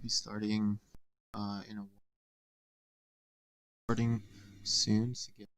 be starting in a starting soon to get.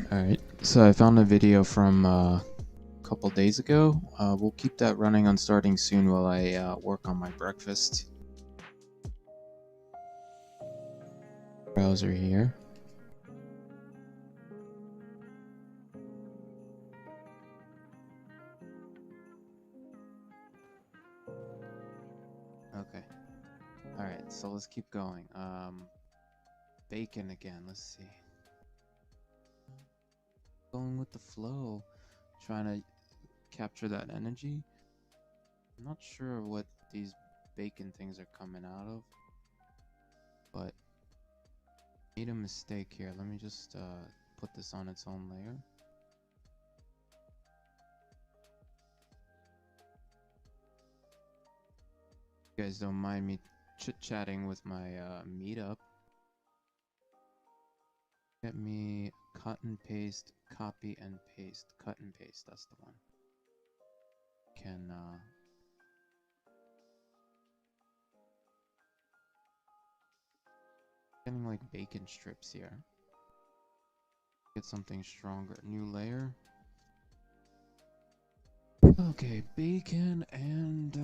Alright, so I found a video from a couple days ago. We'll keep that running on starting soon while I work on my breakfast. Browser here. Okay. Alright, so let's keep going. Bacon again, let's see. Going with the flow, trying to capture that energy. I'm not sure what these bacon things are coming out of, but made a mistake here. Let me just put this on its own layer. You guys don't mind me chit-chatting with my meetup. Get me cut and paste, copy and paste, cut and paste, that's the one. Can getting like bacon strips here. Get something stronger. New layer. Okay, bacon and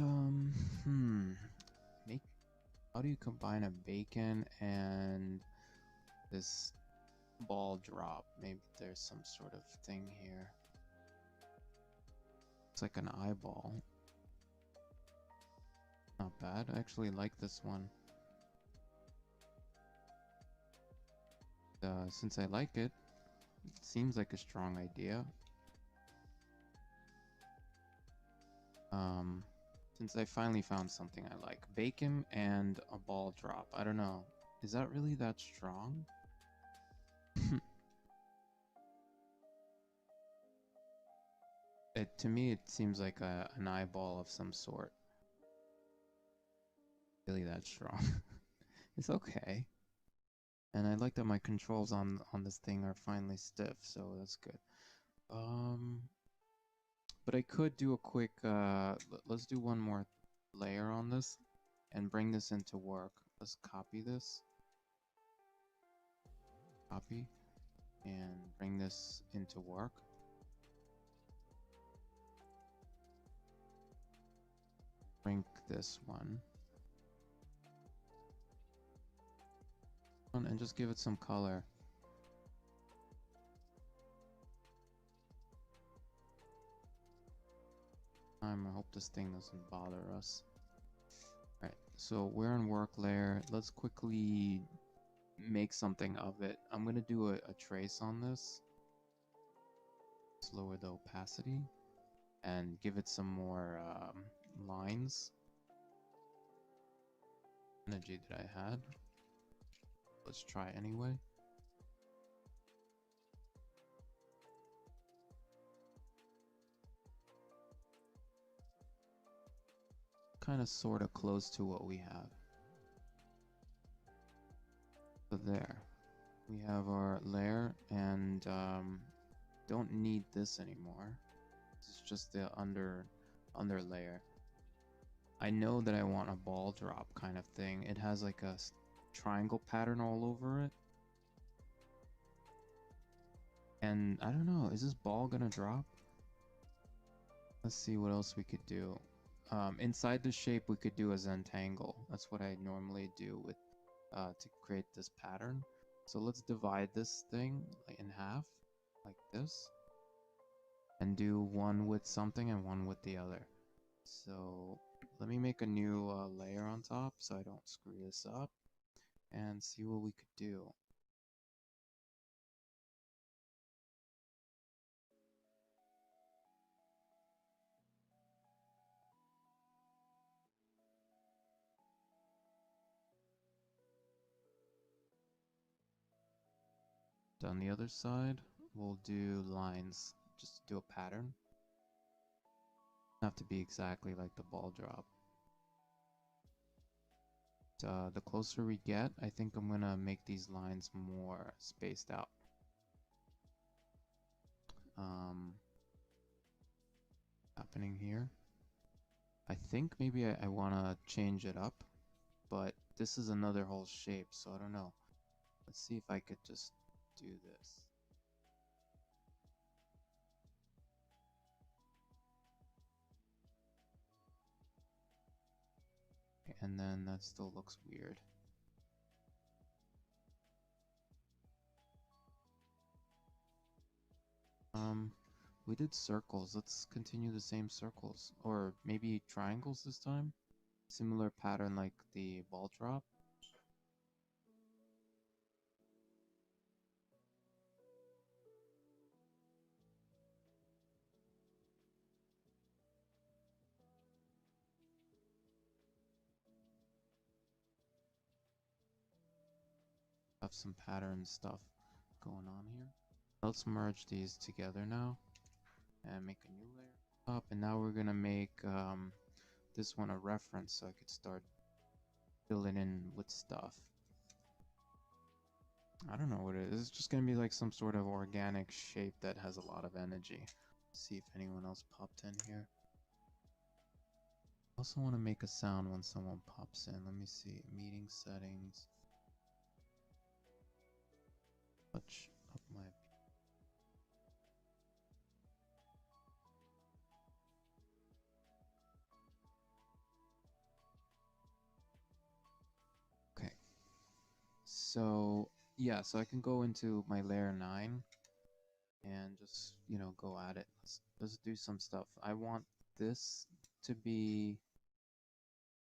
how do you combine a bacon and this ball drop? Maybe there's some sort of thing here. It's like an eyeball. Not bad. I actually like this one. Since I like it, it seems like a strong idea. Since I finally found something I like. Bacon and a ball drop. I don't know. Is that really that strong? To me, it seems like an eyeball of some sort. Really that strong. It's okay. And I like that my controls on this thing are finally stiff, so that's good. But I could do a quick, let's do one more layer on this and bring this into work. Let's copy this. Copy. And bring this into work. Bring this one. And just give it some color. I hope this thing doesn't bother us. Alright, so we're in work layer. Let's quickly make something of it. I'm gonna do a trace on this. Let's lower the opacity and give it some more lines. Energy that I had. Let's try anyway. Kind of sort of close to what we have. So there. We have our layer and don't need this anymore. This is just the under layer. I know that I want a ball drop kind of thing. It has like a triangle pattern all over it. And I don't know, is this ball gonna drop? Let's see what else we could do. Inside the shape, we could do a Zentangle. That's what I normally do with to create this pattern. So let's divide this thing in half, like this, and do one with something and one with the other. So let me make a new layer on top so I don't screw this up, and see what we could do. On the other side, we'll do lines, just do a pattern. Doesn't have to be exactly like the ball drop. The closer we get, I think I'm gonna make these lines more spaced out. Happening here. I think maybe I want to change it up, but this is another whole shape, so I don't know. Let's see if I could just do this. And then that still looks weird. We did circles. Let's continue the same circles, or maybe triangles this time. Similar pattern like the ball drop. Have some pattern stuff going on here. Let's merge these together now and make a new layer up. And now we're gonna make this one a reference so I could start filling in with stuff. I don't know what it is. It's just gonna be like some sort of organic shape that has a lot of energy. See if anyone else popped in here. I also want to make a sound when someone pops in. Let me see. Meeting settings. Touch up my... Okay. So, yeah, so I can go into my layer 9 and just, you know, go at it. Let's do some stuff. I want this to be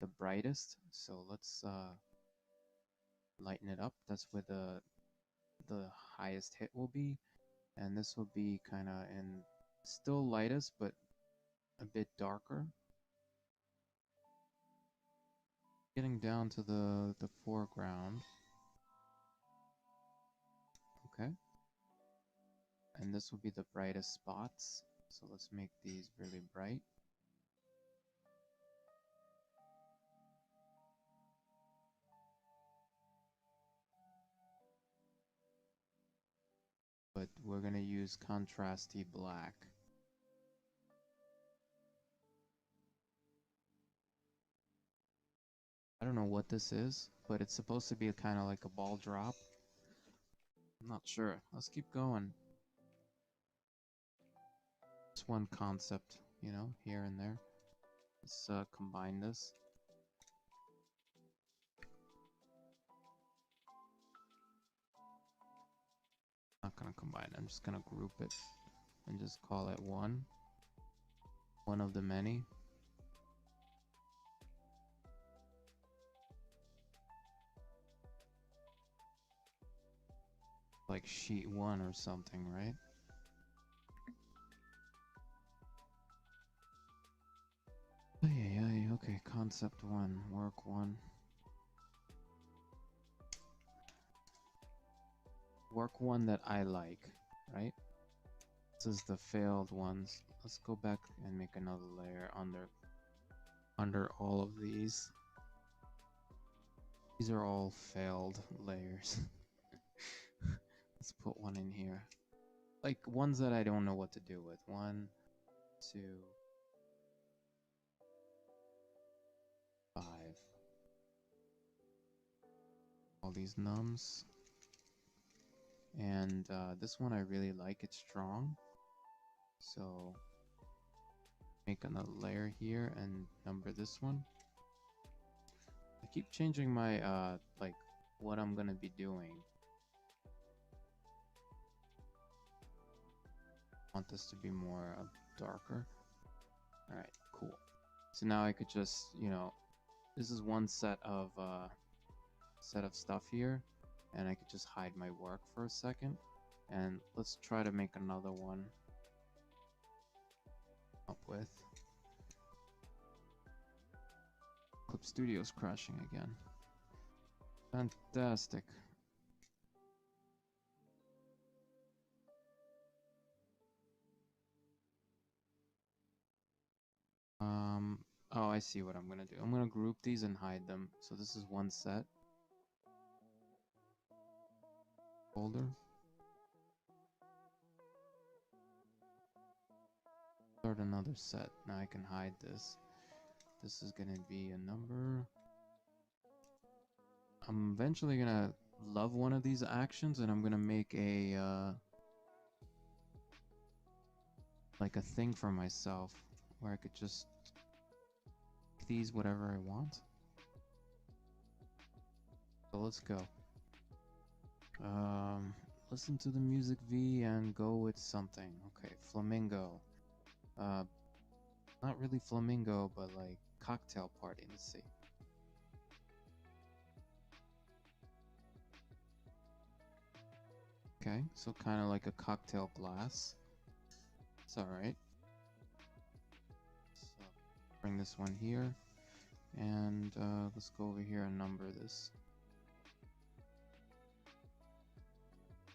the brightest, so let's lighten it up. That's where the highest hit will be, and this will be kind of in still lightest but a bit darker, getting down to the foreground. Okay, and this will be the brightest spots, so let's make these really bright. But we're gonna use contrasty black. I don't know what this is, but it's supposed to be kind of like a ball drop. I'm not sure. Let's keep going. Just one concept, you know, here and there. Let's combine this. Not gonna combine it. I'm just gonna group it and just call it one of the many. Like sheet 1 or something, right? Okay, concept 1, work 1. Work 1 that I like, right? This is the failed ones. Let's go back and make another layer under all of these. These are all failed layers. Let's put one in here. Like ones that I don't know what to do with. 1, 2, 5. all these nums. And this one I really like, it's strong. So make another layer here and number this one. I keep changing my like what I'm gonna be doing. I want this to be more darker. All right, cool. So now I could just, you know, this is one set of stuff here, and I could just hide my work for a second. And let's try to make another one up with. Clip Studio's crashing again. Fantastic. Oh, I see what I'm gonna do. I'm gonna group these and hide them. So this is one set. Folder. Start another set. Now I can hide this. This is gonna be a number. I'm eventually gonna love one of these actions, and I'm gonna make a like a thing for myself where I could just make these whatever I want. So let's go. Listen to the music V and go with something. Okay, flamingo. Not really flamingo, but like cocktail party. Let's see. Okay, so kind of like a cocktail glass. It's all right. So bring this one here, and let's go over here and number this.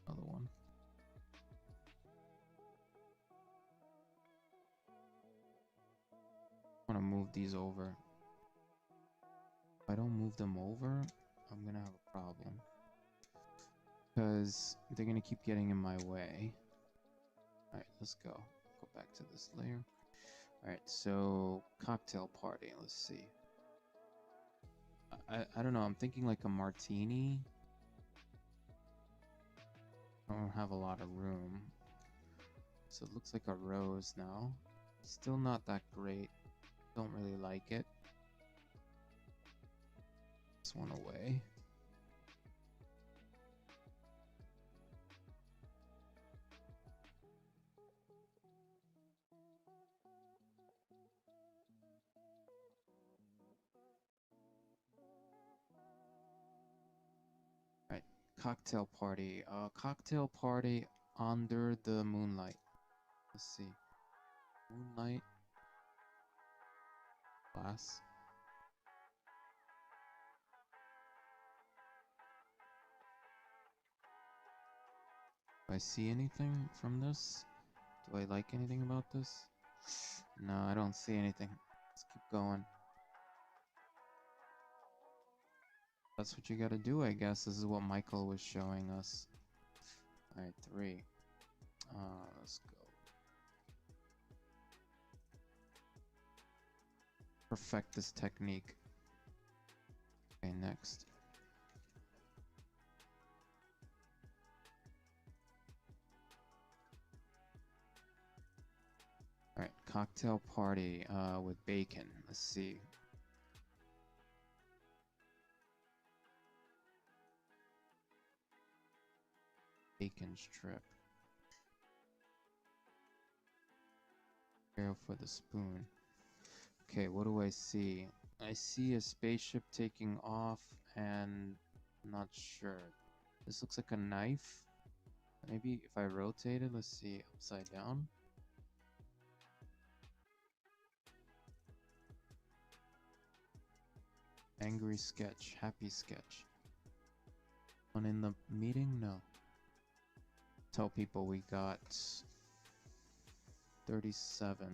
Another one. I want to move these over. If I don't move them over, I'm gonna have a problem, because they're gonna keep getting in my way. Alright, let's go. Go back to this layer. Alright, so cocktail party. Let's see. I don't know. I'm thinking like a martini. I don't have a lot of room. So it looks like a rose now. Still not that great. Don't really like it. This one away. Alright, cocktail party. Cocktail party under the moonlight. Let's see. Moonlight. Glass. Do I see anything from this? Do I like anything about this? No, I don't see anything. Let's keep going. That's what you gotta do, I guess. This is what Michael was showing us. Alright, 3. Let's go. Perfect this technique. Okay, next. Alright, cocktail party with bacon. Let's see. Bacon strip. Arrow for the spoon. Okay, what do I see? I see a spaceship taking off, and I'm not sure. This looks like a knife. Maybe if I rotate it, let's see, upside down. Angry sketch, happy sketch. One in the meeting? No. Tell people we got 37.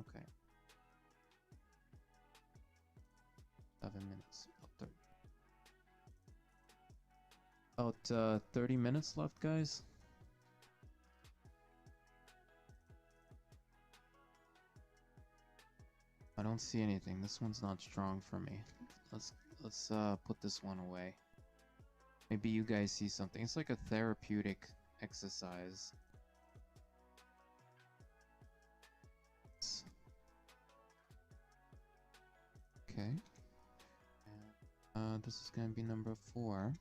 Okay. 7 minutes. About 30 minutes left, guys. I don't see anything. This one's not strong for me. Let's put this one away. Maybe you guys see something. It's like a therapeutic exercise. Okay. And, this is gonna be number 4.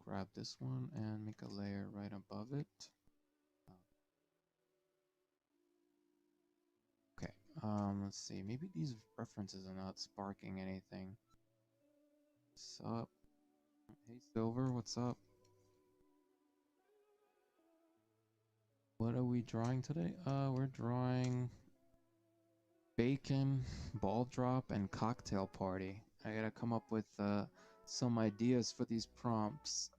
Grab this one and make a layer right above it. Okay, let's see. Maybe these references are not sparking anything. What's up? Hey, Silver, what's up? What are we drawing today? We're drawing bacon, ball drop, and cocktail party. I gotta come up with some ideas for these prompts.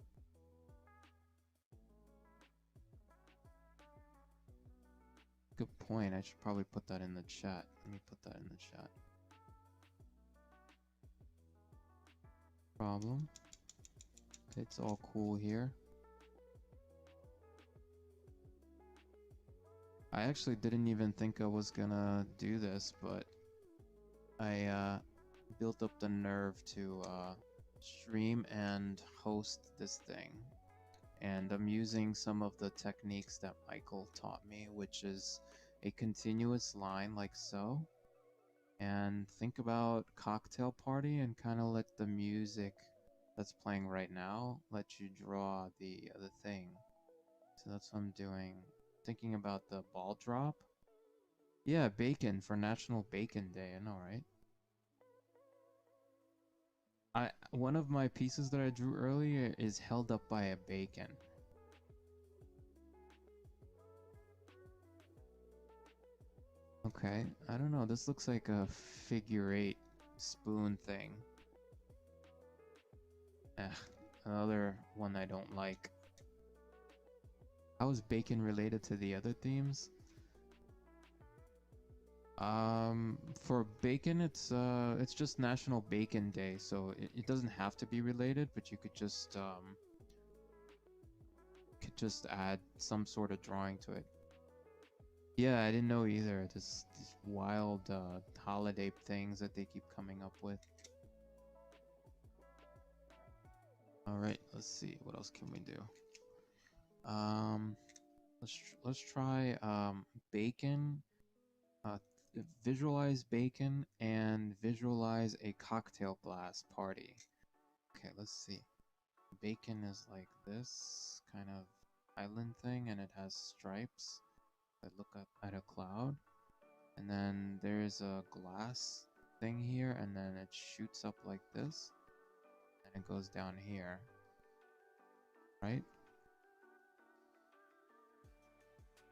Good point. I should probably put that in the chat. Let me put that in the chat. Problem. It's all cool here. I actually didn't even think I was gonna do this, but I built up the nerve to stream and host this thing. And I'm using some of the techniques that Michael taught me, which is a continuous line like so. And think about cocktail party and kind of let the music that's playing right now let you draw the thing. So that's what I'm doing. Thinking about the ball drop. Yeah, bacon for National Bacon Day. I know, right? One of my pieces that I drew earlier is held up by a bacon. Okay, I don't know. This looks like a figure 8 spoon thing. Another one I don't like. How is bacon related to the other themes? For bacon, it's just National Bacon Day, so it doesn't have to be related, but you could just add some sort of drawing to it. Yeah, I didn't know either. These wild holiday things that they keep coming up with. All right, let's see. What else can we do? Let's try bacon. Visualize bacon and visualize a cocktail glass party. Okay, let's see. Bacon is like this kind of island thing, and it has stripes that look up at a cloud. And then there's a glass thing here, and then it shoots up like this, and it goes down here. Right?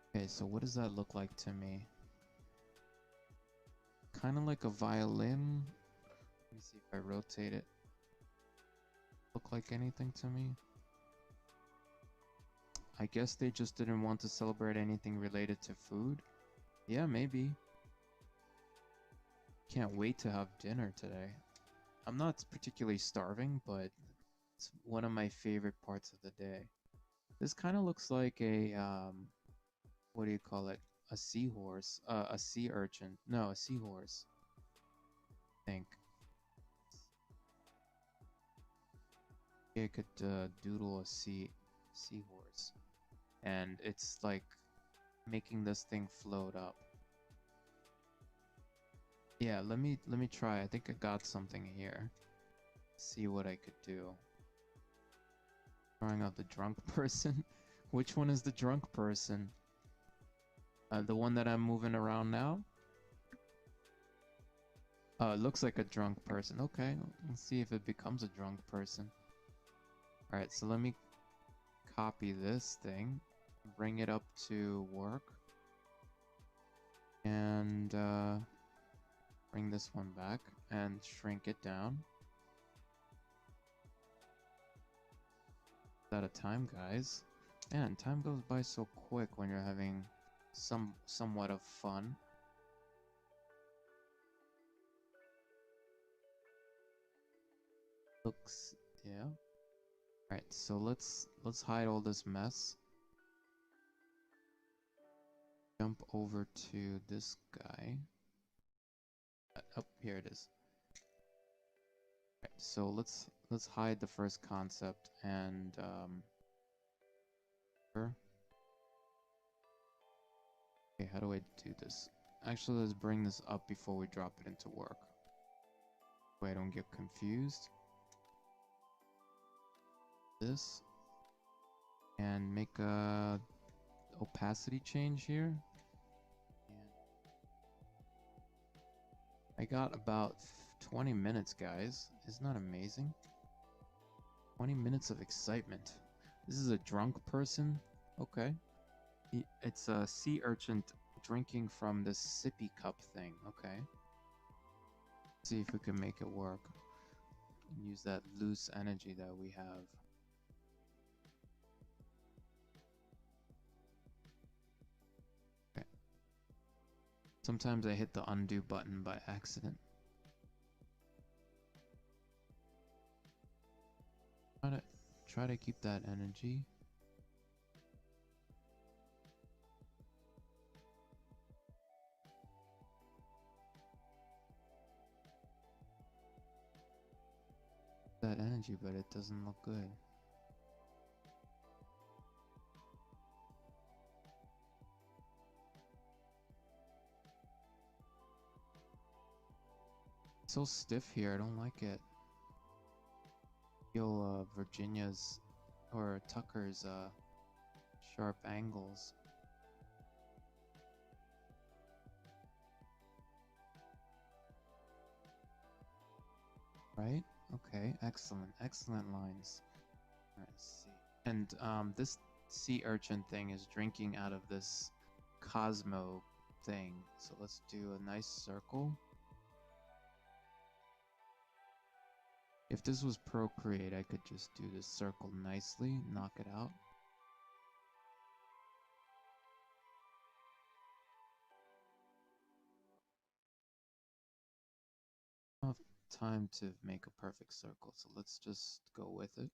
Okay, so what does that look like to me? Kind of like a violin. Let me see if I rotate it. Look like anything to me? I guess they just didn't want to celebrate anything related to food. Yeah, maybe. Can't wait to have dinner today. I'm not particularly starving, but it's one of my favorite parts of the day. This kind of looks like a what do you call it? A seahorse, a sea urchin. No, a seahorse. I think. I could doodle a seahorse, and it's like making this thing float up. Yeah, let me try. I think I got something here. See what I could do. Drawing out the drunk person. Which one is the drunk person? The one that I'm moving around now? It looks like a drunk person. Okay, let's see if it becomes a drunk person. Alright, so let me copy this thing, bring it up to work, and bring this one back and shrink it down. Is that a time, guys? Man, time goes by so quick when you're having somewhat of fun. Looks, yeah. Alright, so let's hide all this mess. Jump over to this guy. Oh, here it is. so let's hide the first concept and sure. Okay, how do I do this? Actually, let's bring this up before we drop it into work. So I don't get confused. This and make a opacity change here. And I got about 20 minutes, guys. Isn't that amazing? 20 minutes of excitement. This is a drunk person. Okay. It's a sea urchin drinking from this sippy cup thing. Okay. See if we can make it work. And use that loose energy that we have. Okay. Sometimes I hit the undo button by accident. Try to keep that energy. That energy, but it doesn't look good. It's so stiff here, I don't like it. Feel Virginia's or Tucker's sharp angles. Right? Okay, excellent lines. Alright, let's see. And this sea urchin thing is drinking out of this Cosmo thing. So let's do a nice circle. If this was Procreate, I could just do this circle nicely, knock it out. I don't have time to make a perfect circle, so let's just go with it.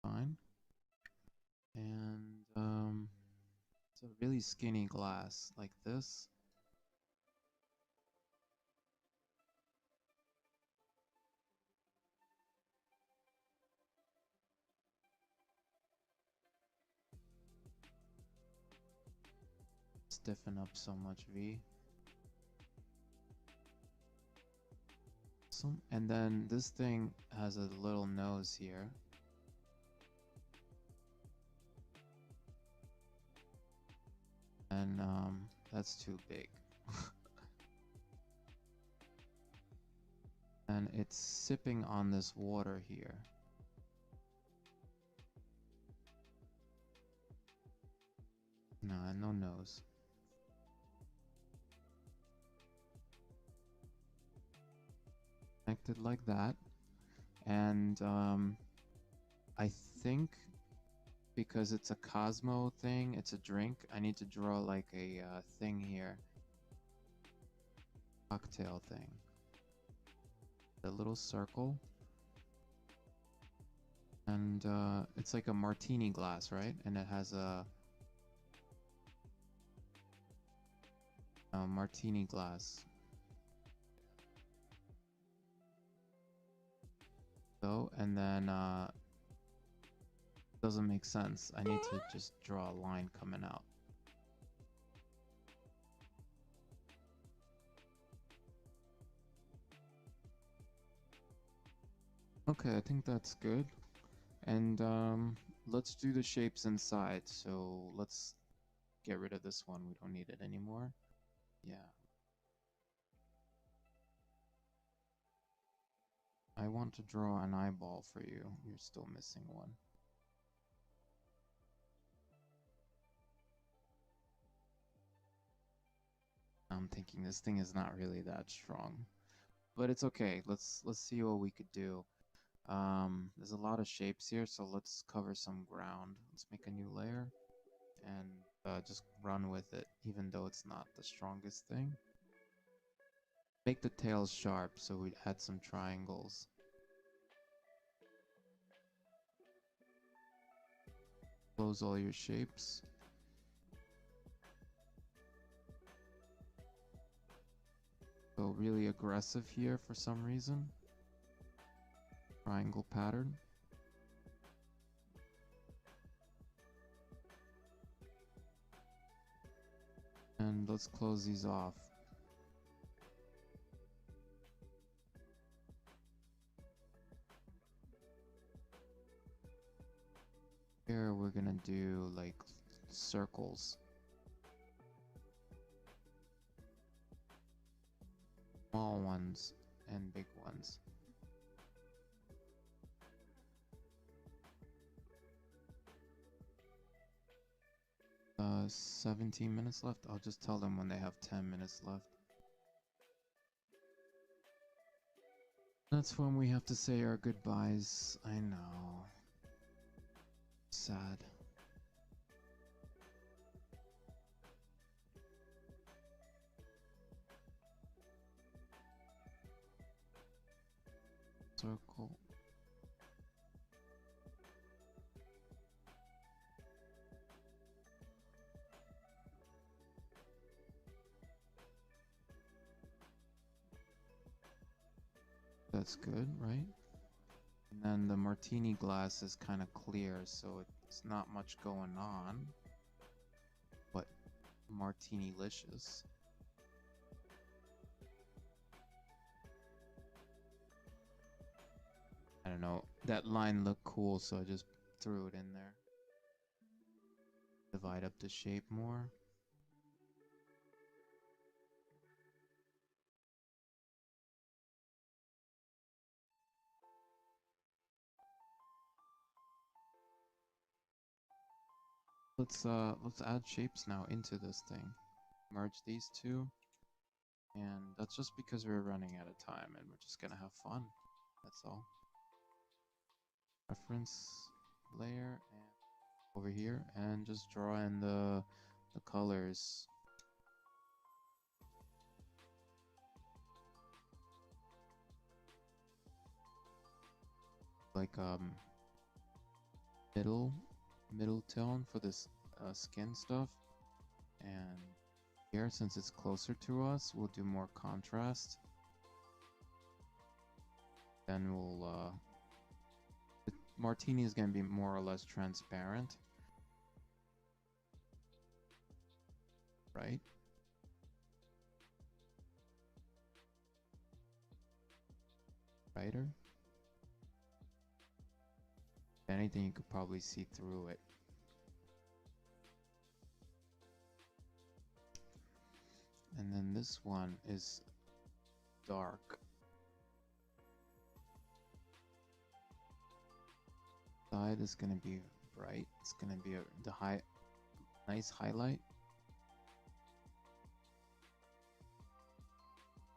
Fine. And it's a really skinny glass like this. Stiffen up so much V. And then this thing has a little nose here. And that's too big. And it's sipping on this water here. No, no nose. Connected like that. And I think because it's a Cosmo thing, it's a drink, I need to draw like a thing here. Cocktail thing. A little circle. And it's like a martini glass, right? And it has a martini glass. So, and then doesn't make sense. I need to just draw a line coming out. Okay, I think that's good. And let's do the shapes inside. So let's get rid of this one. We don't need it anymore. Yeah. I want to draw an eyeball for you. You're still missing one. I'm thinking this thing is not really that strong, but it's okay. Let's see what we could do. There's a lot of shapes here, so let's cover some ground. Let's make a new layer and just run with it, even though it's not the strongest thing. Make the tails sharp, so we add some triangles. Close all your shapes. Go really aggressive here for some reason. triangle pattern. And let's close these off. Here we're gonna do like circles. Small ones and big ones. 17 minutes left. I'll just tell them when they have 10 minutes left. That's when we have to say our goodbyes. I know. Sad. Circle. That's good, right? And then the martini glass is kind of clear, so it's not much going on. But martini-licious. I don't know. That line looked cool, so I just threw it in there. Divide up the shape more. Let's add shapes now into this thing. Merge these two. And that's just because we're running out of time and we're just gonna have fun. That's all. Reference layer and over here and just draw in the colors. Like middle tone for this skin stuff, and here, since it's closer to us, we'll do more contrast. Then we'll the martini is going to be more or less transparent, right? Brighter. If anything, you could probably see through it. And then this one is dark. Side is going to be bright. It's going to be nice highlight.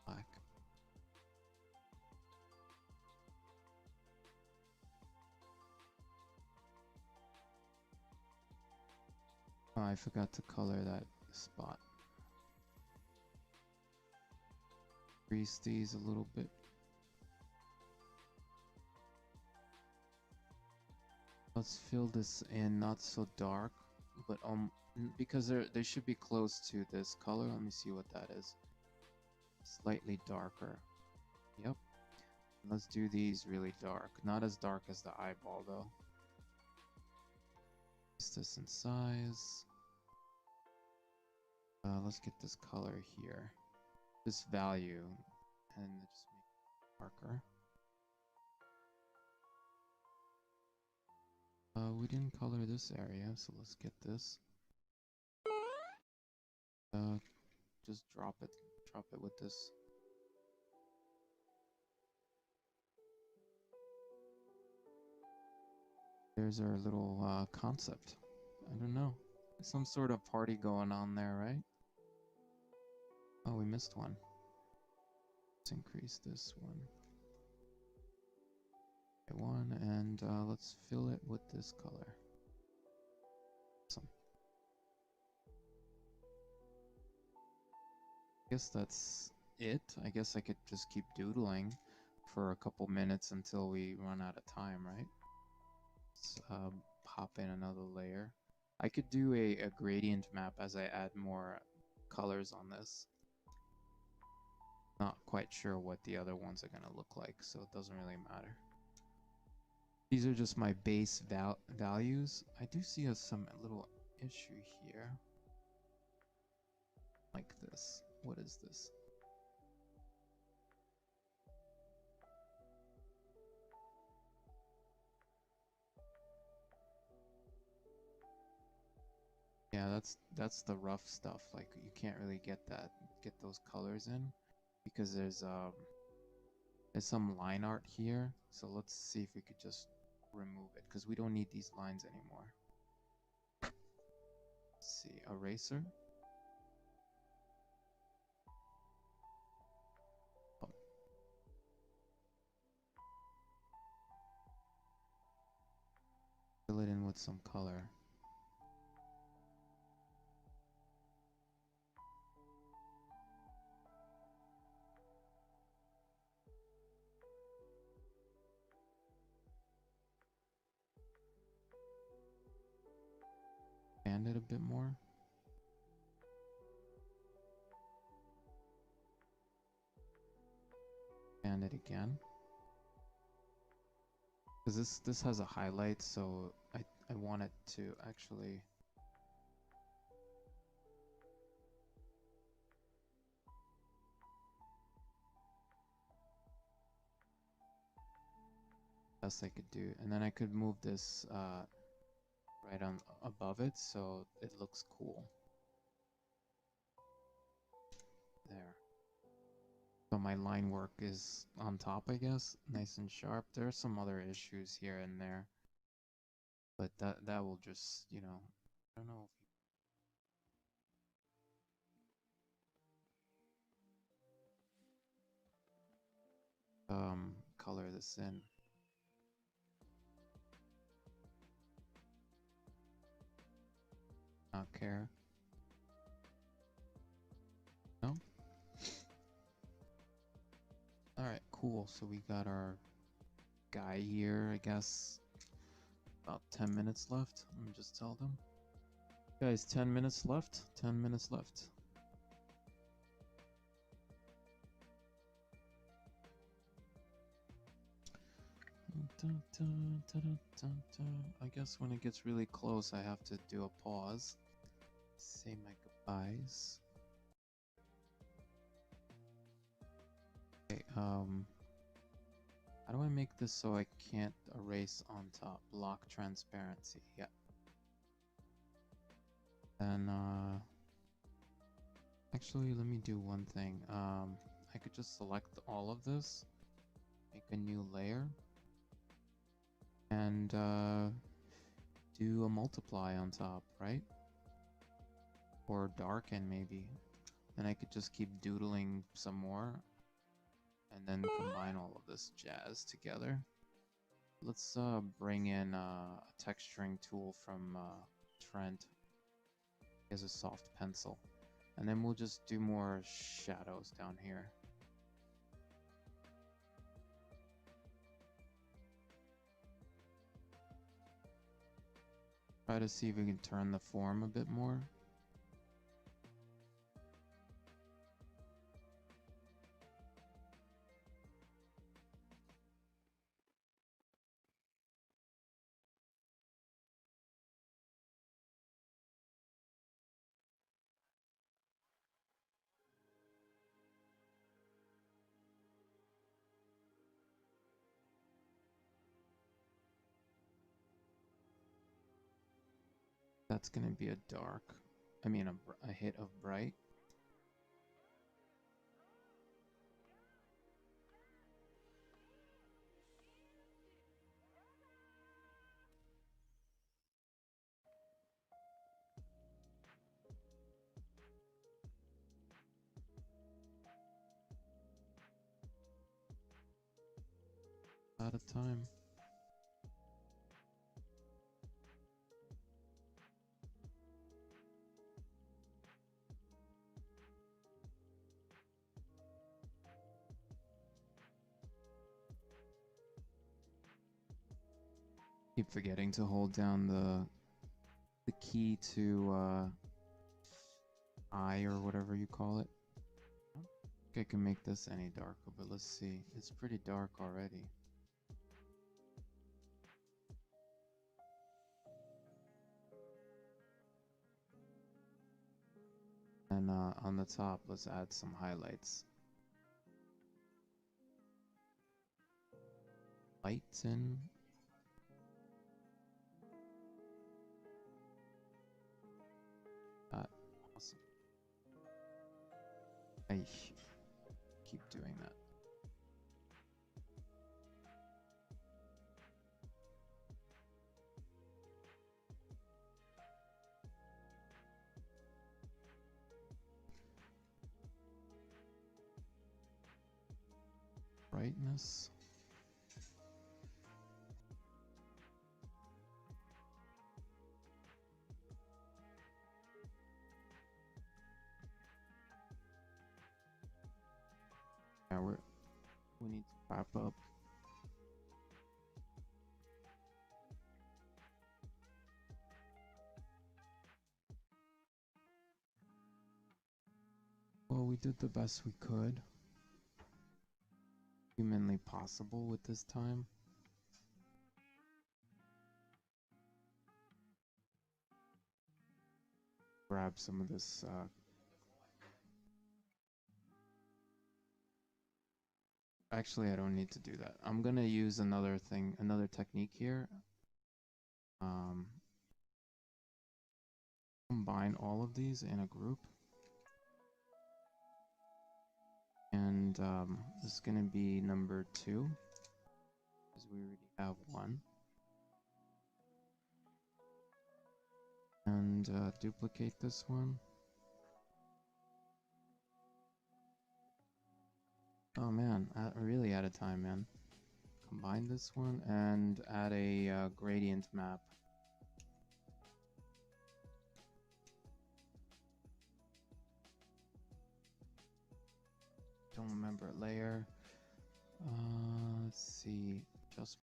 Black. Oh, I forgot to color that spot. Crease these a little bit. Let's fill this in, not so dark, but because they should be close to this color. Let me see what that is. Slightly darker. Yep. Let's do these really dark. Not as dark as the eyeball though. Is this in size? Let's get this color here. This value, and just make it darker. We didn't color this area, so let's get this. Just drop it with this. There's our little concept. I don't know. Some sort of party going on there, right? Oh, we missed one. Let's increase this one. Okay, one, and let's fill it with this color. Awesome. I guess that's it. I guess I could just keep doodling for a couple minutes until we run out of time, right? Let's pop in another layer. I could do a gradient map as I add more colors on this. Not quite sure what the other ones are gonna look like, so it doesn't really matter. These are just my base values. I do see some little issue here. Like this. What is this? Yeah, that's the rough stuff. Like you can't really get those colors in because there's some line art here. So let's see if we could just remove it because we don't need these lines anymore. Let's see, eraser. Oh. Fill it in with some color. Expand it a bit more. Expand it again. Because this has a highlight, so I want it to actually best I could do. And then I could move this right on above it so it looks cool. There. So my line work is on top, I guess, nice and sharp. There are some other issues here and there, but that will just, you know, I don't know if color this in. Not care. No. All right, cool. So we got our guy here, I guess. About 10 minutes left. Let me just tell them. Guys, 10 minutes left. 10 minutes left. I guess when it gets really close, I have to do a pause. Say my goodbyes. Okay, how do I make this so I can't erase on top? Lock transparency, yeah. And, actually, let me do one thing. I could just select all of this, make a new layer, and, do a multiply on top, right? Or darken, maybe. Then I could just keep doodling some more, and then combine all of this jazz together. Let's bring in a texturing tool from Trent. He has a soft pencil. And then we'll just do more shadows down here. Try to see if we can turn the form a bit more. That's gonna be a dark, I mean a hit of bright. Out of time. Keep forgetting to hold down the key to I or whatever you call it. I don't think I can make this any darker, but let's see. It's pretty dark already. And on the top, let's add some highlights. Lighten. Awesome. I keep doing that. Brightness. Yeah, we need to wrap up. Well, we did the best we could. Humanly possible with this time. Grab some of this actually, I don't need to do that. I'm gonna use another technique here. Combine all of these in a group. And this is gonna be number 2, because we already have 1. And duplicate this one. Oh man, really out of time, man. Combine this one and add a gradient map. Don't remember layer. Let's see. Just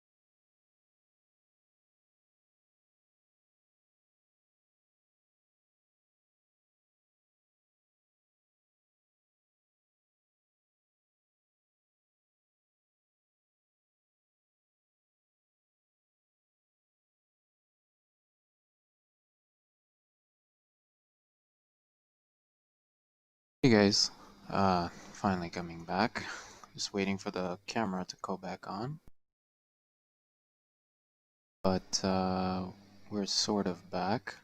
hey guys, finally coming back. Just waiting for the camera to go back on. But we're sort of back.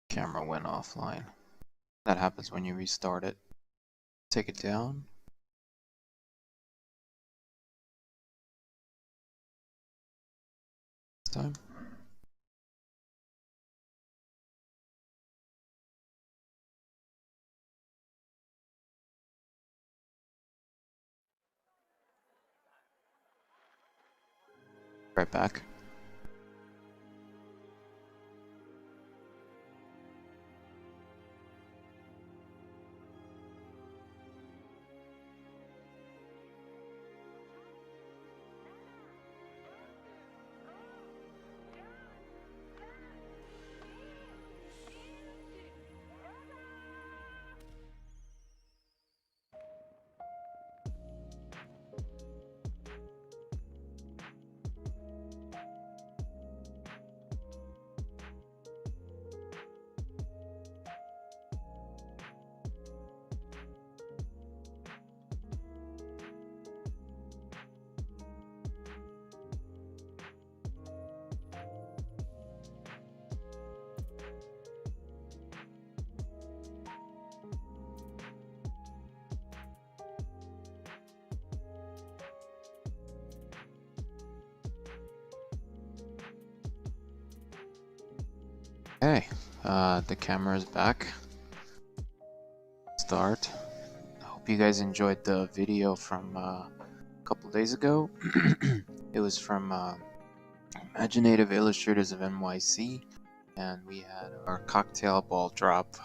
Camera went offline. That happens when you restart it. Take it down. This time. Right back. Okay, the camera is back. Start. I hope you guys enjoyed the video from a couple days ago. It was from Imaginative Illustrators of NYC, and we had our cocktail ball drop.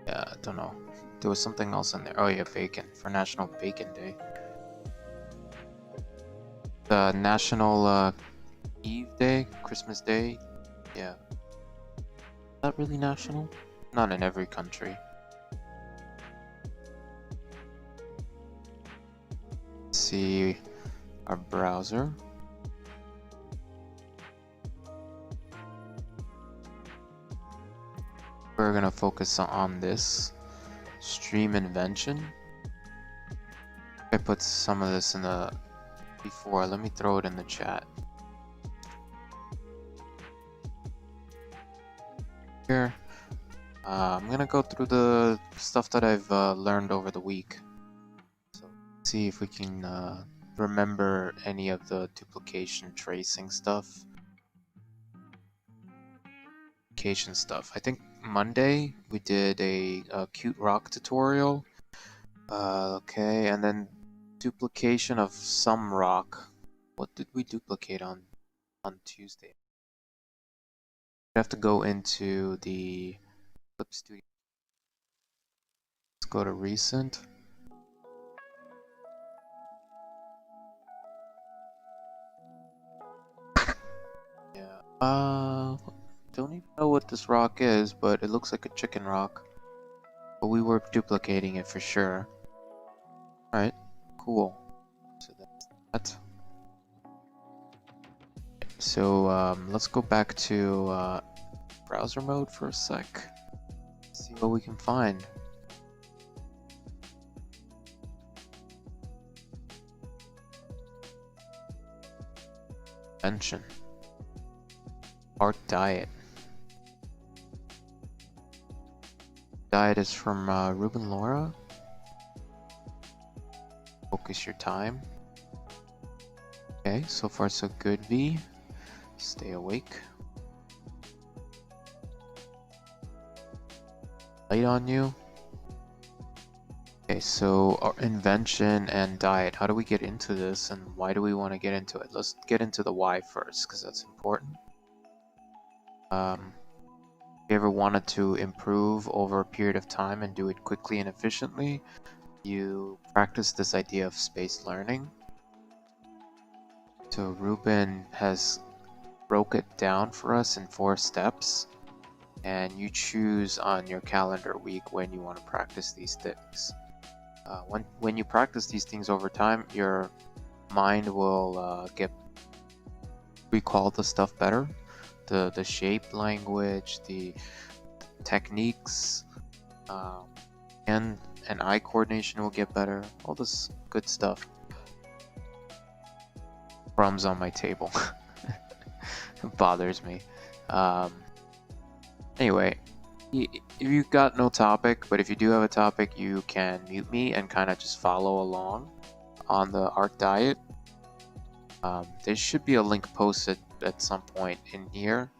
Yeah, I don't know. There was something else in there. Oh yeah, bacon, for National Bacon Day. The National Eve Day, Christmas Day. Yeah. Is that really national? Not in every country. Let's see our browser. we're gonna focus on this stream invention. I put some of this in the before. Let me throw it in the chat. Here, I'm gonna go through the stuff that I've learned over the week. So see if we can remember any of the duplication tracing stuff. I think Monday we did a cute rock tutorial. Okay, and then duplication of some rock. What did we duplicate on Tuesday? We have to go into the Clip Studio. Let's go to recent. Yeah. Don't even know what this rock is, but it looks like a chicken rock. But we were duplicating it for sure. Alright, cool. So that's that. So let's go back to browser mode for a sec. See what we can find. Invention Art DIET. Diet is from Ruben Laura. Focus your time. Okay, so far so good, V. Stay awake. Light on you. Okay, so our invention and diet. How do we get into this and why do we want to get into it? Let's get into the why first, because that's important. If you ever wanted to improve over a period of time and do it quickly and efficiently, you practice this idea of spaced learning. So Ruben has broke it down for us in 4 steps, and you choose on your calendar week when you want to practice these things. When you practice these things over time, your mind will recall the stuff better, the shape language, the techniques, and eye coordination will get better. All this good stuff. Crumbs on my table. It bothers me. Anyway, if you've got no topic, but if you do have a topic, you can mute me and kind of just follow along on the art diet. There should be a link posted at some point in here,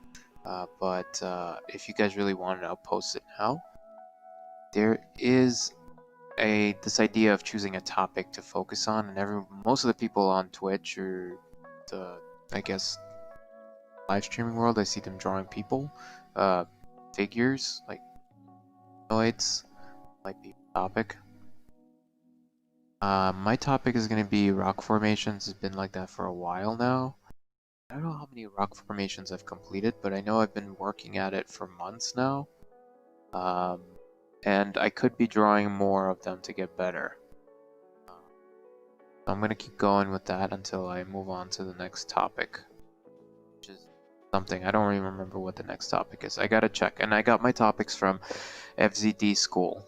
but if you guys really want it, I'll post it now. There is this idea of choosing a topic to focus on, and most of the people on Twitch or the, I guess, live streaming world, I see them drawing people, figures, like noids, might be a topic. My topic is going to be rock formations. It's been like that for a while now. I don't know how many rock formations I've completed, but I know I've been working at it for months now. And I could be drawing more of them to get better. I'm going to keep going with that until I move on to the next topic, which is something. I don't even remember what the next topic is. I gotta check. And I got my topics from FZD School.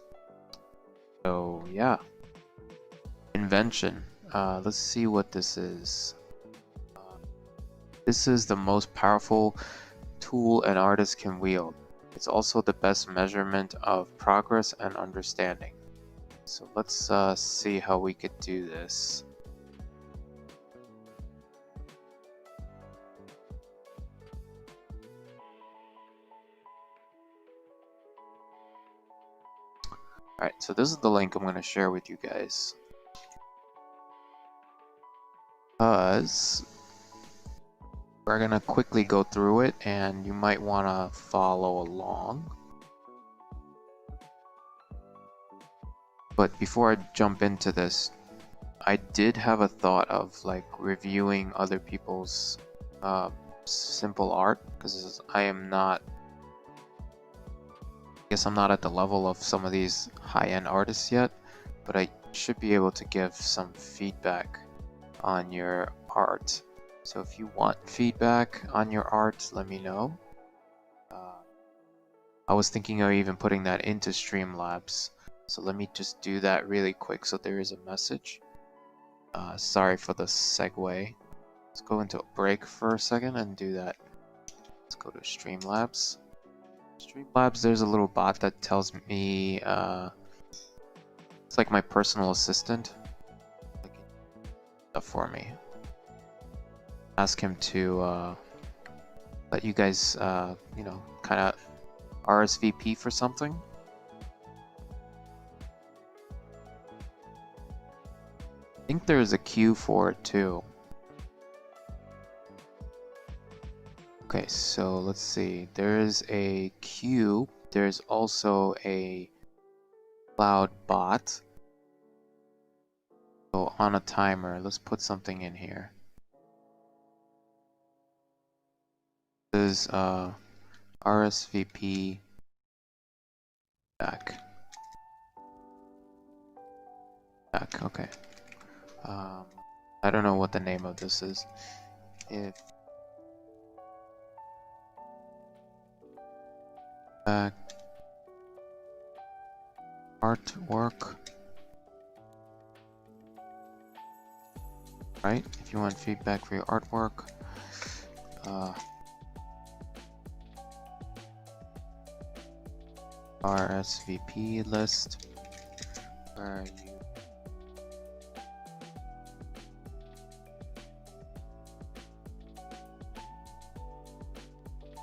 So, yeah. Invention. Let's see what this is. This is the most powerful tool an artist can wield. It's also the best measurement of progress and understanding. So let's see how we could do this. Alright, so this is the link I'm going to share with you guys. Because we're going to quickly go through it and you might want to follow along. But before I jump into this, I did have a thought of like reviewing other people's simple art, because I guess I'm not at the level of some of these high-end artists yet, but I should be able to give some feedback on your art. So if you want feedback on your art, let me know. I was thinking of even putting that into Streamlabs. So let me just do that really quick so there is a message. Sorry for the segue. Let's go into a break for a second and do that. Let's go to Streamlabs. Streamlabs, there's a little bot that tells me, it's like my personal assistant. Stuff for me. Ask him to let you guys, you know, kind of RSVP for something. I think there's a queue for it too. Okay, so let's see. There's a queue. There's also a cloud bot. So on a timer, let's put something in here. This is RSVP back. Okay. I don't know what the name of this is. If artwork, right? If you want feedback for your artwork, RSVP list where you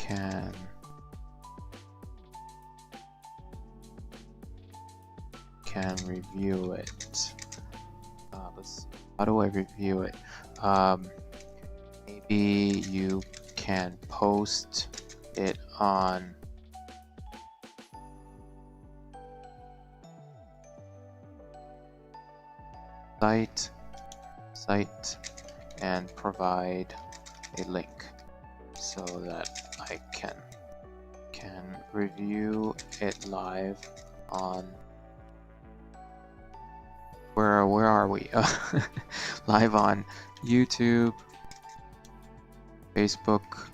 can review it. Let's see. How do I review it? Maybe you can post it on site and provide a link so that I can review it live on where are we? Live on YouTube, Facebook,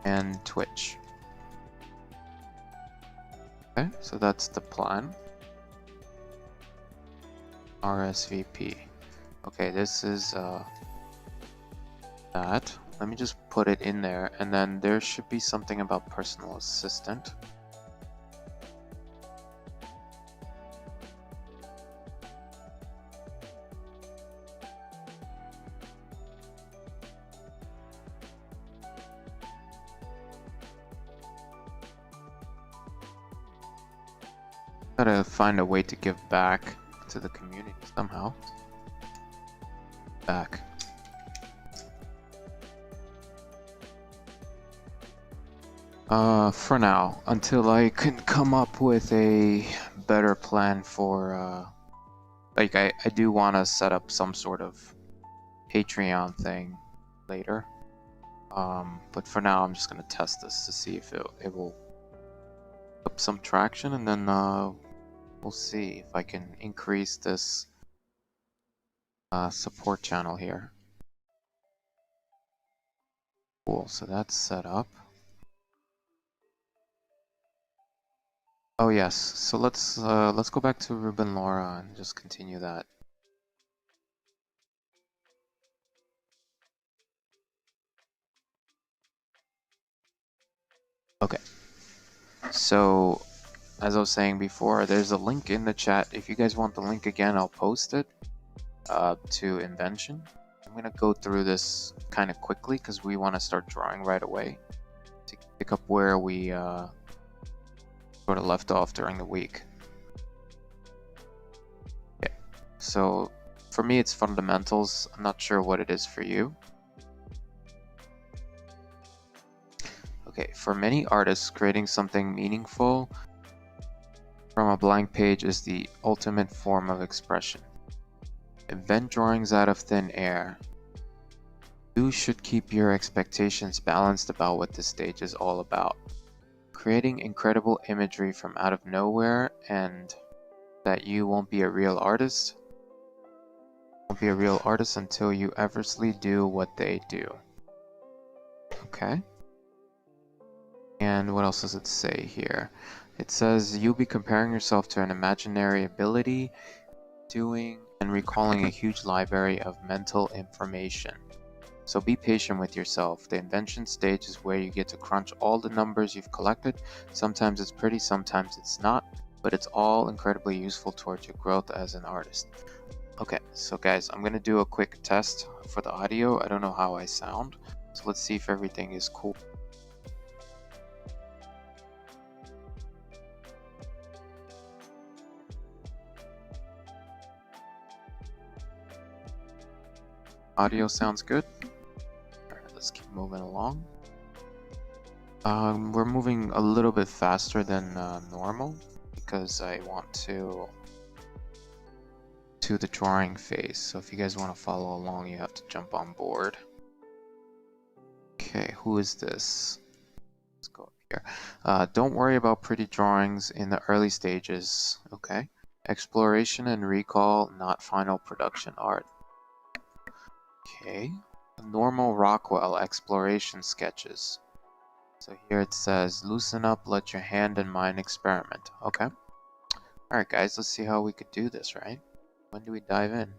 and Twitch. Okay, so that's the plan. RSVP. Okay, this is that. Let me just put it in there, and then there should be something about personal assistant. Gotta find a way to give back to the community somehow. Back. For now, until I can come up with a better plan for, like I do want to set up some sort of Patreon thing later. But for now, I'm just gonna test this to see if it will up some traction, and then we'll see if I can increase this support channel here. Cool, so that's set up. Oh yes, so let's go back to Ruben Laura and just continue that. Okay. So as I was saying before, there's a link in the chat. If you guys want the link again, I'll post it to Invention. I'm gonna go through this kind of quickly because we want to start drawing right away to pick up where we sort of left off during the week. Okay, so for me it's fundamentals. I'm not sure what it is for you. Okay, for many artists, creating something meaningful from a blank page is the ultimate form of expression. Invent drawings out of thin air. You should keep your expectations balanced about what this stage is all about. Creating incredible imagery from out of nowhere, and that you won't be a real artist. Won't be a real artist until you effortlessly do what they do. Okay. And what else does it say here? It says you'll be comparing yourself to an imaginary ability, doing and recalling a huge library of mental information. So be patient with yourself. The invention stage is where you get to crunch all the numbers you've collected. Sometimes it's pretty, sometimes it's not, but it's all incredibly useful towards your growth as an artist. Okay, so guys, I'm gonna do a quick test for the audio. I don't know how I sound, so let's see if everything is cool. Audio sounds good. Alright, let's keep moving along. We're moving a little bit faster than normal because I want to the drawing phase. So if you guys want to follow along, you have to jump on board. Okay, who is this? Let's go up here. Don't worry about pretty drawings in the early stages, okay? Exploration and recall, not final production art. Okay. Normal Rockwell exploration sketches. So here it says, loosen up, let your hand and mind experiment. Okay. Alright guys, let's see how we could do this, right? When do we dive in?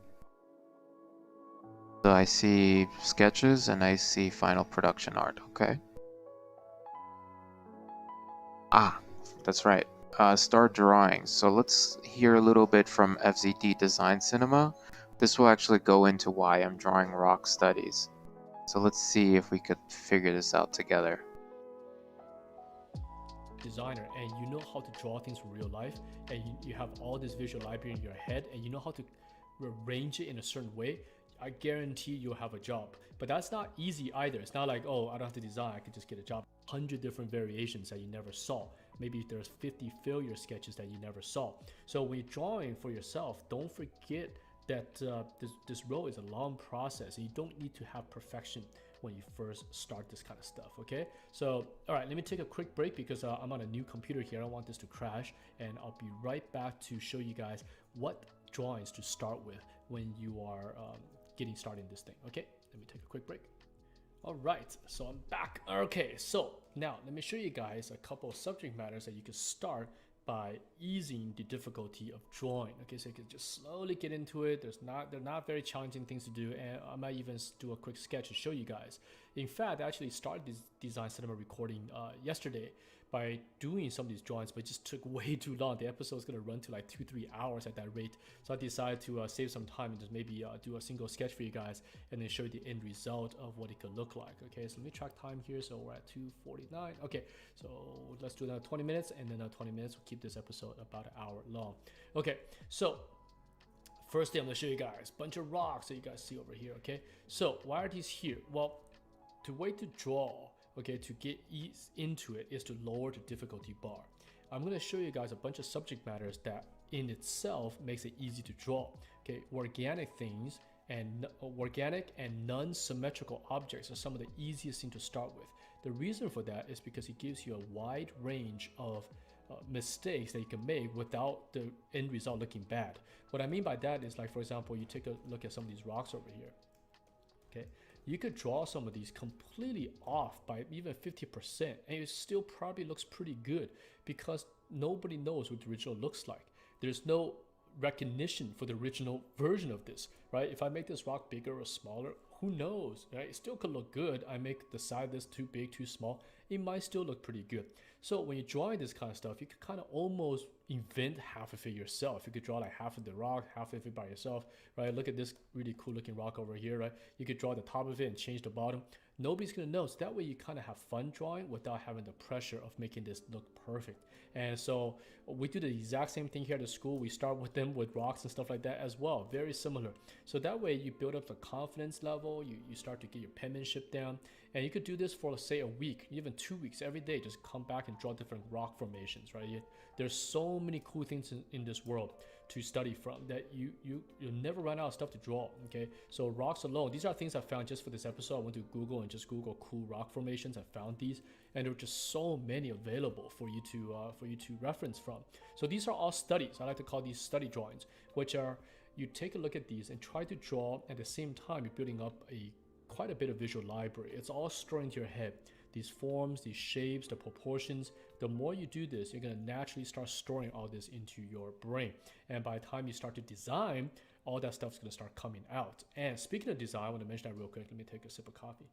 So I see sketches and I see final production art, okay? Ah, that's right. Start drawing. So let's hear a little bit from FZD Design Cinema. This will actually go into why I'm drawing rock studies. So let's see if we could figure this out together. Designer, and you know how to draw things from real life, and you have all this visual library in your head, and you know how to arrange it in a certain way, I guarantee you'll have a job. But that's not easy either. It's not like, oh, I don't have to design, I can just get a job. 100 different variations that you never saw. Maybe there's 50 failure sketches that you never saw. So when you're drawing for yourself, don't forget that this road is a long process, and you don't need to have perfection when you first start this kind of stuff, okay? So, all right, let me take a quick break because I'm on a new computer here. I don't want this to crash, and I'll be right back to show you guys what drawings to start with when you are getting started in this thing, okay? Let me take a quick break. All right, so I'm back. Okay, so now let me show you guys a couple of subject matters that you can start by easing the difficulty of drawing. Okay, so you can just slowly get into it. They're not very challenging things to do, and I might even do a quick sketch to show you guys. In fact, I actually started this design cinema recording yesterday by doing some of these drawings, but it just took way too long. The episode is going to run to like 2-3 hours at that rate, so I decided to save some time and just maybe do a single sketch for you guys and then show you the end result of what it could look like. Okay, so let me track time here. So we're at 2:49. Okay, so let's do another 20 minutes, and then another 20 minutes. We'll keep this episode about an hour long. Okay, so first thing I'm going to show you guys, bunch of rocks that you guys see over here. Okay, so why are these here? Well, the way to draw, okay, to get ease into it is to lower the difficulty bar. I'm going to show you guys a bunch of subject matters that in itself makes it easy to draw. Okay, organic things and non-symmetrical objects are some of the easiest things to start with. The reason for that is because it gives you a wide range of mistakes that you can make without the end result looking bad. What I mean by that is, like, for example, you take a look at some of these rocks over here. Okay, you could draw some of these completely off by even 50%, and it still probably looks pretty good because nobody knows what the original looks like. There's no recognition for the original version of this, right? If I make this rock bigger or smaller, who knows, right? It still could look good. I make the side of this too big, too small, it might still look pretty good. So when you're drawing this kind of stuff, you can kind of almost invent half of it yourself. You could draw like half of the rock, half of it by yourself, right? Look at this really cool looking rock over here, right? You could draw the top of it and change the bottom. Nobody's gonna know. So that way you kind of have fun drawing without having the pressure of making this look perfect. And so we do the exact same thing here at the school. We start with them with rocks and stuff like that as well. Very similar. So that way you build up the confidence level. You start to get your penmanship down. And you could do this for, let's say, a week, even 2 weeks, every day. Just come back and draw different rock formations, right? There's so many cool things in this world to study from that you'll never run out of stuff to draw. Okay, so rocks alone, these are things I found just for this episode. I went to Google and just Google cool rock formations. I found these, and there were just so many available for you to reference from. So these are all studies. I like to call these study drawings, which are, you take a look at these and try to draw at the same time you're building up a quite a bit of visual library. It's all stored into your head. These forms, these shapes, the proportions. The more you do this, you're going to naturally start storing all this into your brain. And by the time you start to design, all that stuff's going to start coming out. And speaking of design, I want to mention that real quick. Let me take a sip of coffee.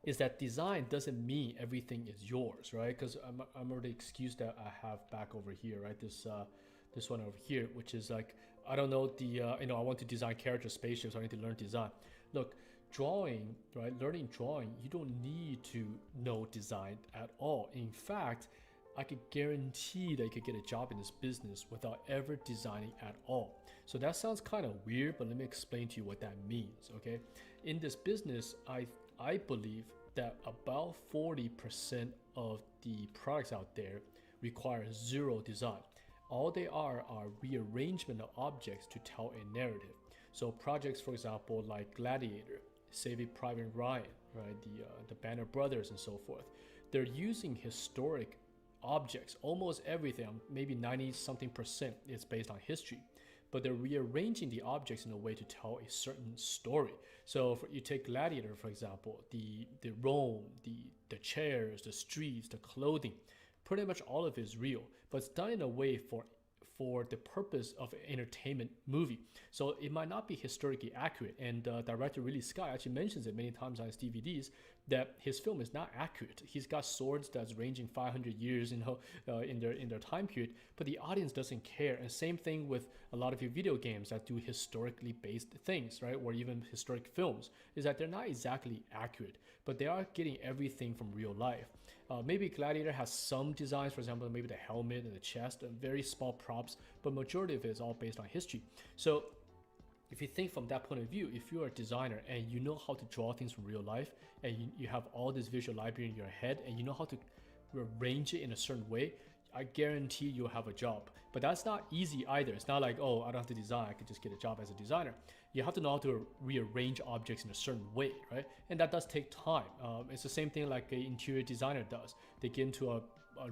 Is that design doesn't mean everything is yours, right? Because I'm already excused that I have back over here, right? This one over here, which is like, I don't know, I want to design character spaceships, so I need to learn design. Look, drawing, right? Learning drawing, you don't need to know design at all. In fact, I could guarantee that you could get a job in this business without ever designing at all. So that sounds kind of weird, but let me explain to you what that means, okay? In this business, I believe that about 40% of the products out there require zero design. All they are rearrangement of objects to tell a narrative. So projects, for example, like Gladiator, Saving Private Ryan, right? The Banner Brothers and so forth. They're using historic objects. Almost everything, maybe 90-something% is based on history. But they're rearranging the objects in a way to tell a certain story. So you take Gladiator, for example, the Rome, the chairs, the streets, the clothing, pretty much all of it is real, but it's done in a way for the purpose of an entertainment movie. So it might not be historically accurate. And director Ridley Scott actually mentions it many times on his DVDs that his film is not accurate. He's got swords that's ranging 500 years in their time period, but the audience doesn't care. And same thing with a lot of your video games that do historically based things, right? Or even historic films, is that they're not exactly accurate, but they are getting everything from real life. Maybe Gladiator has some designs, for example, maybe the helmet and the chest, and very small props, but majority of it is all based on history. So if you think from that point of view, if you're a designer and you know how to draw things from real life, and you have all this visual library in your head, and you know how to arrange it in a certain way, I guarantee you'll have a job. But that's not easy either. It's not like, oh, I don't have to design, I could just get a job as a designer. You have to know how to rearrange objects in a certain way, right? And that does take time. It's the same thing like an interior designer does. They get into a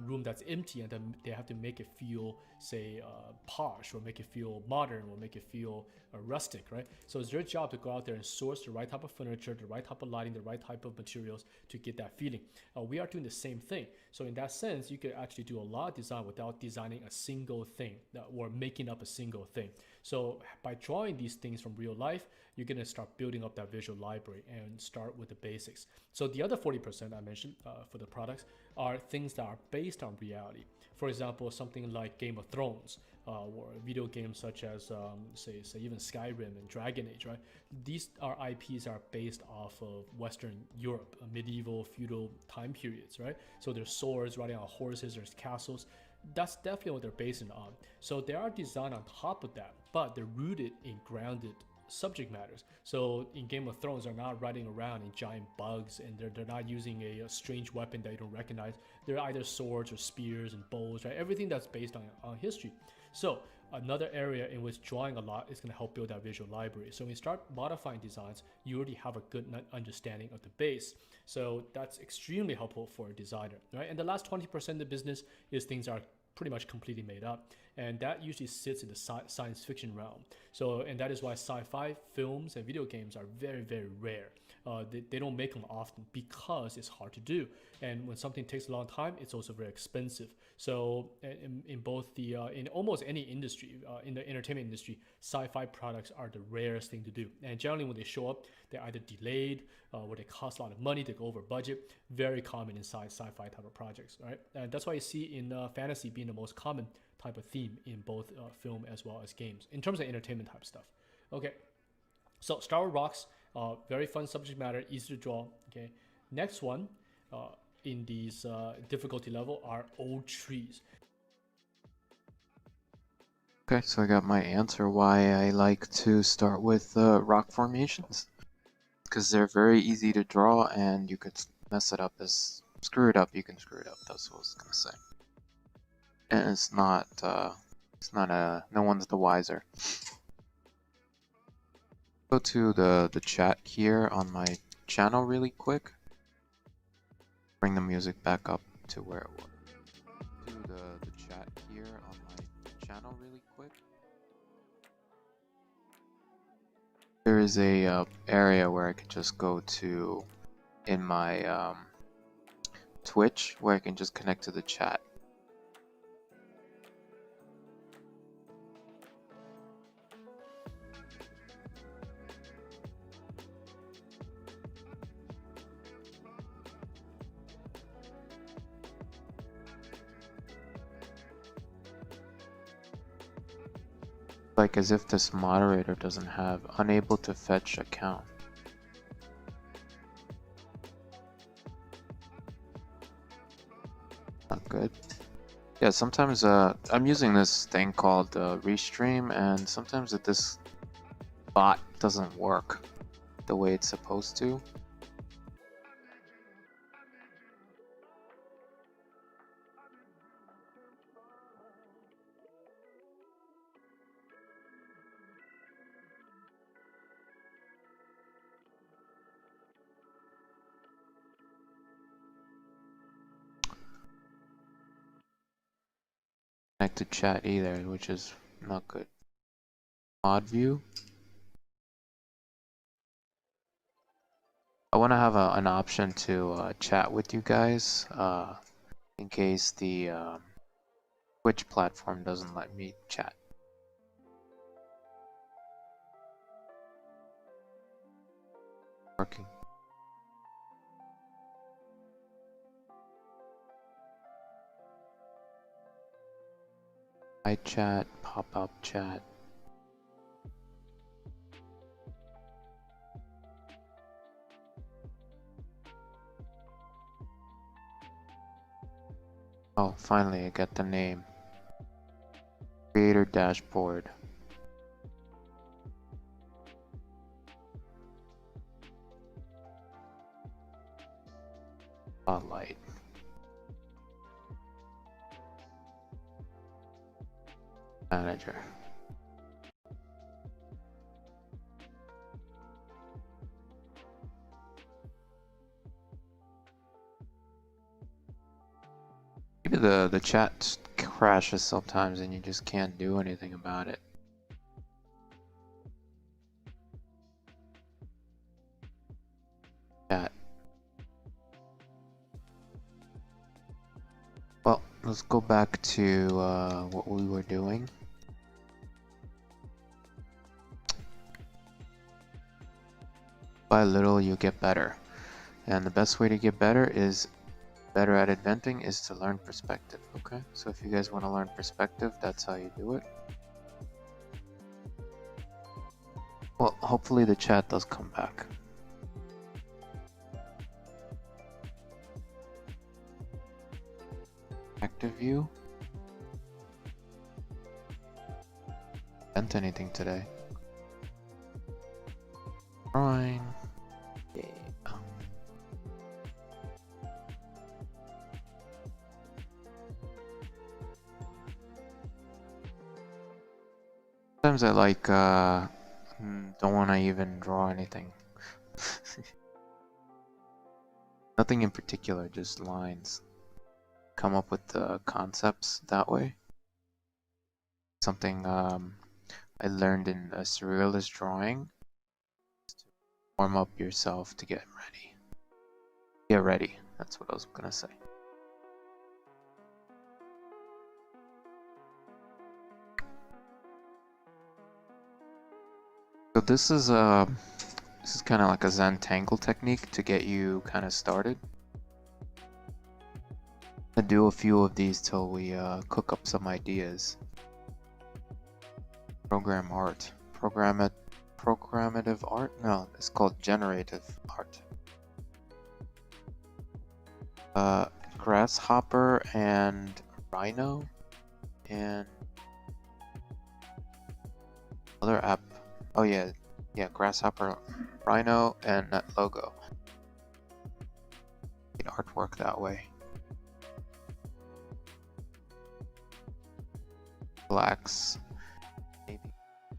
room that's empty, and then they have to make it feel, say, posh, or make it feel modern, or make it feel rustic, right? So it's their job to go out there and source the right type of furniture, the right type of lighting, the right type of materials to get that feeling. We are doing the same thing. So in that sense, you could actually do a lot of design without designing a single thing or making up a single thing. So by drawing these things from real life, you're going to start building up that visual library and start with the basics. So the other 40% I mentioned for the products are things that are based on reality. For example, something like Game of Thrones, or video games such as, say even Skyrim and Dragon Age, right? These are IPs that are based off of Western Europe, medieval, feudal time periods, right? So there's swords riding on horses, there's castles. That's definitely what they're based on. So they are designed on top of that, but they're rooted in grounded subject matters. So in Game of Thrones, they're not riding around in giant bugs, and they're not using a strange weapon that you don't recognize. They're either swords or spears and bows, right? Everything that's based on history. So another area in which drawing a lot is going to help build that visual library. So when you start modifying designs, you already have a good understanding of the base. So that's extremely helpful for a designer, right? And the last 20% of the business is things that are pretty much completely made up, and that usually sits in the science fiction realm. So, and that is why sci-fi films and video games are very, very rare. They don't make them often because it's hard to do, and when something takes a long time, it's also very expensive. So in both in almost any industry, in the entertainment industry, sci-fi products are the rarest thing to do, and generally when they show up, they're either delayed, or they cost a lot of money, they go over budget. Very common in sci-fi type of projects, right? And that's why you see in fantasy being the most common type of theme in both film as well as games, in terms of entertainment type stuff. Okay, so Star Wars rocks. Very fun subject matter, easy to draw. Okay, next one in these difficulty level are old trees. Okay, so I got my answer why I like to start with rock formations. Because they're very easy to draw, and you could mess it up screw it up, you can screw it up, that's what I was gonna say. And it's not no one's the wiser. Go to the chat here on my channel really quick. Bring the music back up to where it was. To the chat here on my channel really quick. there is a area where I could just go to in my Twitch where I can just connect to the chat. Like as if this moderator doesn't have unable to fetch account. Not good. Yeah, sometimes I'm using this thing called Restream, and sometimes this bot doesn't work the way it's supposed to. Connect to chat either, which is not good. Mod view. I want to have an option to chat with you guys in case the Twitch platform doesn't let me chat. Working. iChat, pop-up chat. Oh, finally I get the name. Creator dashboard. Spotlight. Manager. Maybe the chat crashes sometimes and you just can't do anything about it. Chat. Well, let's go back to what we were doing. By little you get better, and the best way to get better at inventing is to learn perspective. Okay, so if you guys want to learn perspective, that's how you do it. Well, hopefully the chat does come back. Active view. Invent anything today. Drawing. Yeah. Sometimes I like don't want to even draw anything. Nothing in particular, just lines. Come up with the concepts that way. Something I learned in a surrealist drawing. Warm up yourself to get ready. Get ready. That's what I was gonna say. So this is kind of like a Zentangle technique to get you kind of started. I'll do a few of these till we cook up some ideas. Program art. Programmative art? No, it's called generative art. Grasshopper and Rhino and other app. Oh yeah, Grasshopper, Rhino, and that logo. Get artwork that way. Relax. Maybe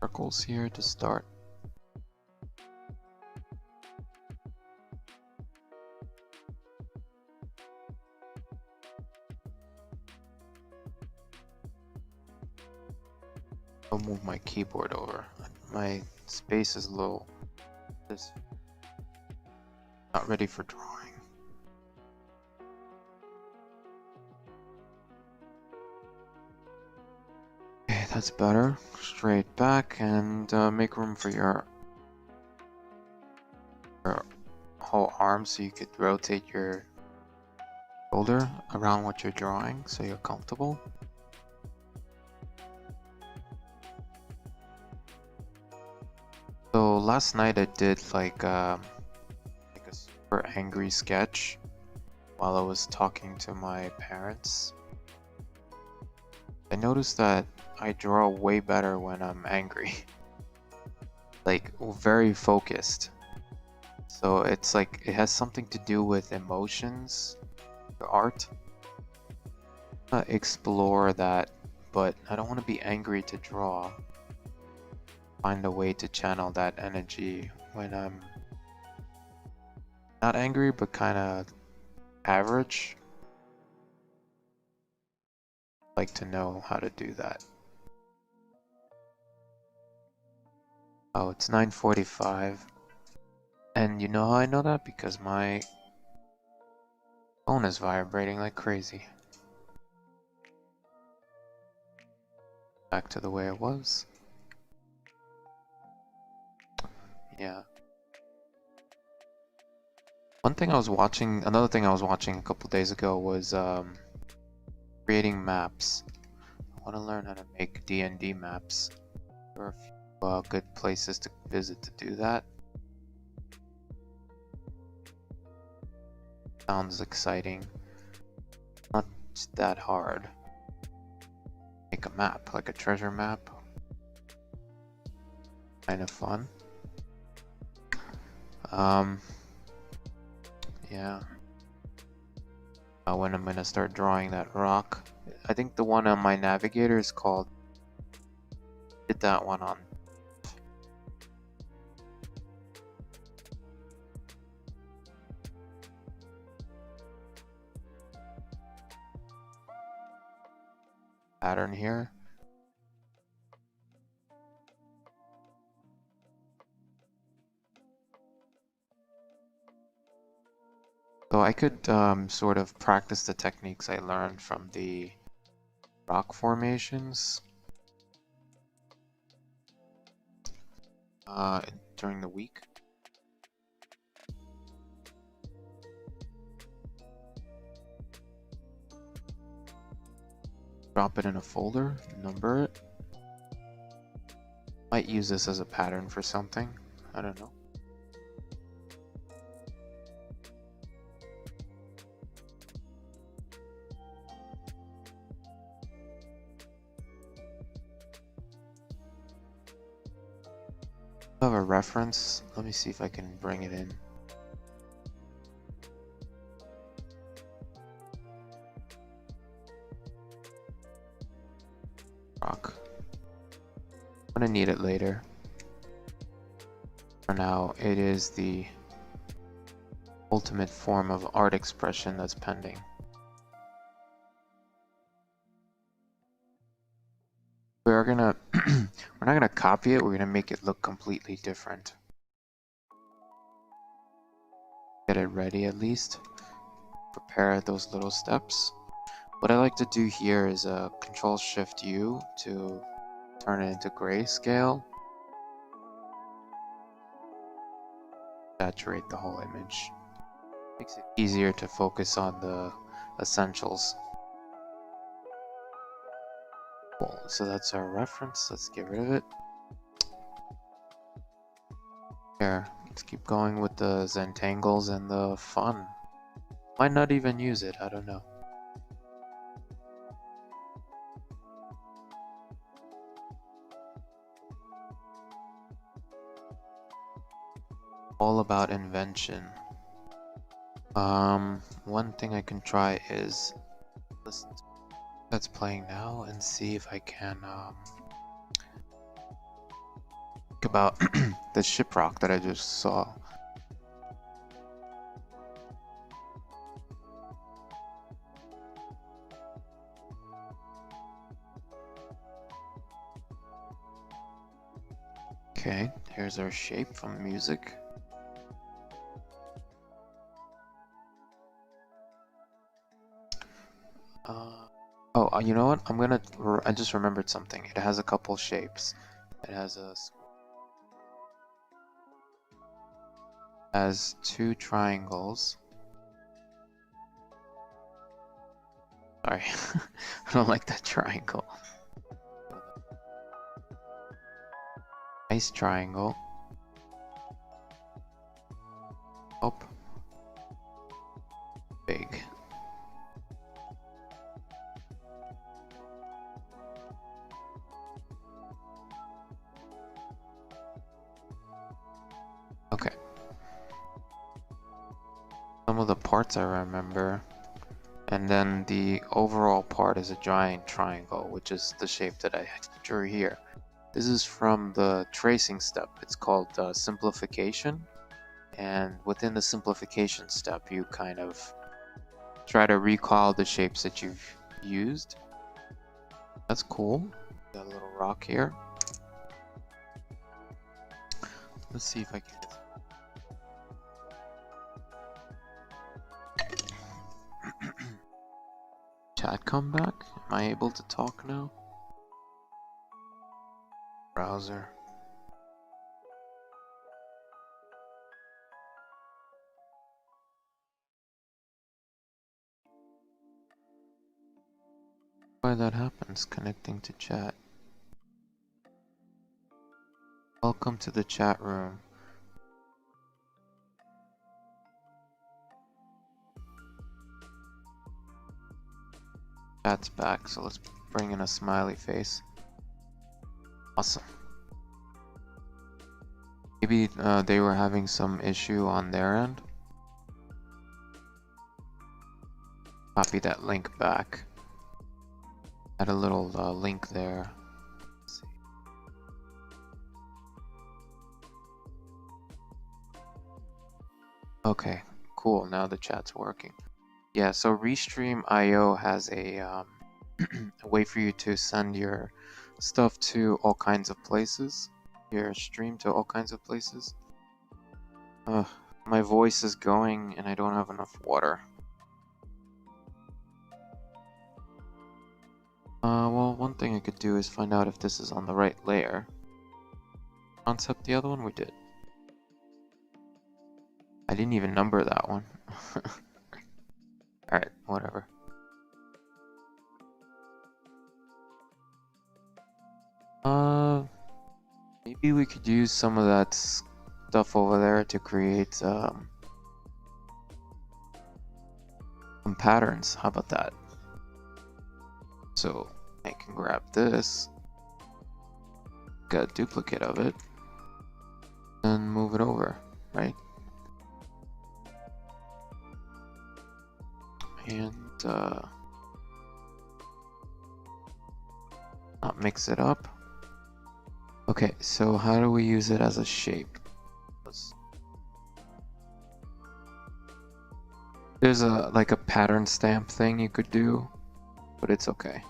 circles here to start. I'll move my keyboard over. My space is low. Not ready for drawing. Okay, that's better. Straight back and make room for your whole arm so you could rotate your shoulder around what you're drawing so you're comfortable. So last night I did like a super angry sketch while I was talking to my parents. I noticed that I draw way better when I'm angry. Like very focused. So it's like it has something to do with emotions, art. Explore that, but I don't want to be angry to draw. Find a way to channel that energy when I'm not angry, but kind of average. Like to know how to do that. Oh, it's 9:45. And you know how I know that? Because my phone is vibrating like crazy. Back to the way it was. Yeah. Another thing I was watching a couple days ago was creating maps. I want to learn how to make D&D maps. There are a few good places to visit to do that. Sounds exciting. Not that hard. Make a map, like a treasure map. Kind of fun. Yeah. When I'm gonna start drawing that rock. I think the one on my navigator is called. Did that one on. Pattern here. So I could sort of practice the techniques I learned from the rock formations during the week. Drop it in a folder, number it. Might use this as a pattern for something. I don't know. I have a reference. Let me see if I can bring it in. Rock. I'm gonna need it later. For now, it is the ultimate form of art expression that's pending. We're gonna we're not gonna copy it, we're gonna make it look completely different. Get it ready at least. Prepare those little steps. What I like to do here is Control Shift U to turn it into grayscale. Saturate the whole image. Makes it easier to focus on the essentials. Cool. So that's our reference. Let's get rid of it. Here, let's keep going with the Zentangles and the fun. Might not even use it, I don't know. All about invention. One thing I can try is listen to that's playing now and see if I can think about the shiprock that I just saw. Okay, here's our shape from music. Oh, you know what? I just remembered something. It has a couple shapes. It has two triangles. Sorry, I don't like that triangle. Nice triangle. Up. Big. Okay. Some of the parts I remember. And then the overall part is a giant triangle, which is the shape that I drew here. This is from the tracing step. It's called simplification. And within the simplification step, you kind of try to recall the shapes that you've used. That's cool. Got a little rock here. Let's see if I can. Chat come back? Am I able to talk now? Browser. Why that happens? Connecting to chat. Welcome to the chat room. Chat's back, so let's bring in a smiley face. Awesome. Maybe they were having some issue on their end. Copy that link back. Add a little link there. Let's see. Okay, cool. Now the chat's working. Yeah, so Restream.io has a, a way for you to send your stuff to all kinds of places. Your stream to all kinds of places. My voice is going and I don't have enough water. Well, one thing I could do is find out if this is on the right layer. Concept, the other one we did. I didn't even number that one. Alright, whatever. Maybe we could use some of that stuff over there to create some patterns. How about that? So I can grab this, get a duplicate of it, and move it over, right? And not mix it up. Okay, so how do we use it as a shape? There's like a pattern stamp thing you could do, but it's okay.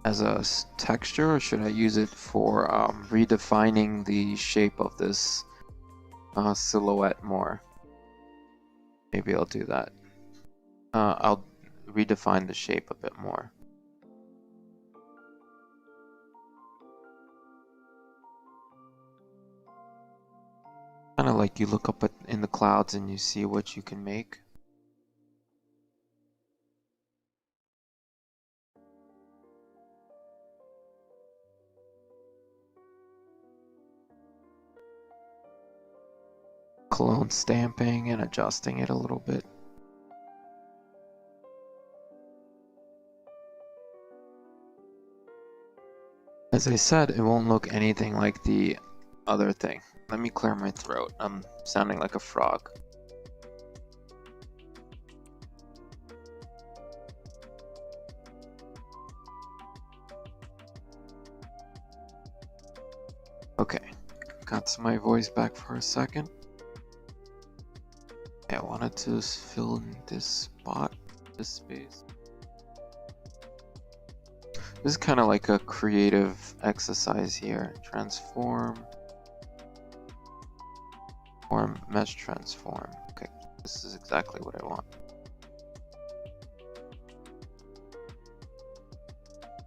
As a texture, or should I use it for redefining the shape of this silhouette more? Maybe I'll do that. I'll redefine the shape a bit more. Kind of like you look up in the clouds and you see what you can make. Clone stamping and adjusting it a little bit. As I said, it won't look anything like the other thing. Let me clear my throat. I'm sounding like a frog. Okay, got my voice back for a second. I wanted to fill in this spot, this space. This is kind of like a creative exercise here. Transform. Form, mesh transform. Okay, this is exactly what I want.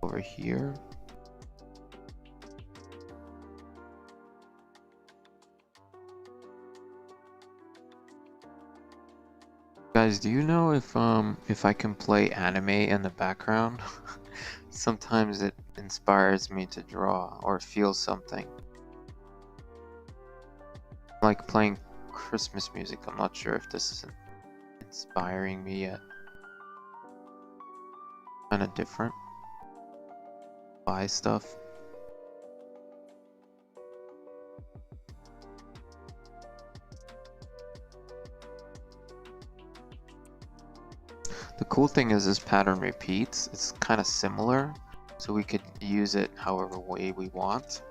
Over here. Guys, do you know if I can play anime in the background? Sometimes it inspires me to draw or feel something. Like playing Christmas music. I'm not sure if this isn't inspiring me yet. Kind of different. Buy stuff. The cool thing is this pattern repeats. It's kind of similar, so we could use it however way we want.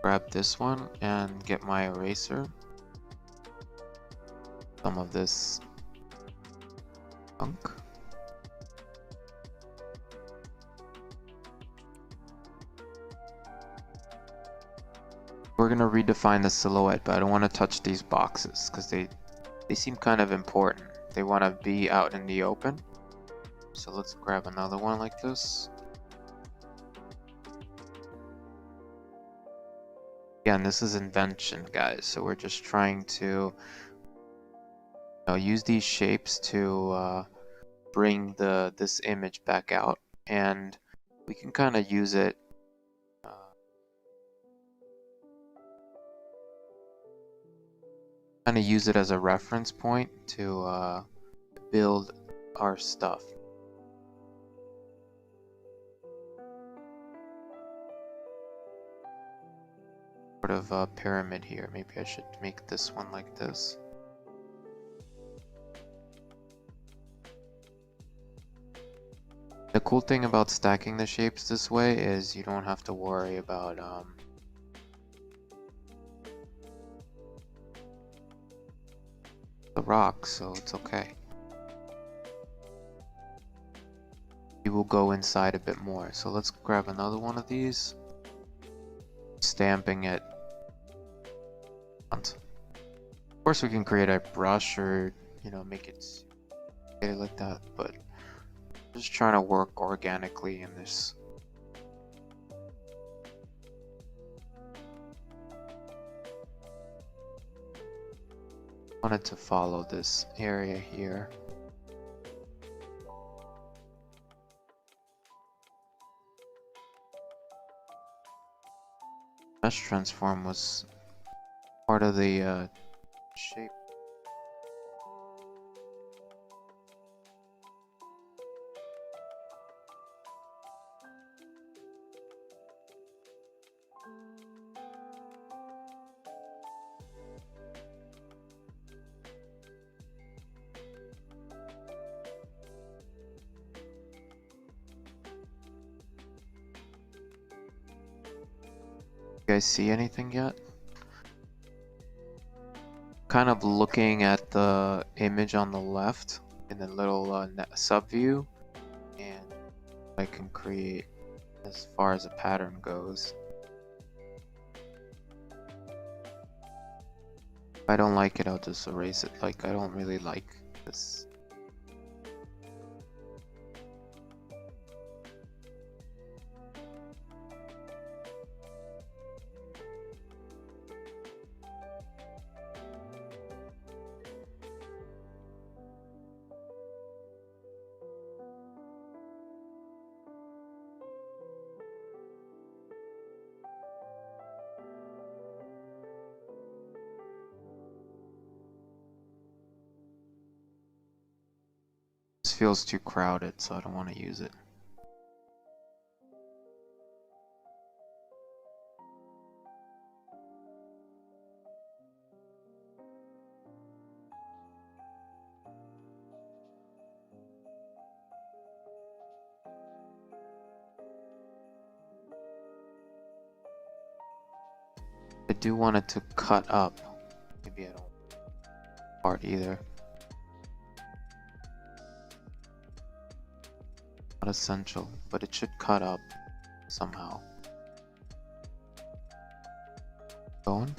Grab this one and get my eraser. Some of this junk. We're gonna redefine the silhouette, but I don't want to touch these boxes because they seem kind of important. They want to be out in the open. So let's grab another one like this. Again, this is invention, guys. So we're just trying to use these shapes to bring this image back out, and we can kind of use it. Kind of use it as a reference point to build our stuff. Sort of a pyramid here. Maybe I should make this one like this. The cool thing about stacking the shapes this way is you don't have to worry about the rocks, so it's okay. You will go inside a bit more. So let's grab another one of these. Stamping it. Of course we can create a brush or, make it like that, but just trying to work organically in this. Wanted to follow this area here. Mesh transform was part of the shape. You guys see anything yet? Kind of looking at the image on the left in the little sub view, and I can create as far as a pattern goes. If I don't like it, I'll just erase it. Like, I don't really like this. This feels too crowded, so I don't want to use it. I do want it to cut up. Maybe I don't part either. Not essential, but it should cut up somehow. Going.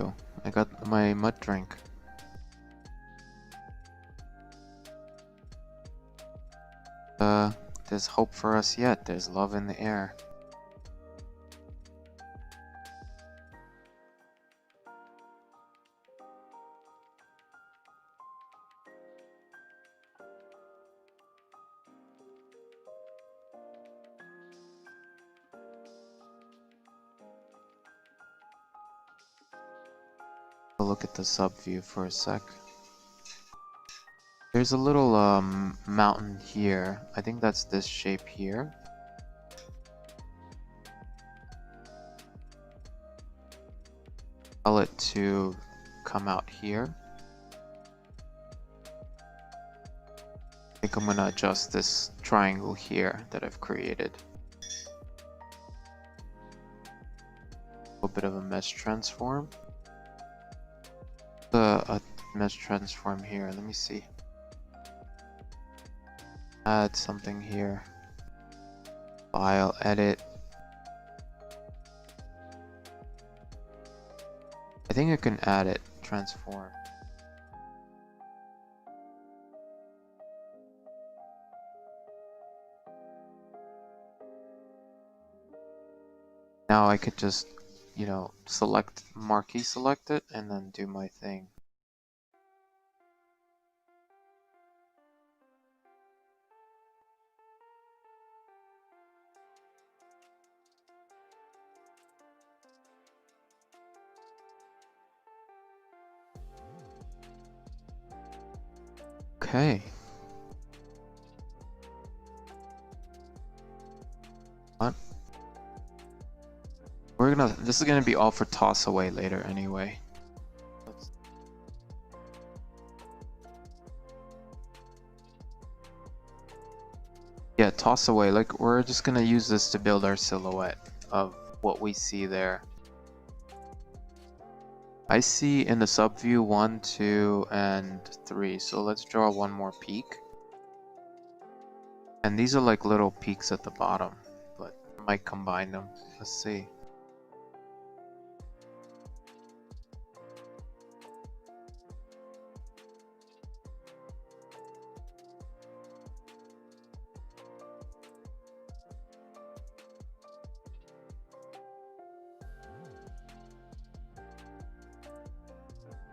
Yo, I got my mud drink. There's hope for us yet. There's love in the air. I'll look at the sub view for a sec. There's a little mountain here. I think that's this shape here. Tell it to come out here. I think I'm gonna adjust this triangle here that I've created. A little bit of a mesh transform. A mesh transform here. Let me see. Add something here. File, edit. I think I can add it. Transform. Now I could just, you know, select marquee, select it, and then do my thing. Okay. What? This is gonna be all for toss away later anyway. Yeah, toss away. Like, we're just gonna use this to build our silhouette of what we see there. I see in the sub view 1, 2, and 3. So let's draw one more peak. And these are like little peaks at the bottom, but I might combine them. Let's see.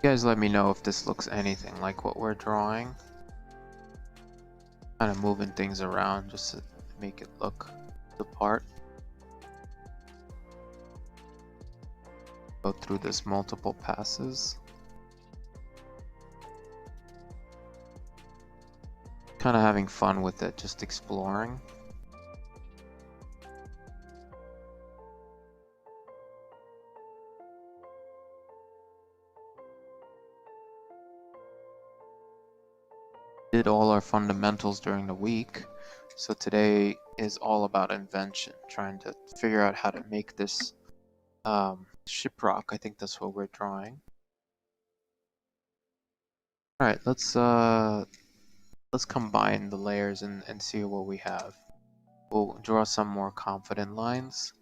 You guys let me know if this looks anything like what we're drawing. Kind of moving things around just to make it look the part. Go through this multiple passes. Kind of having fun with it, just exploring. Did all our fundamentals during the week, so today is all about invention, trying to figure out how to make this shiprock. I think that's what we're drawing. All right, let's combine the layers and see what we have. We'll draw some more confident lines.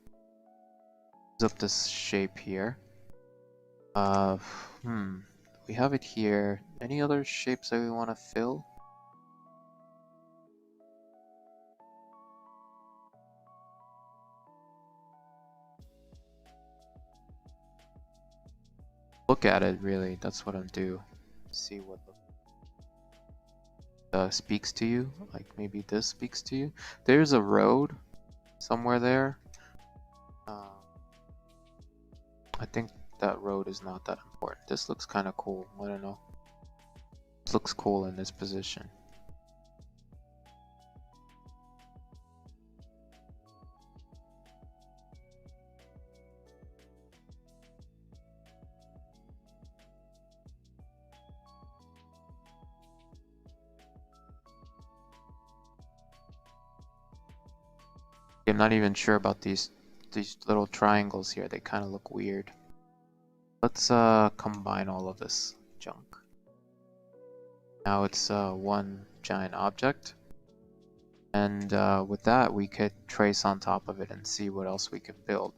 Use up this shape here. We have it here. Any other shapes that we want to fill? Look at it, really. That's what I'm do. See what speaks to you. Like maybe this speaks to you. There's a road somewhere there. I think that road is not that important. This looks kind of cool. I don't know. This looks cool in this position. I'm not even sure about these little triangles here. They kind of look weird. Let's combine all of this junk. Now it's one giant object, and with that we could trace on top of it and see what else we can build.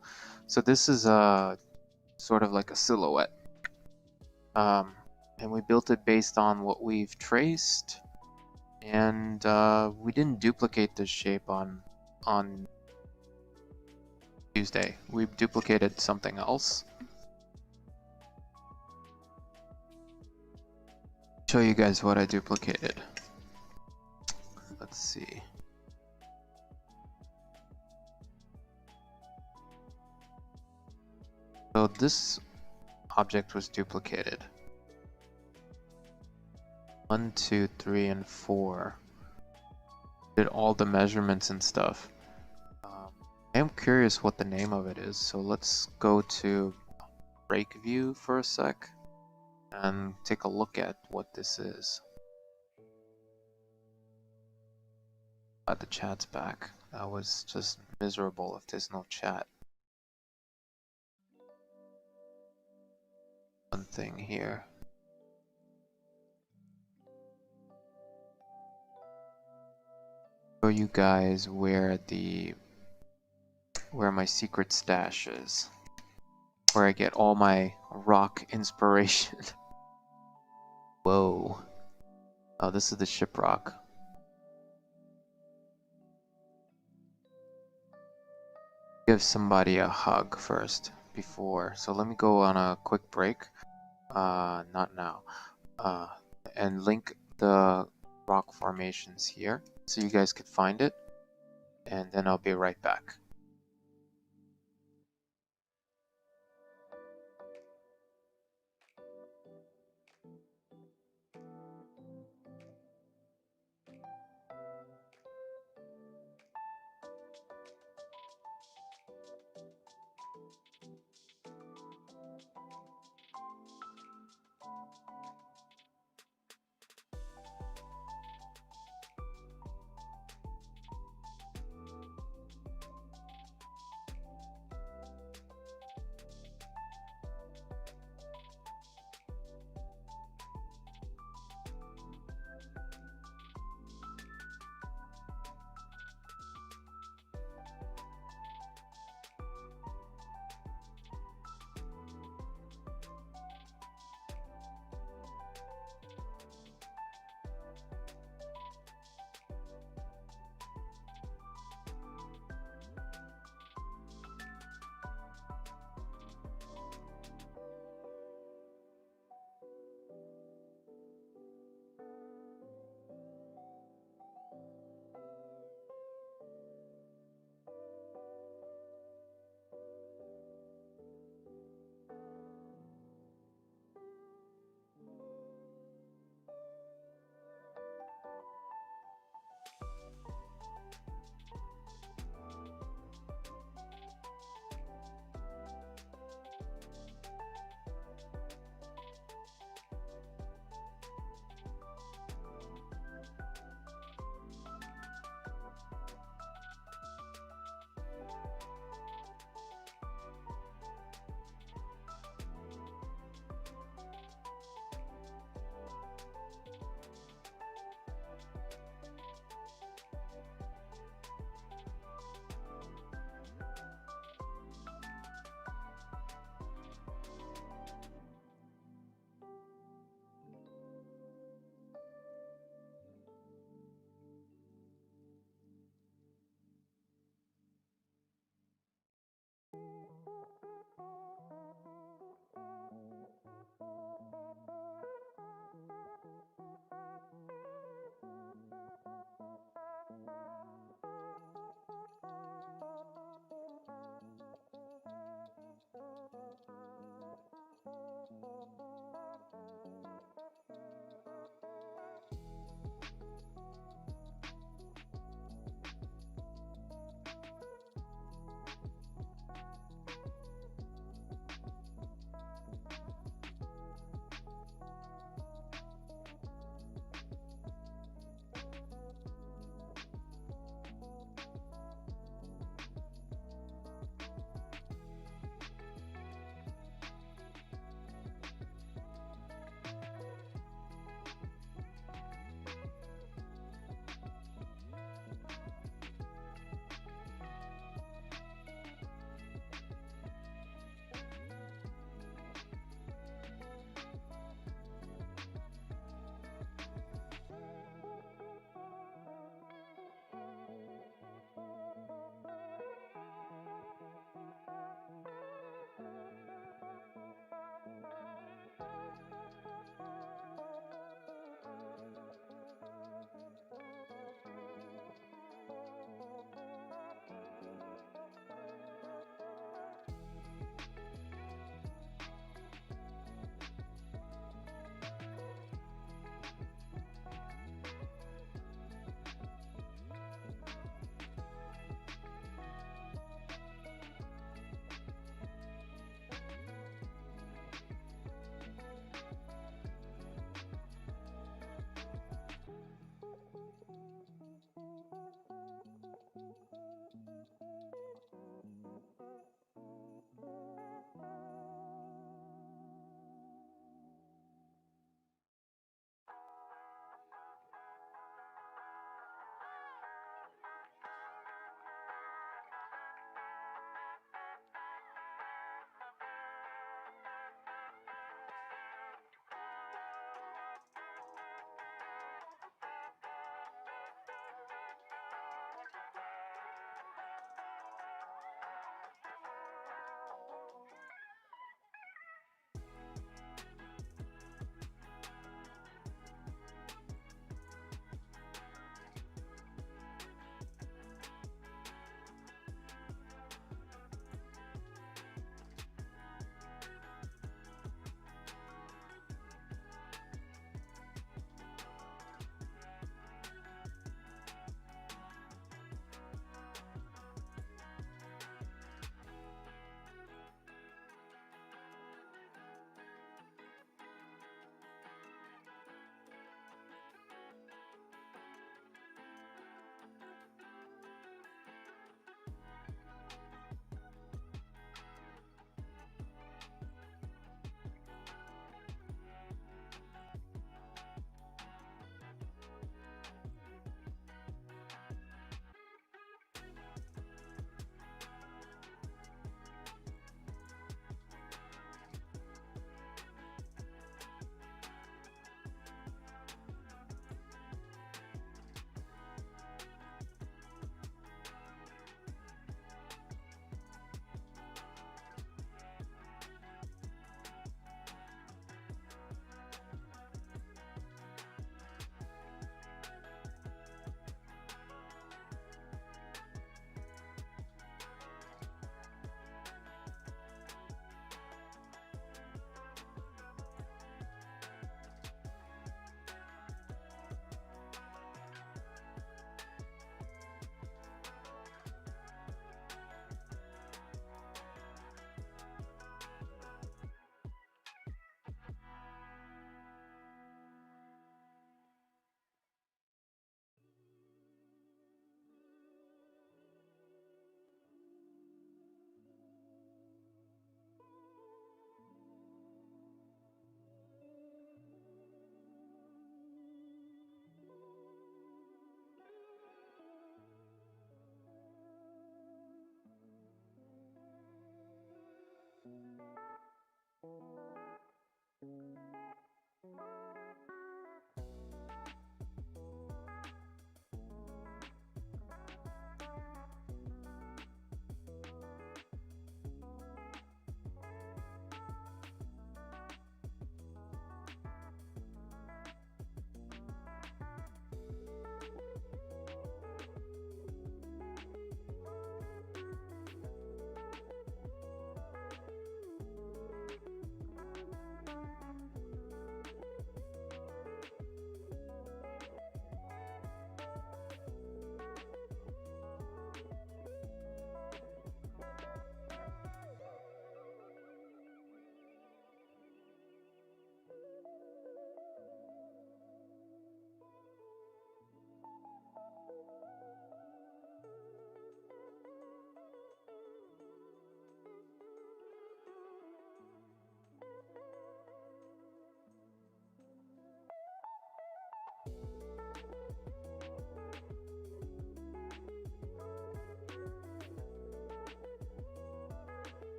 So this is sort of like a silhouette. And we built it based on what we've traced. And we didn't duplicate this shape on Tuesday. We duplicated something else. Show you guys what I duplicated. Let's see. So this object was duplicated. 1, 2, 3, and 4. Did all the measurements and stuff. I am curious what the name of it is, so let's go to break view for a sec and take a look at what this is. Glad the chat's back. That was just miserable if there's no chat. One thing here. Show you guys where my secret stash is. Where I get all my rock inspiration. Whoa. Oh, this is the ship rock. Give somebody a hug first before. So let me go on a quick break. Not now. And link the rock formations here so you guys could find it. And then I'll be right back.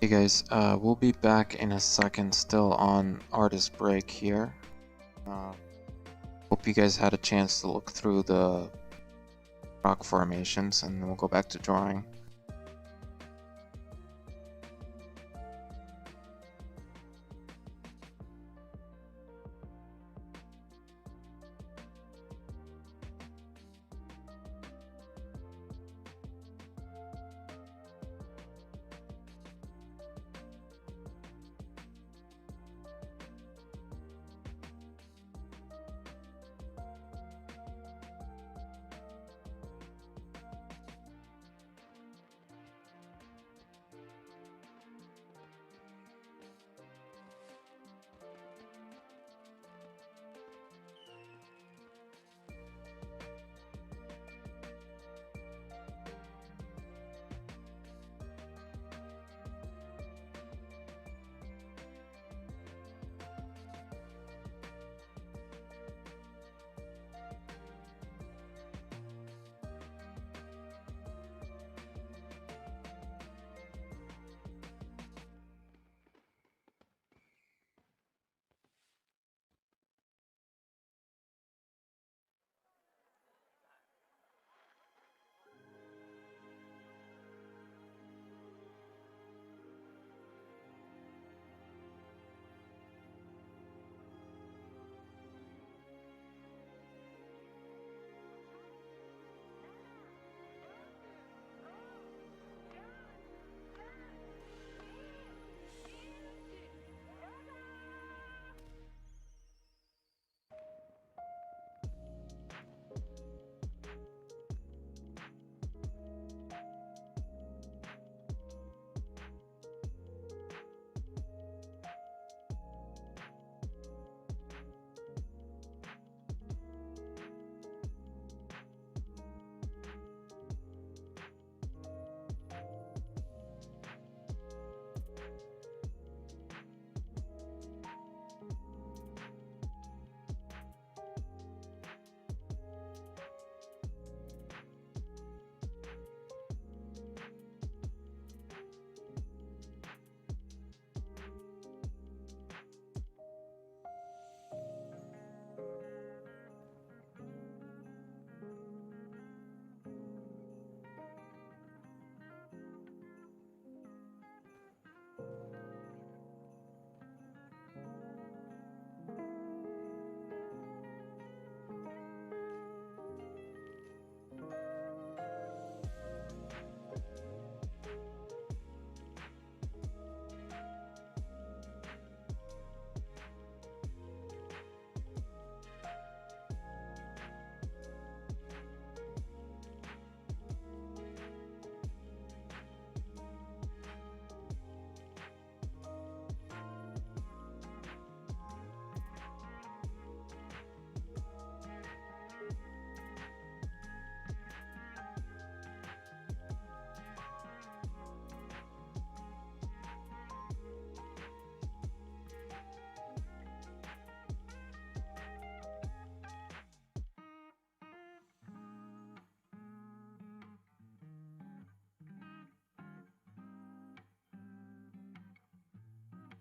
Hey guys, we'll be back in a second, still on artist break here. Hope you guys had a chance to look through the rock formations, and then we'll go back to drawing.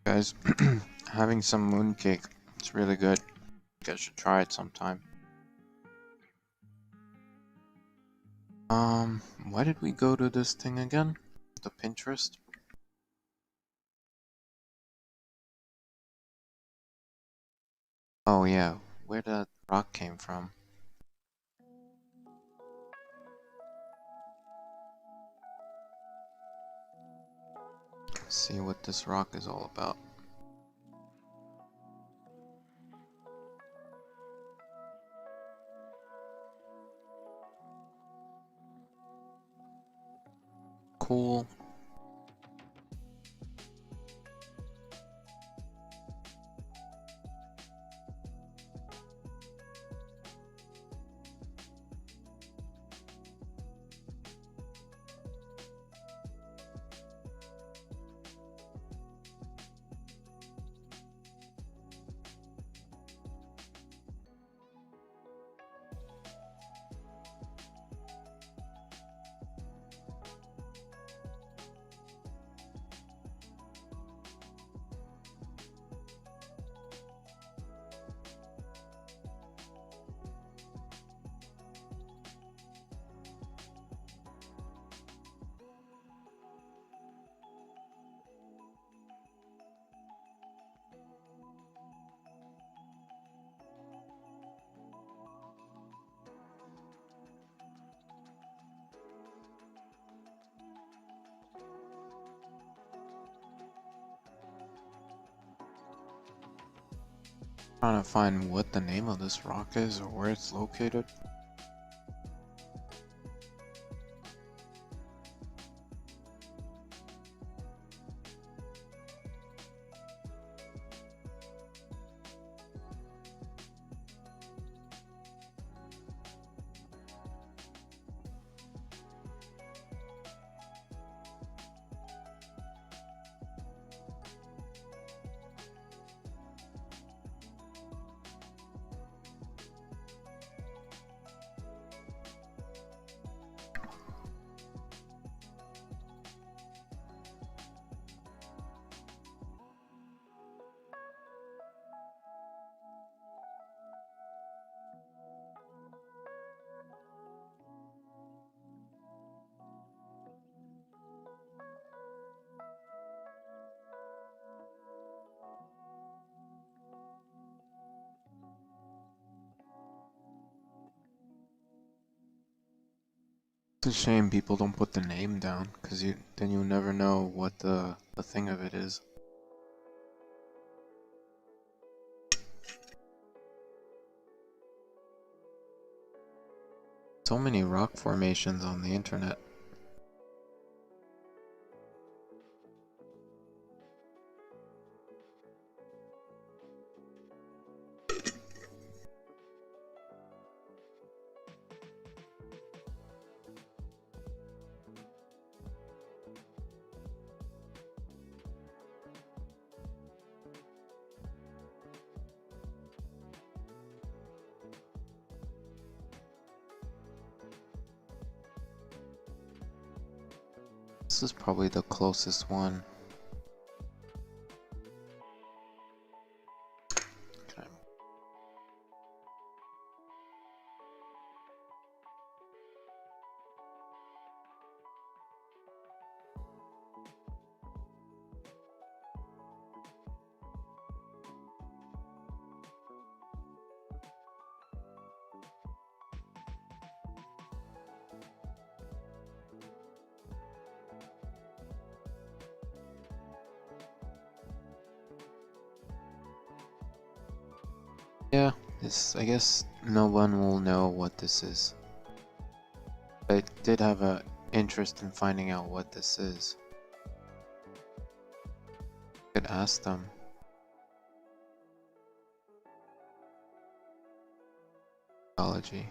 Guys, having some mooncake. It's really good. You guys should try it sometime. Why did we go to this thing again? The Pinterest? Oh yeah, where that rock came from. Let's see what this rock is all about. Cool. Trying to find what the name of this rock is or where it's located. It's a shame people don't put the name down, because then you'll never know what the thing of it is. So many rock formations on the internet. This is probably the closest one. Okay. Yeah, I guess no one will know what this is. I did have an interest in finding out what this is. Could ask them. Biology.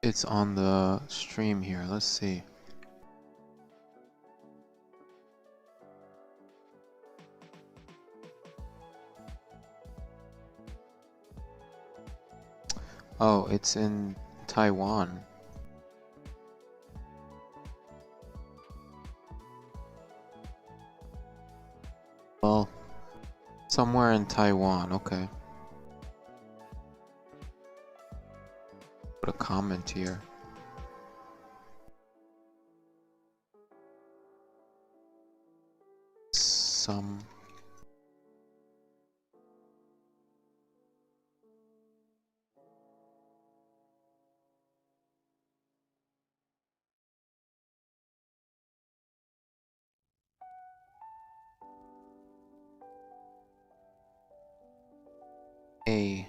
It's on the stream here. Let's see. Oh, it's in Taiwan. Well, somewhere in Taiwan, okay. Put a comment here. Some A.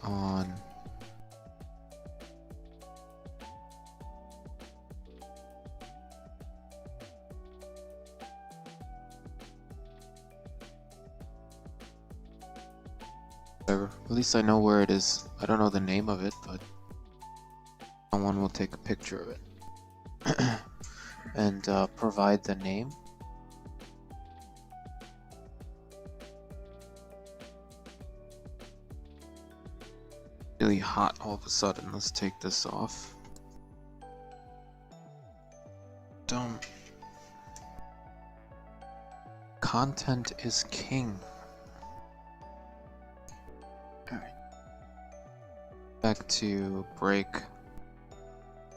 On whatever. At least I know where it is. I don't know the name of it, but someone will take a picture of it and provide the name. Really hot all of a sudden. Let's take this off. Dumb. Content is king. Alright. Back to break.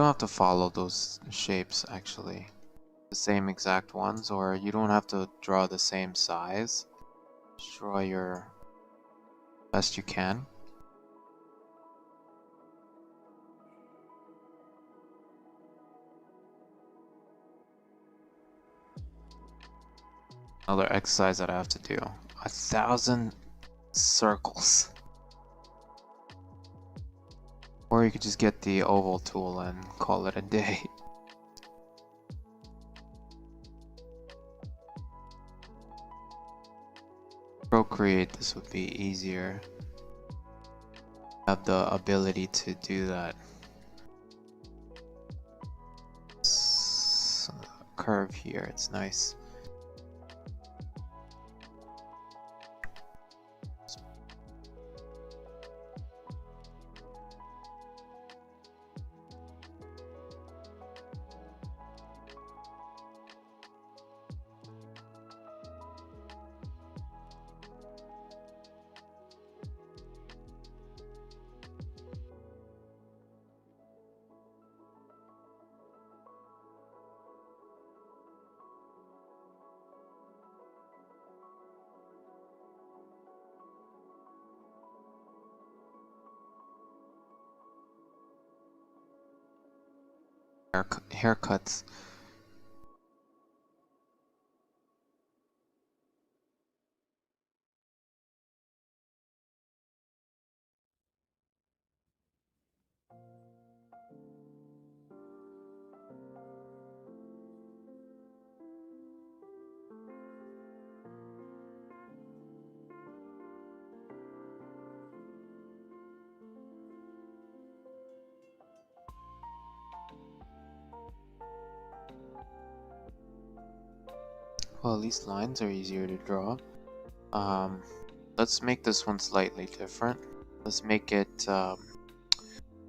don't have to follow those shapes actually. The same exact ones, or you don't have to draw the same size. Just draw your best you can. Another exercise that I have to do. 1,000 circles. Or you could just get the oval tool and call it a day. Procreate, this would be easier. Have the ability to do that. Curve here, it's nice. Haircuts. Well, these lines are easier to draw. Let's make this one slightly different. Let's make it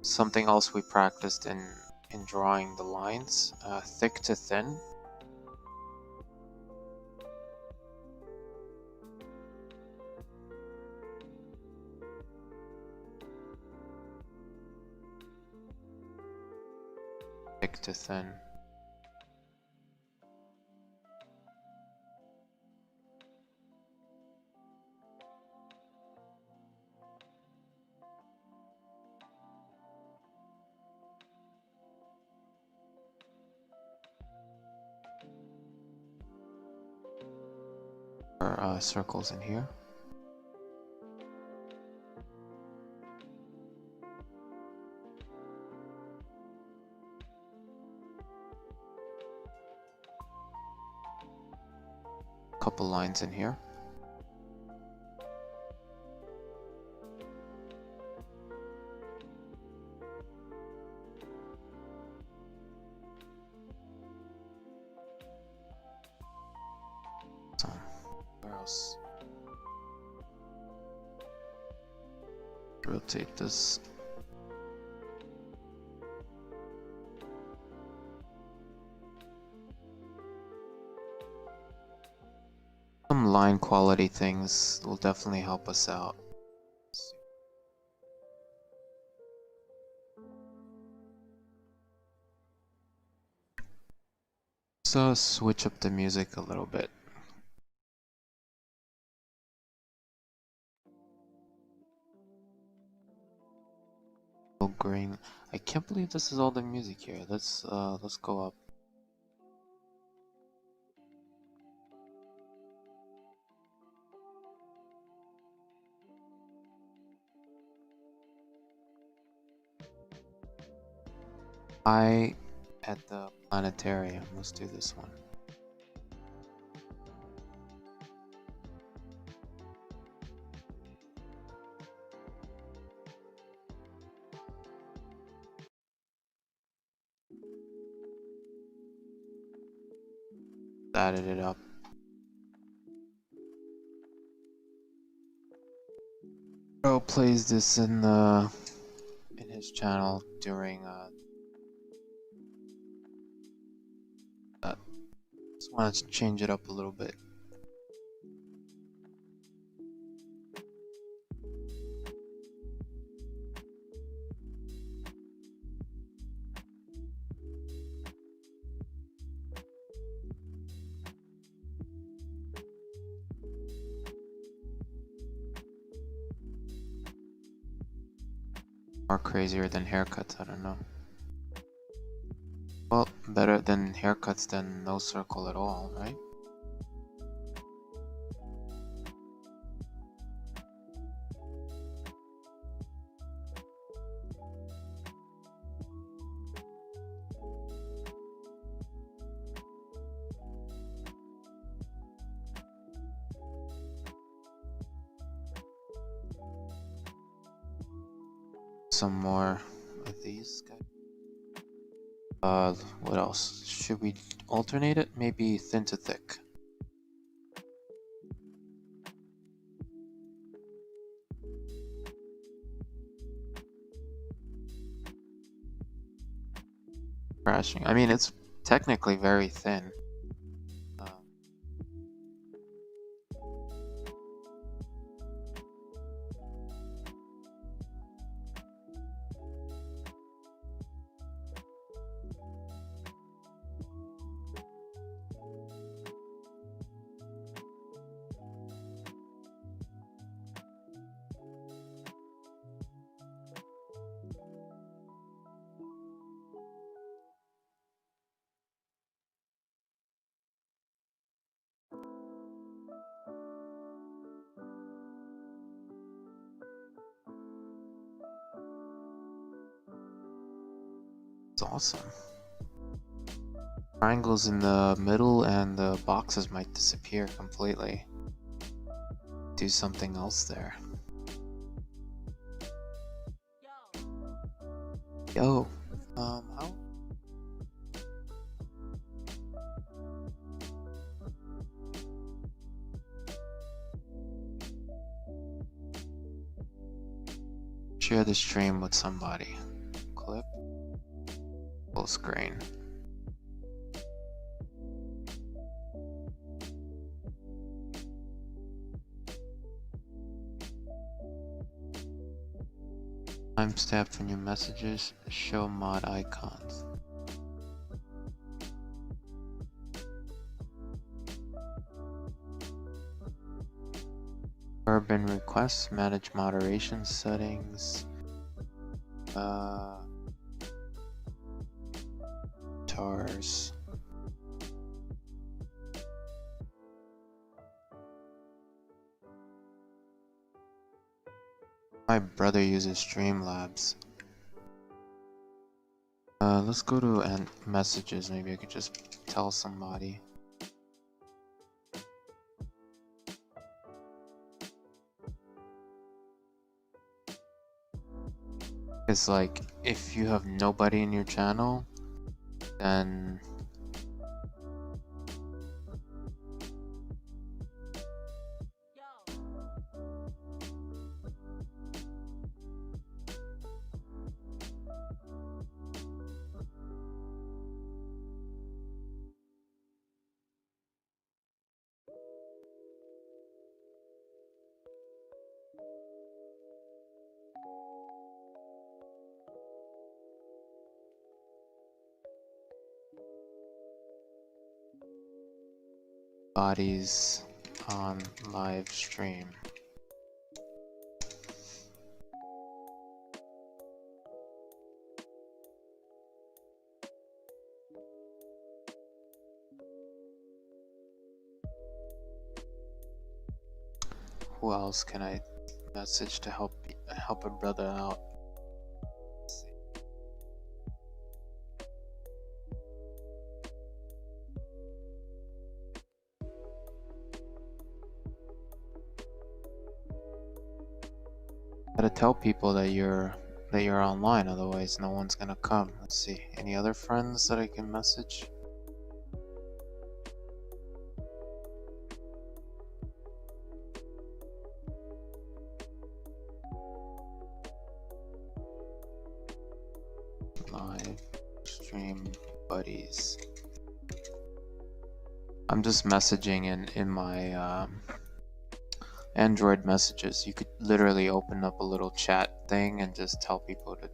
something else we practiced in drawing the lines. Thick to thin. Thick to thin. Circles in here. Couple lines in here. Where else? Rotate this. Some line quality things will definitely help us out. So switch up the music a little bit. Green. I can't believe this is all the music here. Let's go up. At the planetarium. Let's do this one. Added it up. Bro plays this in his channel during just wanted to change it up a little bit. More crazier than haircuts, I don't know. Well, better than haircuts than no circle at all, right? Some more of these guys. What else? Should we alternate it? Maybe thin to thick. Crashing. I mean, it's technically very thin. It's awesome. Triangles in the middle and the boxes might disappear completely. Do something else there. Yo, how? Share the stream with somebody. Clip. Full screen. Timestamp for new messages. Show mod icons. Urban requests. Manage moderation settings. Tars. My brother uses Streamlabs. Let's go to messages. Maybe I could just tell somebody. It's like if you have nobody in your channel, then bodies on live stream. Who else can I message to help a brother out? Gotta tell people that you're online, otherwise no one's gonna come. Let's see. Any other friends that I can message? Live stream buddies. I'm just messaging in my Android messages. You could literally open up a little chat thing and just tell people to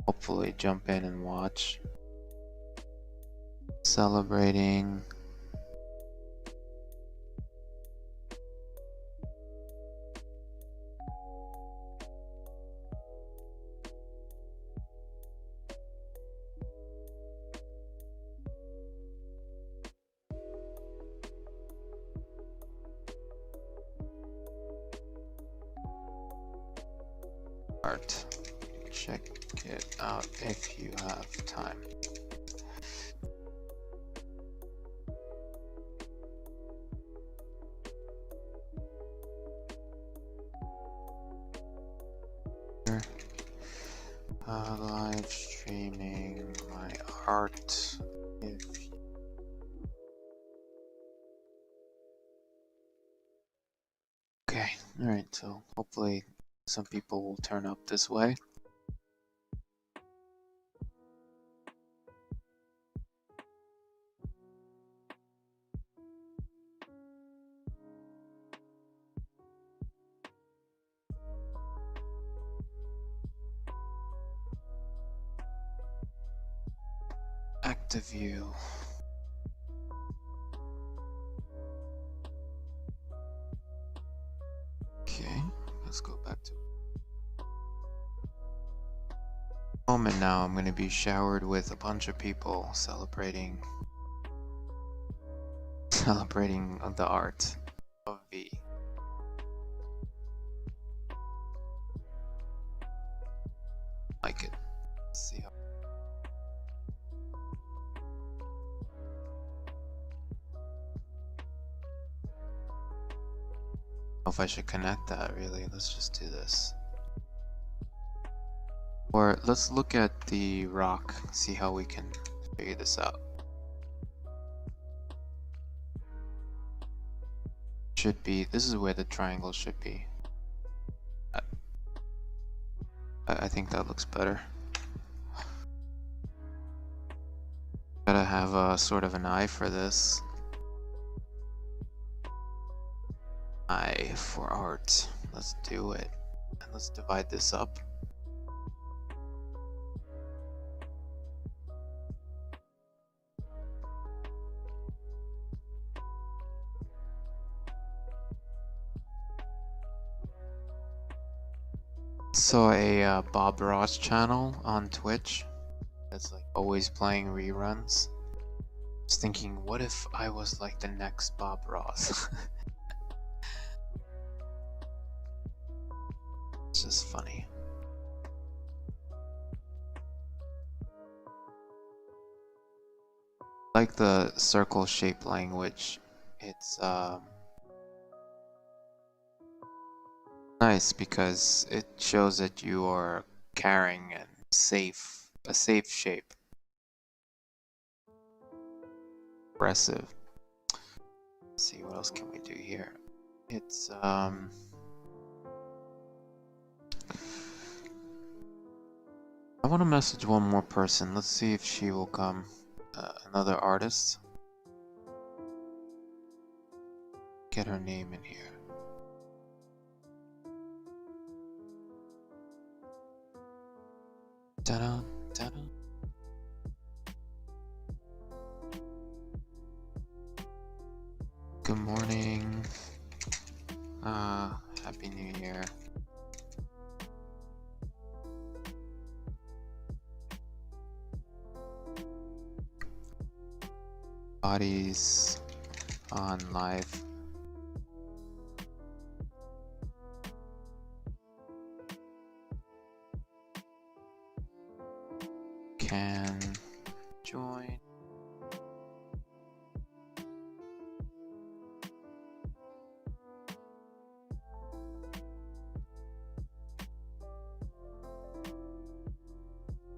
hopefully jump in and watch. Celebrating. art. Check it out if you have time. Live streaming my art if okay, alright, so hopefully some people will turn up this way. Active view. Okay, let's go back to moment now. I'm going to be showered with a bunch of people celebrating the art of V. Like it. Let's see how. I don't know if I should connect that really. Let's just do this. Or let's look at the rock, see how we can figure this out. Should be, this is where the triangle should be. I think that looks better. Gotta have a sort of an eye for this. Eye for art. Let's do it. And let's divide this up. Saw a Bob Ross channel on Twitch that's like always playing reruns. I was thinking, what if I was like the next Bob Ross? It's just funny. Like the circle shape language. It's nice because it shows that you are caring and safe, a safe shape. Impressive. Let's see, what else can we do here? It's I want to message one more person. Let's see if she will come. Another artist. Get her name in here. Ta-da, ta-da. Good morning. Happy New Year. Bodies on live. Can join.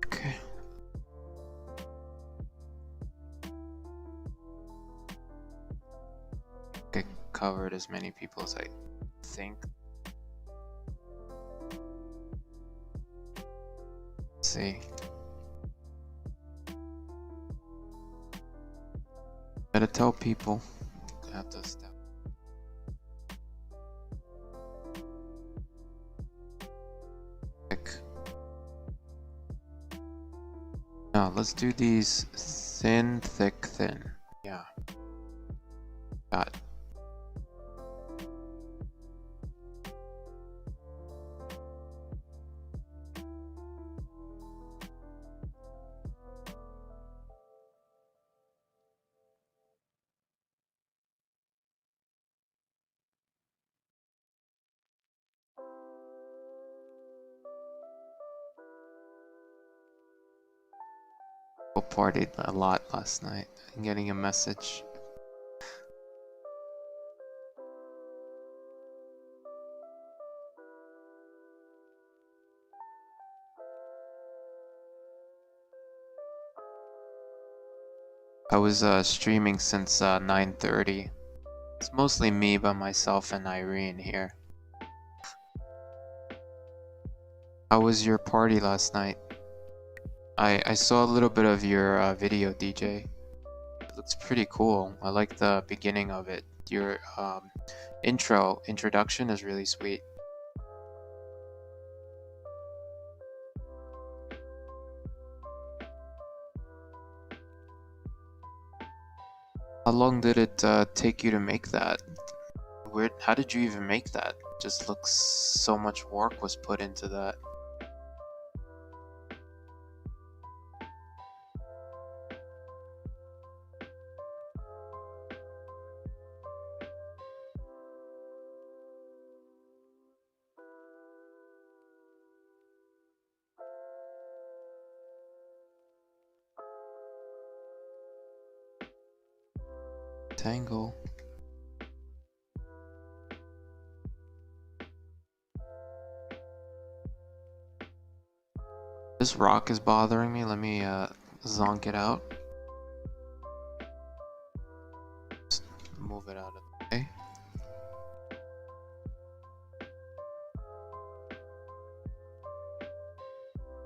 Okay. I covered as many people as I think. Let's see. Gotta tell people. Have to step. Now let's do these thin, thick, thin. Yeah. Got it. I partied a lot last night. I'm getting a message. I was streaming since 9:30. It's mostly me by myself and Irene here. How was your party last night? I saw a little bit of your video, DJ. It looks pretty cool. I like the beginning of it. Your introduction is really sweet. How long did it take you to make that? How did you even make that? Just looks so much work was put into that. Tangle. This rock is bothering me. Let me zonk it out. Just move it out of the way.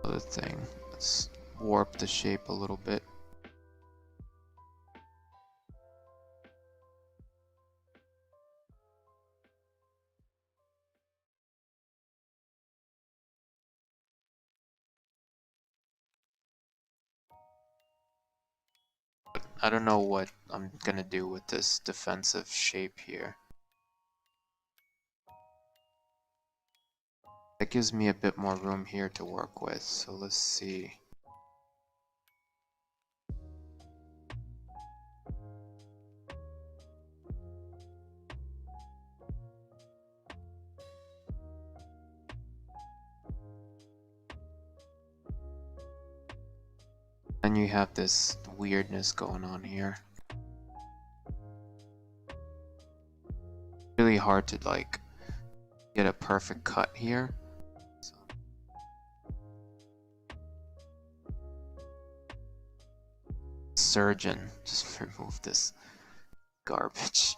Other thing. Let's warp the shape a little bit. I don't know what I'm gonna do with this defensive shape here. That gives me a bit more room here to work with, so let's see. And you have this weirdness going on here. Really hard to like get a perfect cut here. So. Surgeon, just remove this garbage.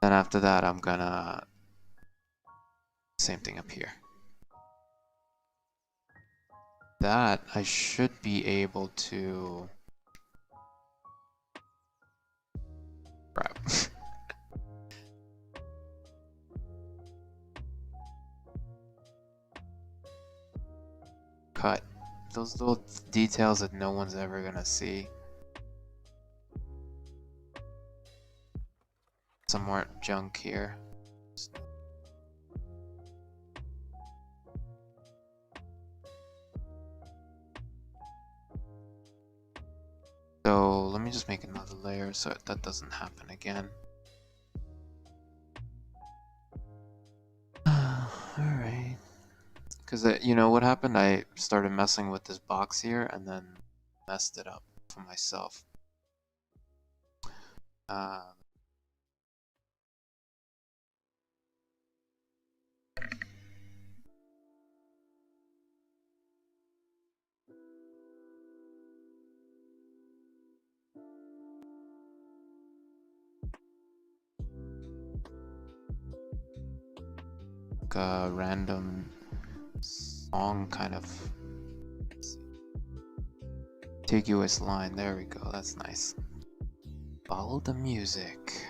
Then after that, I'm gonna same thing up here. That I should be able to. Crap. Cut. Those little details that no one's ever gonna see. Some more junk here. So let me just make another layer so that doesn't happen again. Alright. Because you know what happened? I started messing with this box here and then messed it up for myself. A random song kind of contiguous line. There we go. That's nice. Follow the music.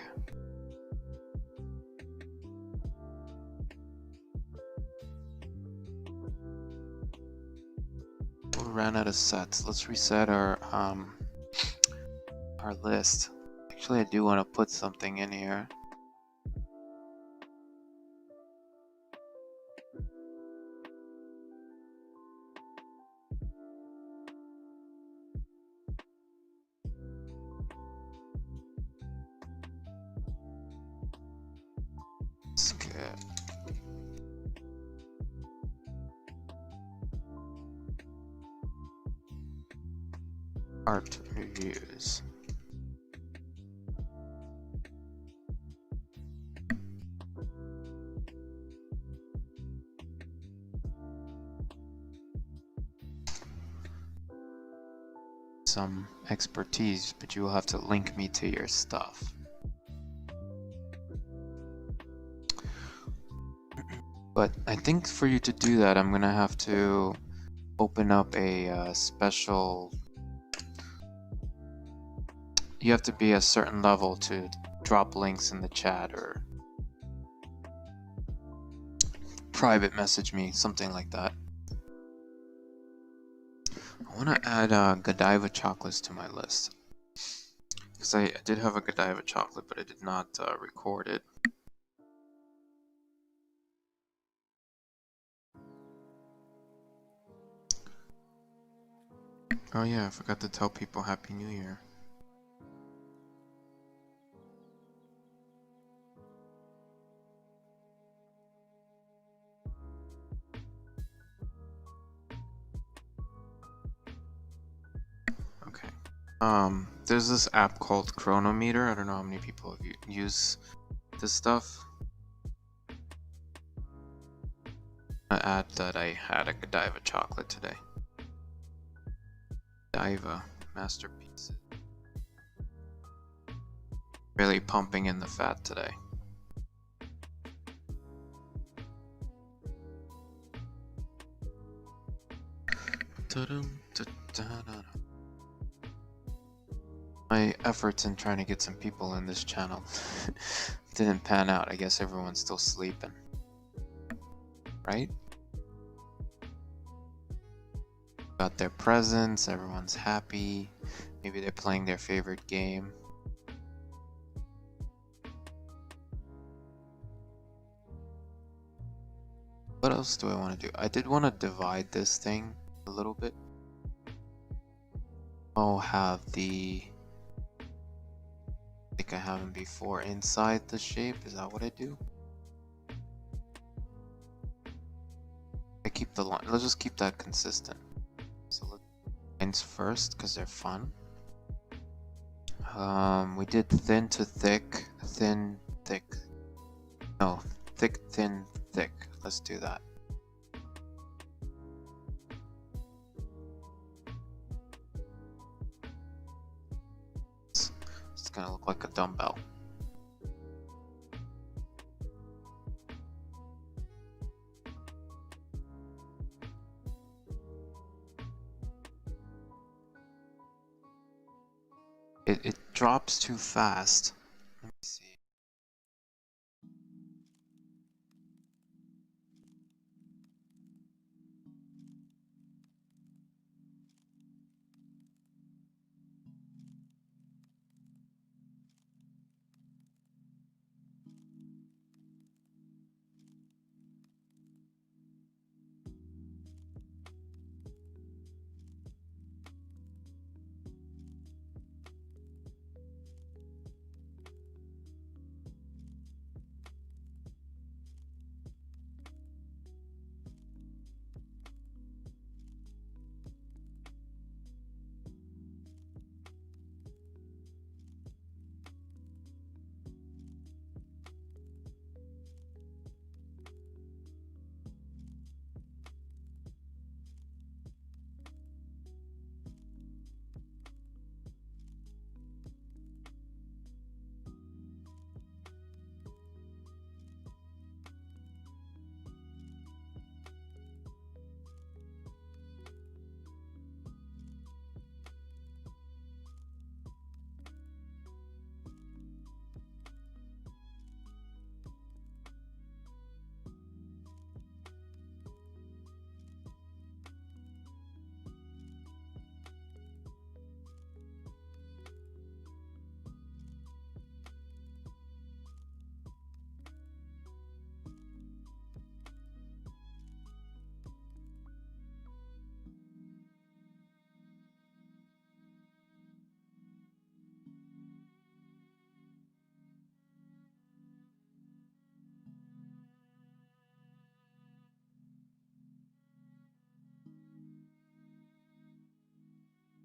We ran out of sets. Let's reset our list. Actually, I do want to put something in here. art reviews. Some expertise, but you will have to link me to your stuff. But I think for you to do that, I'm gonna have to open up a special. You have to be a certain level to drop links in the chat or private message me, something like that. I want to add Godiva chocolates to my list. Because I did have a Godiva chocolate, but I did not record it. Oh yeah, I forgot to tell people Happy New Year. Okay. There's this app called Chronometer. I don't know how many people have use this stuff. I add that I had a Godiva chocolate today. Godiva masterpieces. Really pumping in the fat today. My efforts in trying to get some people in this channel didn't pan out. I guess everyone's still sleeping. Right? Got their presents, everyone's happy. Maybe they're playing their favorite game. What else do I want to do? I did want to divide this thing a little bit. I'll have the, like I haven't before, inside the shape. Is that what I do? I keep the line. Let's just keep that consistent. So let's lines first because they're fun. We did thin to thick, thin, thick. No, thick, thin, thick. Let's do that. It's gonna look like a dumbbell. It drops too fast. Let me see.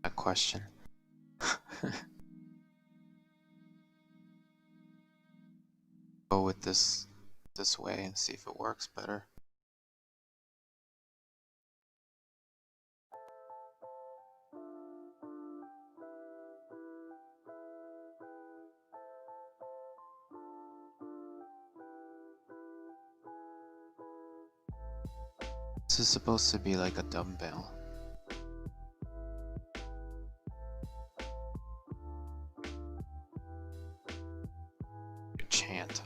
A question. Go with this way and see if it works better. This is supposed to be like a dumbbell. Chant.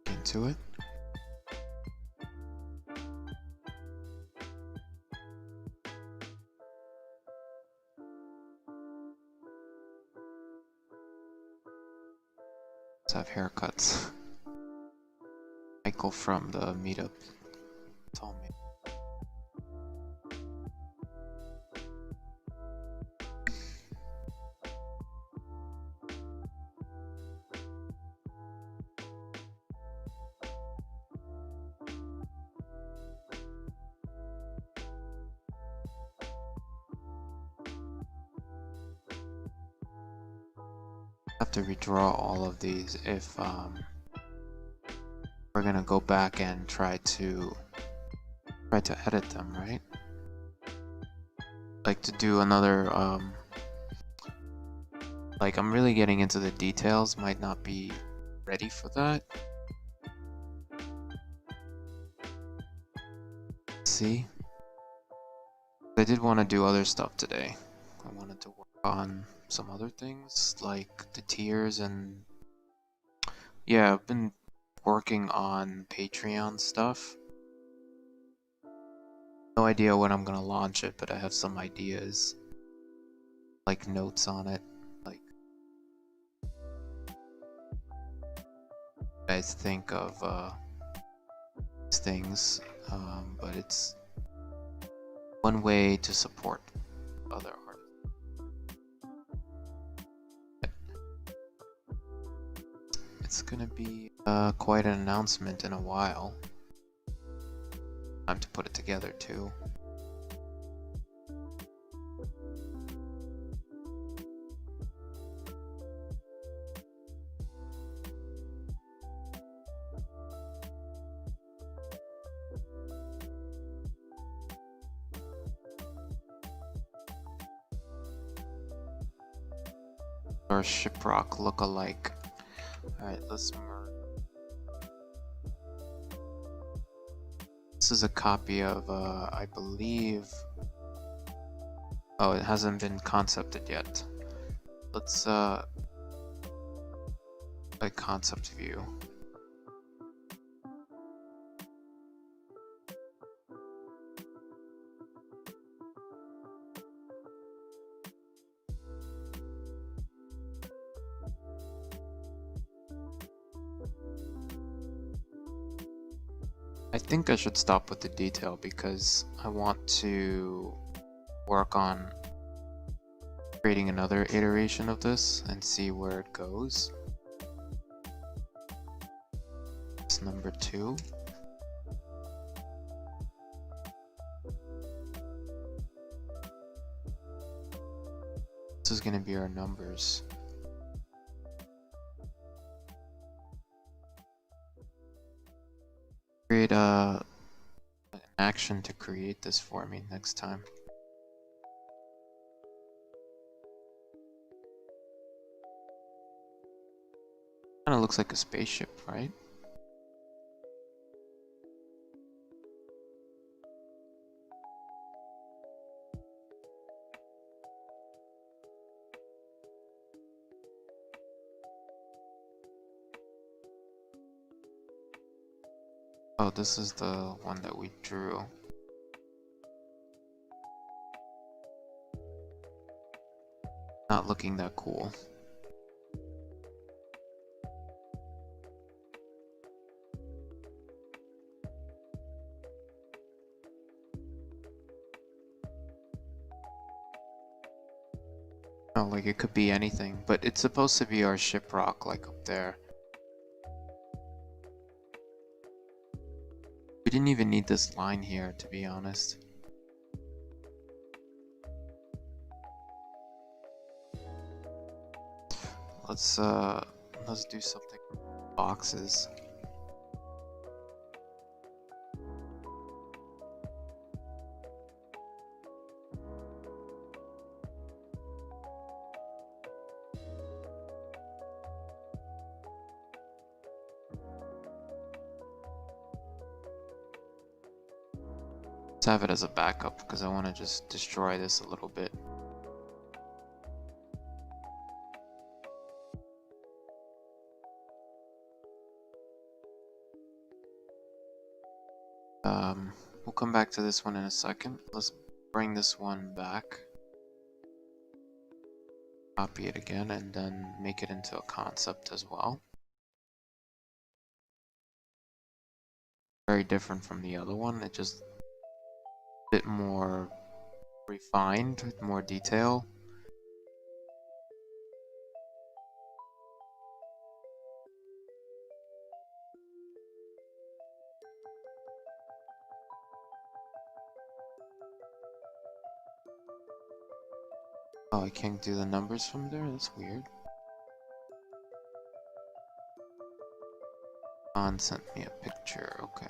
Into it. Let's have haircuts. Michael from the meetup told me. Have to redraw all of these if we're gonna go back and try to edit them, right? Like to do another like I'm really getting into the details, might not be ready for that. See? I did want to do other stuff today. I wanted to work on some other things like the tiers, and yeah, I've been working on Patreon stuff. No idea when I'm gonna launch it, but I have some ideas, like notes on it, like you guys think of these things, but it's one way to support other artists. It's gonna be quite an announcement in a while. Time to put it together too. Or Shiprock look-alike. Alright, let's merge. This is a copy of, I believe... Oh, it hasn't been concepted yet. Let's, like concept view. I think I should stop with the detail because I want to work on creating another iteration of this and see where it goes. It's number 2. This is going to be our numbers. Create an action to create this for me next time. Kind of looks like a spaceship, right? Oh, this is the one that we drew. Not looking that cool. Oh, like it could be anything, but it's supposed to be our ship rock, like up there. We didn't even need this line here, to be honest. Let's do something. Boxes. Let's have it as a backup because I want to just destroy this a little bit. We'll come back to this one in a second. Let's bring this one back. Copy it again and then make it into a concept as well. Very different from the other one. It just a bit more refined, with more detail. Oh, I can't do the numbers from there? That's weird. On sent me a picture, okay.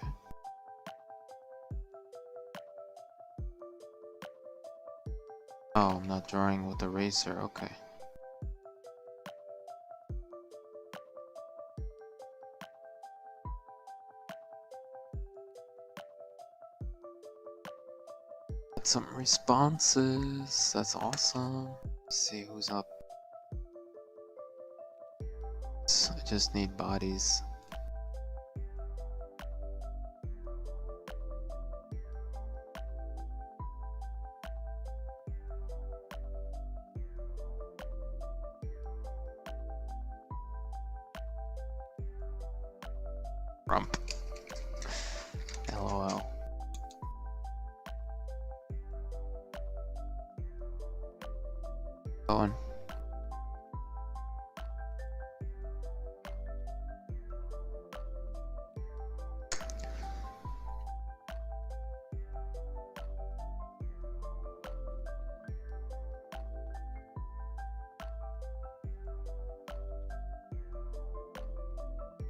Oh, I'm not drawing with eraser, okay. Got some responses, that's awesome. Let's see who's up. I just need bodies. Rump. LOL. Going.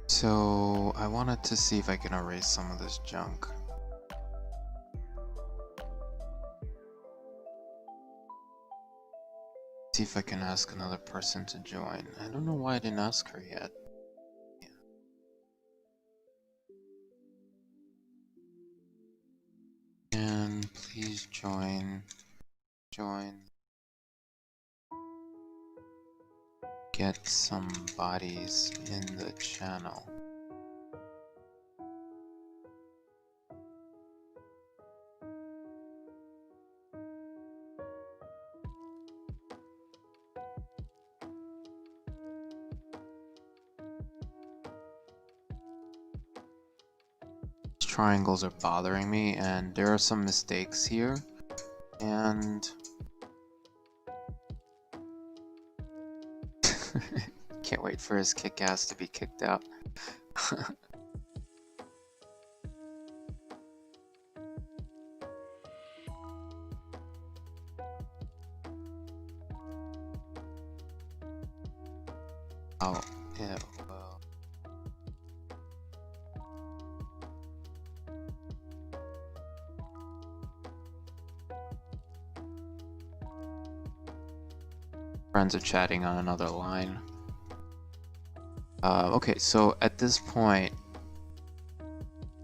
So I wanted to see if I can erase some of this junk. See if I can ask another person to join. I don't know why I didn't ask her yet. Yeah. And please join. Get some bodies in the channel. Triangles are bothering me, and there are some mistakes here, and can't wait for his kick-ass to be kicked out. Oh, yeah, well. Friends are chatting on another line. Okay, so at this point,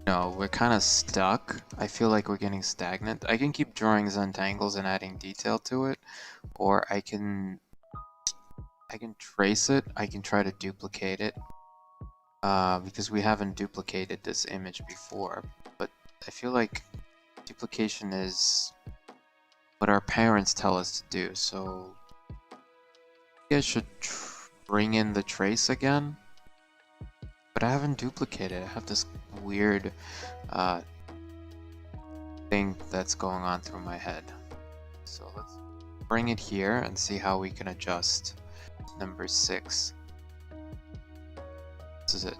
no, we're kind of stuck. I feel like we're getting stagnant. I can keep drawing Zentangles and adding detail to it, or I can trace it. I can try to duplicate it, because we haven't duplicated this image before. But I feel like duplication is what our parents tell us to do. So you guys should bring in the trace again. But I haven't duplicated. I have this weird thing that's going on through my head. So let's bring it here and see how we can adjust number 6. This is it.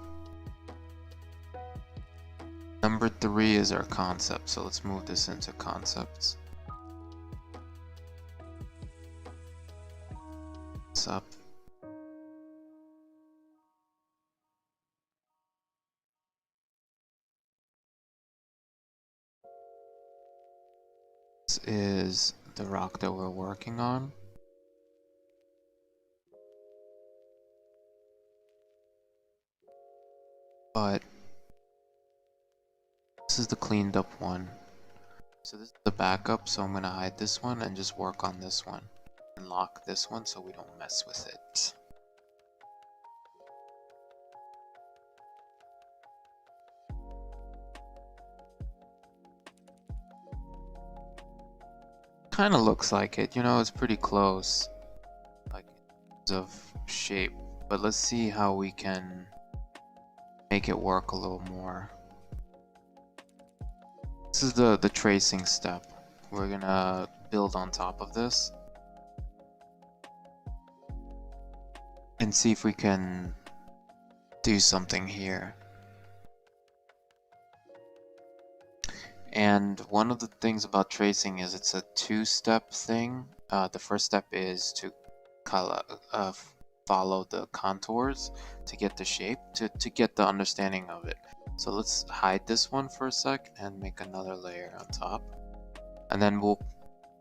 Number 3 is our concept, so let's move this into concepts. What's up? This is the rock that we're working on. But this is the cleaned up one. So this is the backup, so I'm gonna hide this one and just work on this one. And lock this one so we don't mess with it. Kinda looks like it, you know, it's pretty close. Like, in terms of shape. But let's see how we can make it work a little more. This is the tracing step. We're gonna build on top of this and see if we can do something here. And one of the things about tracing is it's a 2-step thing. The first step is to follow the contours to get the shape, to get the understanding of it. So let's hide this one for a sec and make another layer on top. And then we'll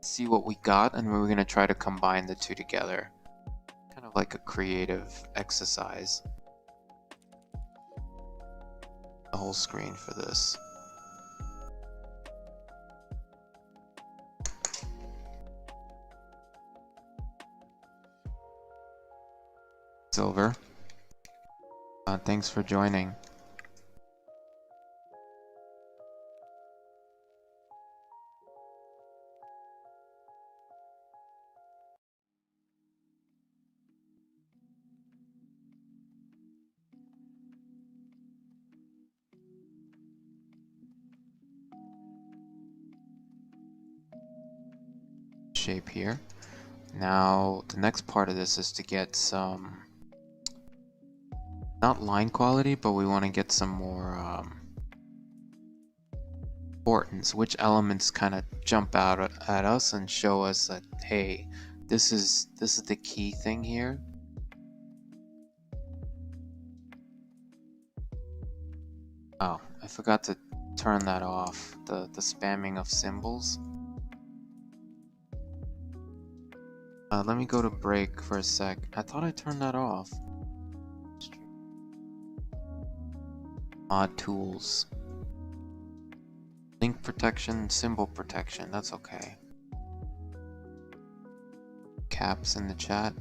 see what we got, and we're going to try to combine the two together. Kind of like a creative exercise. The whole screen for this. Silver. Thanks for joining. Shape here. Now the next part of this is to get some, not line quality, but we want to get some more importance. Which elements kind of jump out at us and show us that, hey, this is the key thing here. Oh, I forgot to turn that off, the spamming of symbols. Let me go to break for a sec. I thought I turned that off. Mod tools. Link protection, symbol protection, that's okay. Caps in the chat.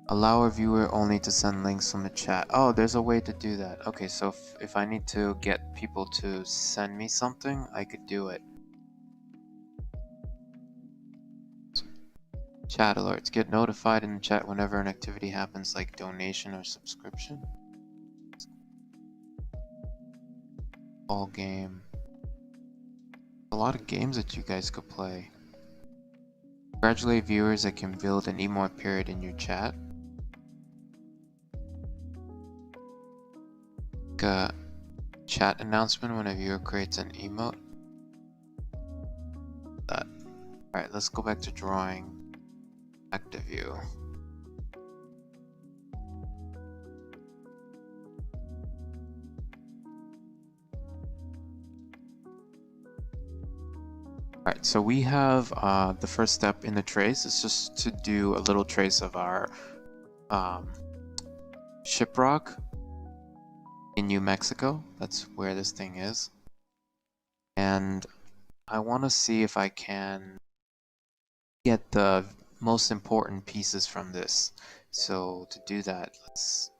Allow a viewer only to send links from the chat. Oh, there's a way to do that. Okay, so if I need to get people to send me something, I could do it. Chat alerts. Get notified in the chat whenever an activity happens, like donation or subscription. All game. A lot of games that you guys could play. Congratulate viewers that can build an emote period in your chat. A chat announcement when a viewer creates an emote. That. Alright, let's go back to drawing. Active view. Alright, so we have the first step in the trace is just to do a little trace of our shiprock in New Mexico. That's where this thing is. And I want to see if I can get the most important pieces from this. So to do that, let's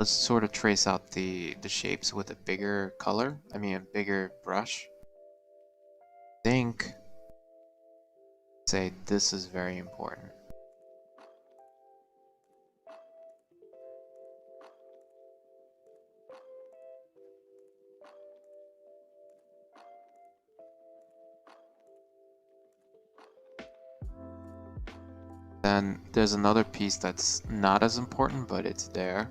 sort of trace out the shapes with a bigger color. I mean a bigger brush. Think, say this is very important. then there's another piece that's not as important, but it's there.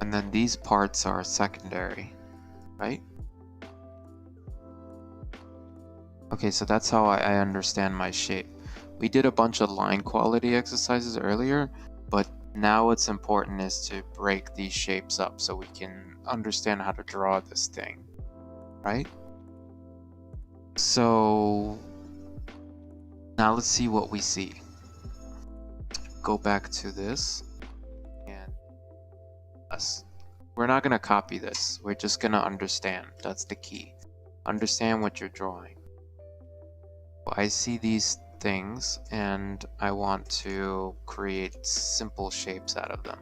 And then these parts are secondary, right? Okay, so that's how I understand my shape. We did a bunch of line quality exercises earlier, but now what's important is to break these shapes up so we can understand how to draw this thing, right? So now let's see what we see. Go back to this, and we're not going to copy this. We're just going to understand. That's the key. Understand what you're drawing. I see these things and I want to create simple shapes out of them.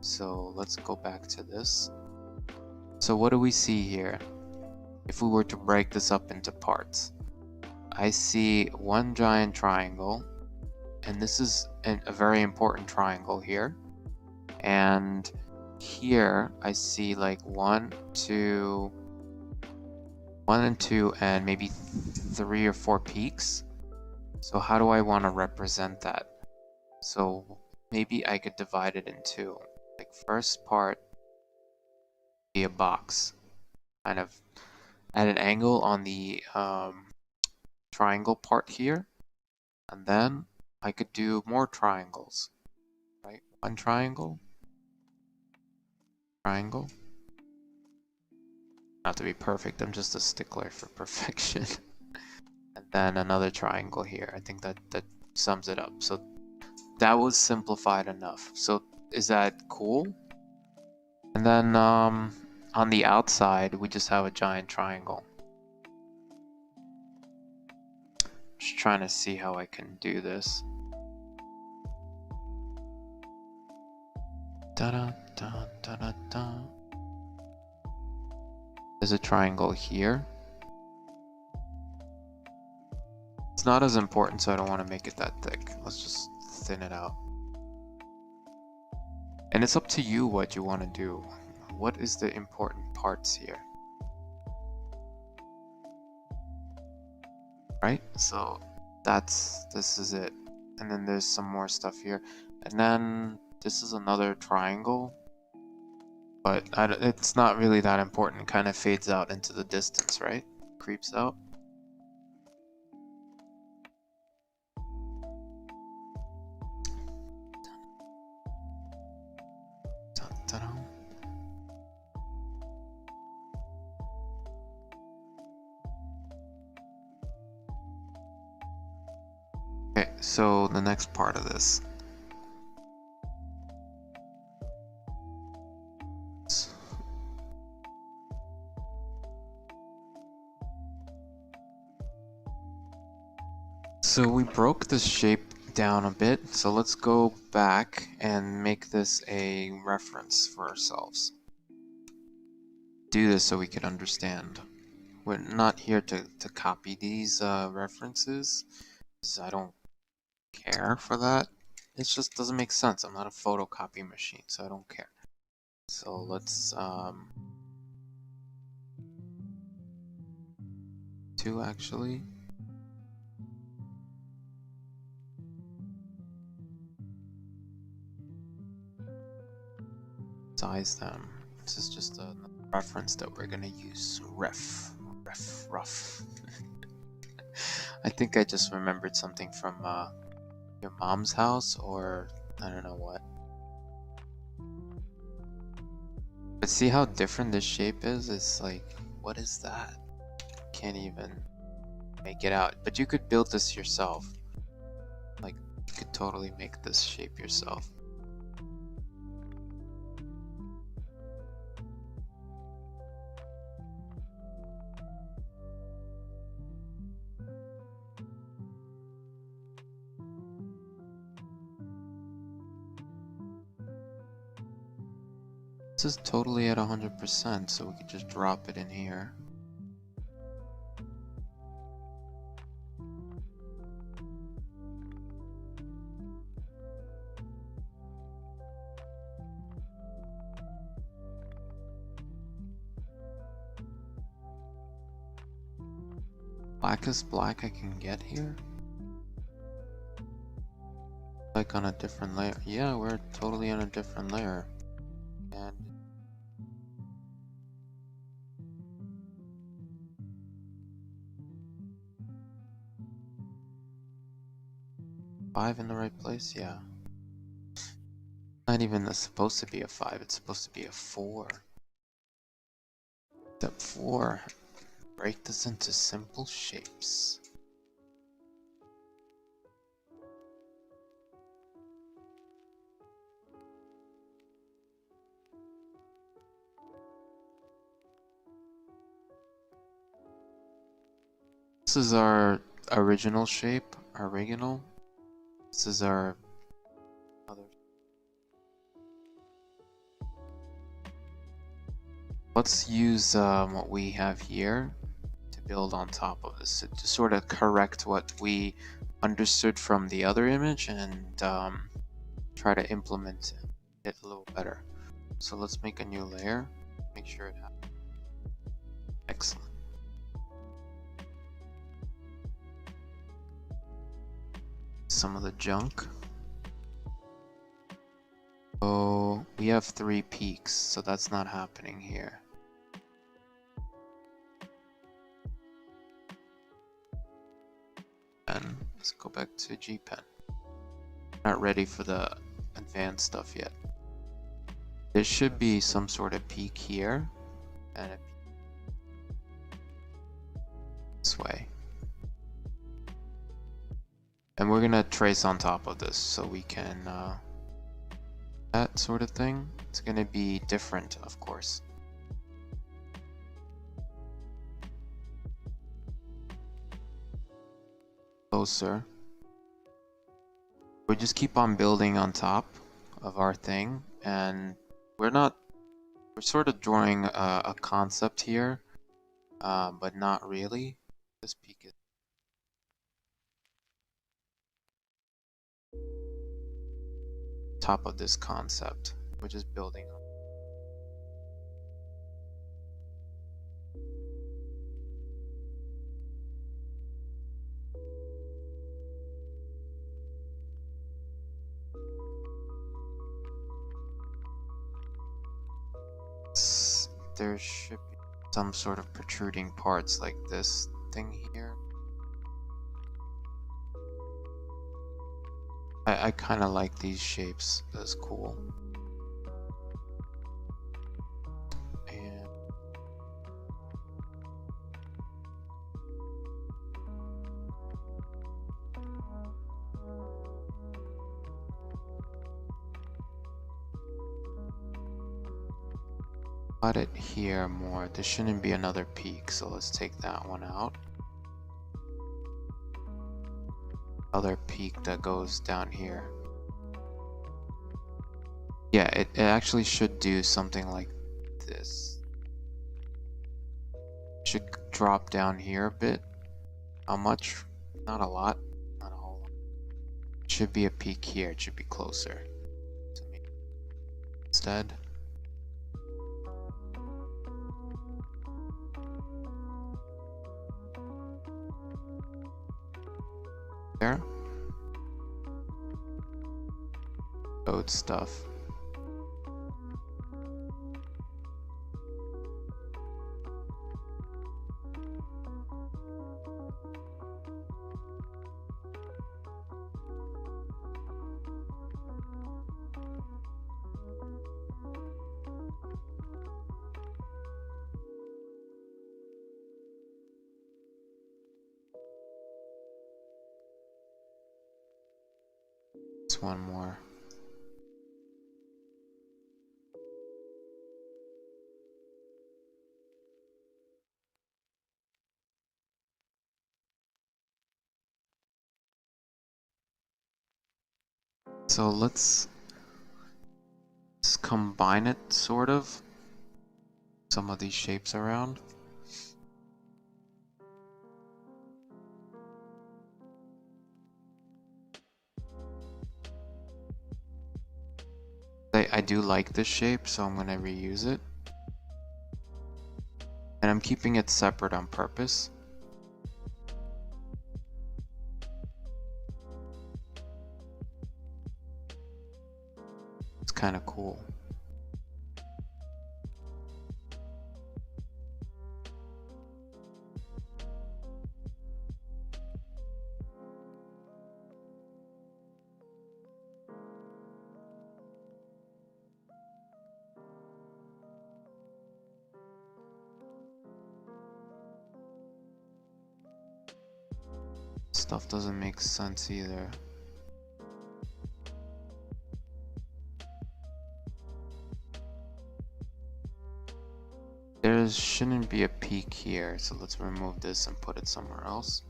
So let's go back to this. So what do we see here? If we were to break this up into parts, I see one giant triangle, and this is a very important triangle here. And here I see like 1, 2, and maybe 3 or 4 peaks. So how do I want to represent that? So maybe I could divide it in two. Like first part be a box, kind of at an angle on the triangle part here, and then I could do more triangles, right? One triangle, triangle. Not to be perfect, I'm just a stickler for perfection. And then another triangle here. I think that sums it up. So that was simplified enough. So is that cool? And then on the outside, we just have a giant triangle. Just trying to see how I can do this. Da-da-da-da-da-da. There's a triangle here. It's not as important, so I don't want to make it that thick. Let's just thin it out. And it's up to you what you want to do. What is the important parts here? Right? So this is it. And then there's some more stuff here. And then this is another triangle. But it's not really that important. It kind of fades out into the distance, right? Creeps out. Okay, so the next part of this. So we broke this shape down a bit, so let's go back and make this a reference for ourselves. Do this so we can understand. We're not here to copy these references, because I don't care for that. It just doesn't make sense. I'm not a photocopy machine, so I don't care. So let's two actually. Size them. This is just a reference that we're gonna use. Rough. I think I just remembered something from your mom's house, or I don't know what. But see how different this shape is? It's like, what is that? Can't even make it out. But you could build this yourself. Like, you could totally make this shape yourself. This is totally at 100%, so we could just drop it in here. Blackest black I can get here? Like on a different layer. Yeah, we're totally on a different layer. And five in the right place? Yeah. Not even supposed to be a 5, it's supposed to be a 4. Step 4. Break this into simple shapes. This is our original shape, our original. This is our other. Let's use what we have here to build on top of this to sort of correct what we understood from the other image and try to implement it a little better. So let's make a new layer, make sure it happens. Excellent. Some of the junk. Oh, we have 3 peaks, so that's not happening here. And let's go back to GPen. Not ready for the advanced stuff yet. There should be some sort of peak here and a peak this way. And we're gonna trace on top of this so we can that sort of thing. It's gonna be different, of course. Closer. We just keep on building on top of our thing, and we're sort of drawing a concept here, but not really. This peak is top of this concept. We're just building on. There should be some sort of protruding parts like this thing here. I kind of like these shapes. That's cool. And got it here more. There shouldn't be another peak, so let's take that one out. Other peak that goes down here. Yeah, it actually should do something like this. Should drop down here a bit. How much? Not a lot. Not a whole lot. It should be a peak here. It should be closer to me. Instead. There. Code stuff. One more. So let's combine it, sort of. Some of these shapes around. I do like this shape, so I'm gonna reuse it. And I'm keeping it separate on purpose. kind of cool. Stuff doesn't make sense either. There shouldn't be a peak here, so let's remove this and put it somewhere else.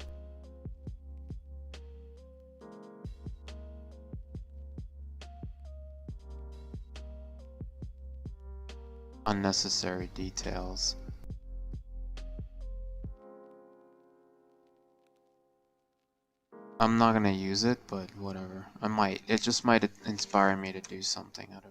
Unnecessary details. I'm not gonna use it, but whatever. I might. It just might inspire me to do something. I don't know.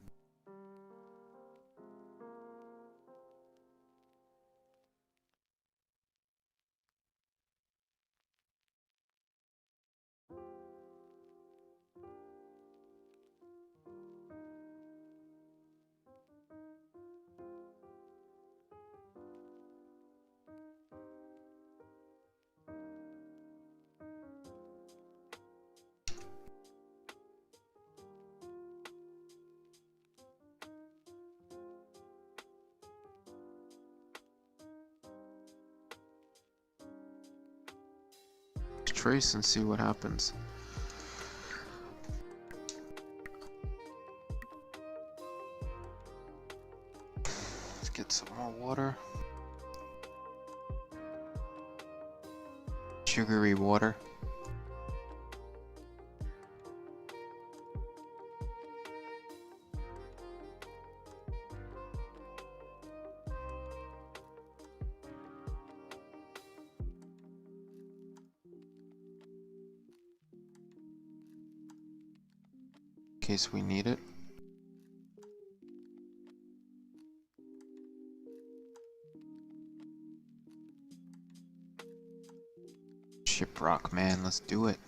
Trace and see what happens. Let's get some more water. Sugary water. In case we need it. Shiprock, man, let's do it.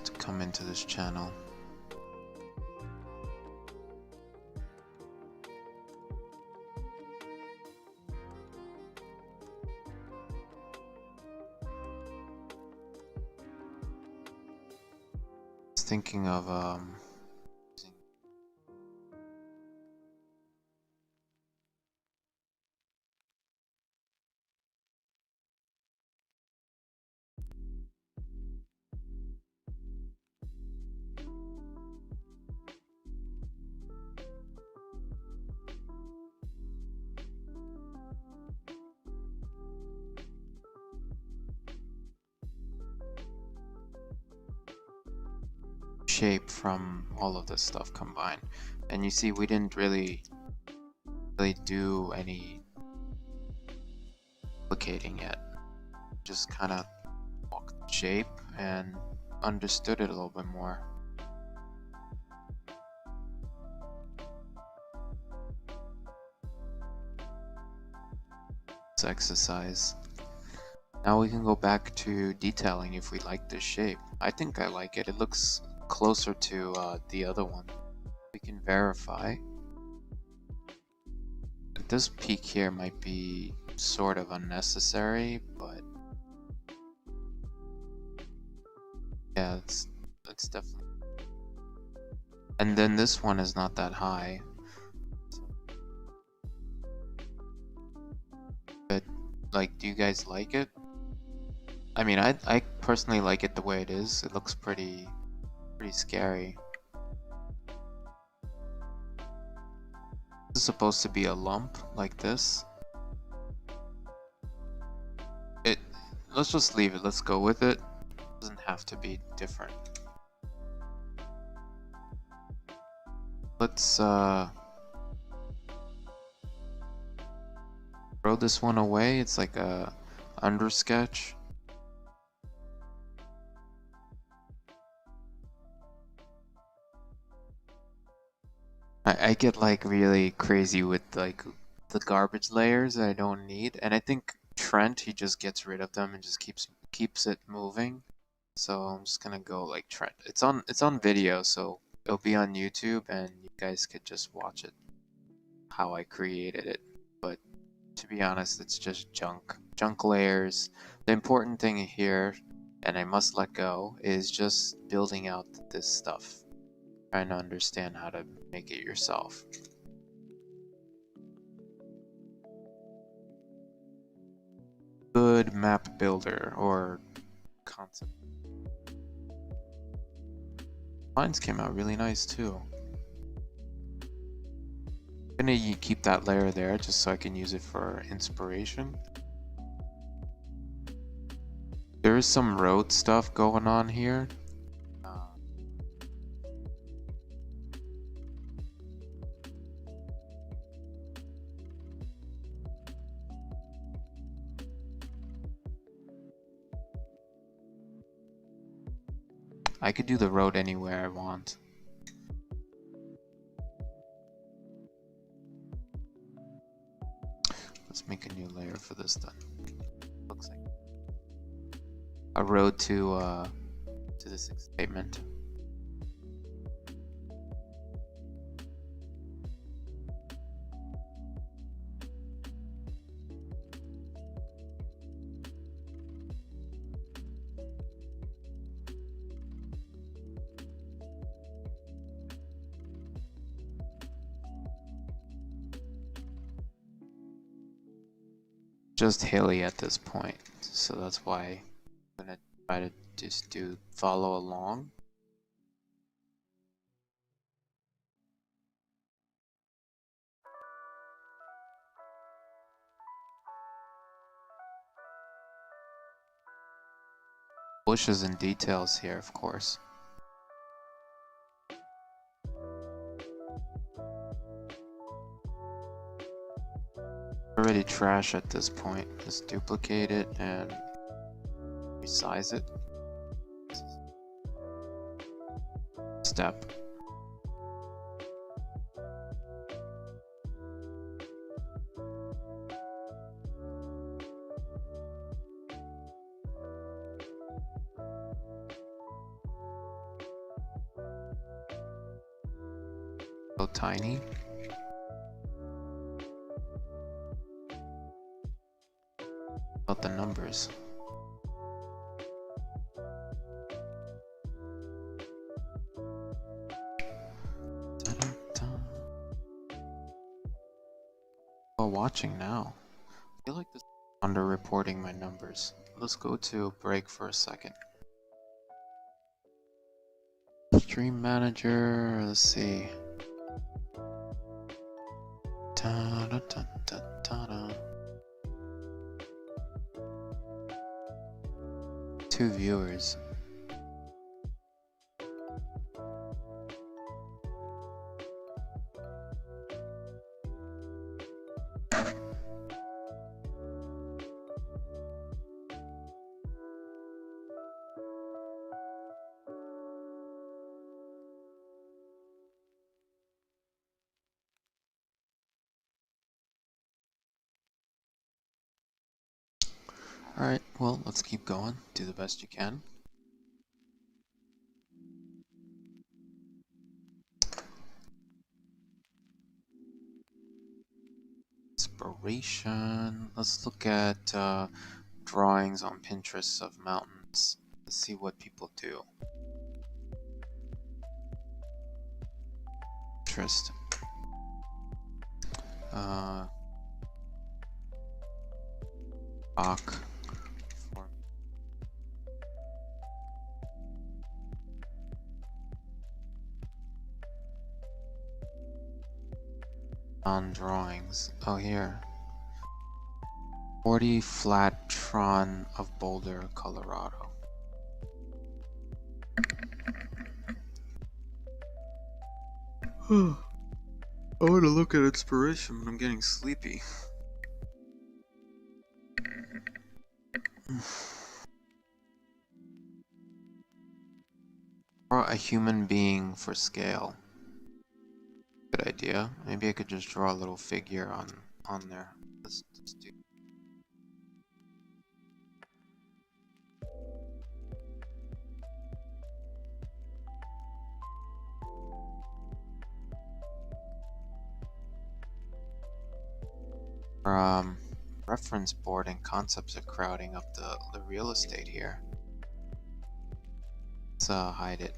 To come into this channel. Thinking of shape from all of this stuff combined. And you see we didn't really do any duplicating yet. Just kind of walked the shape and understood it a little bit more. This exercise. Now we can go back to detailing if we like this shape. I think I like it. It looks closer to the other one. We can verify. This peak here might be sort of unnecessary, but yeah, it's definitely. And then this one is not that high. But like, do you guys like it? I mean, I personally like it the way it is. It looks pretty scary. This is supposed to be a lump like this. Let's just leave it. Let's go with it. It doesn't have to be different. Let's throw this one away. It's like a under sketch. I get like really crazy with like the garbage layers that I don't need, and I think Trent he just gets rid of them and just keeps it moving. So I'm just gonna go like Trent. It's on video, so it'll be on YouTube, and you guys could just watch it how I created it. But to be honest, it's just junk layers. The important thing here, and I must let go, is just building out this stuff. Trying to understand how to make it yourself. Good map builder or concept. Mines came out really nice too. I'm gonna keep that layer there just so I can use it for inspiration. There is some road stuff going on here. I could do the road anywhere I want. Let's make a new layer for this then. Looks like a road to this excitement. Just hilly at this point, so that's why I'm gonna try to just follow along. Bushes and details here, of course. Already trash at this point. Just duplicate it and resize it. Step. So tiny. About the numbers. Well, watching now. I feel like this is under-reporting my numbers. Let's go to break for a second. Stream manager, let's see. Ta-da-da-da-da-da. 2 viewers. Alright, well, let's keep going. Do the best you can. Inspiration. Let's look at drawings on Pinterest of mountains. Let's see what people do. Pinterest. Bach. On drawings. Oh, here. 40 flat Tron of Boulder, Colorado. I want to look at inspiration, but I'm getting sleepy. Or a human being for scale. Good idea. Maybe I could just draw a little figure on there. Let's do. Reference board and concepts are crowding up the real estate here. Let's hide it.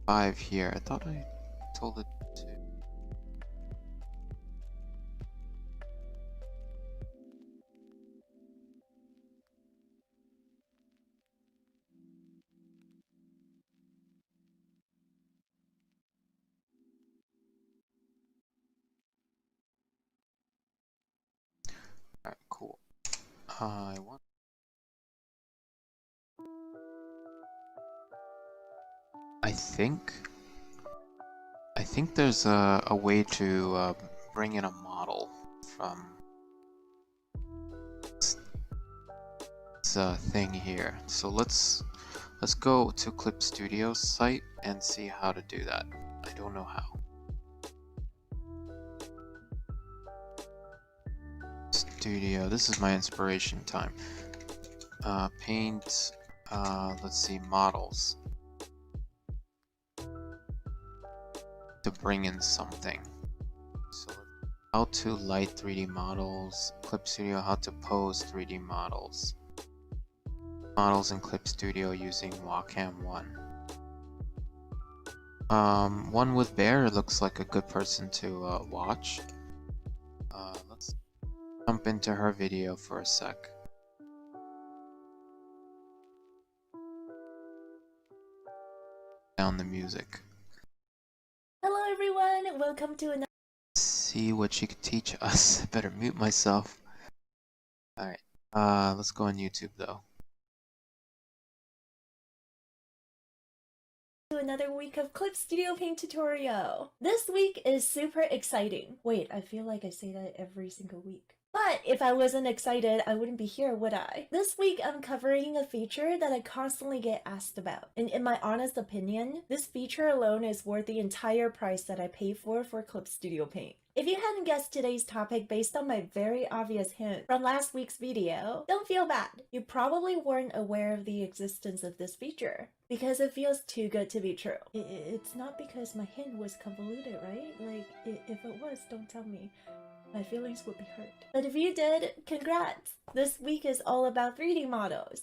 Five here. I thought I told it to. Alright, cool. I want. I think there's a way to bring in a model from this thing here. So let's go to Clip Studio's site and see how to do that. I don't know how. Studio. This is my inspiration time. Paint. Let's see, models. To bring in something. So how to light 3D models. Clip Studio. How to pose 3D models. Models in Clip Studio using Wacom 1. One with Bear looks like a good person to watch. Let's jump into her video for a sec. Down the music. Hello everyone, welcome to another. See what she could teach us. Better mute myself. Alright, let's go on YouTube though. Another week of Clip Studio Paint tutorial. This week is super exciting. Wait, I feel like I say that every single week. But if I wasn't excited, I wouldn't be here, would I? This week, I'm covering a feature that I constantly get asked about. And in my honest opinion, this feature alone is worth the entire price that I pay for Clip Studio Paint. If you hadn't guessed today's topic based on my very obvious hint from last week's video, don't feel bad. You probably weren't aware of the existence of this feature because it feels too good to be true. It's not because my hint was convoluted, right? Like, if it was, don't tell me. My feelings would be hurt. But if you did, congrats! This week is all about 3D models.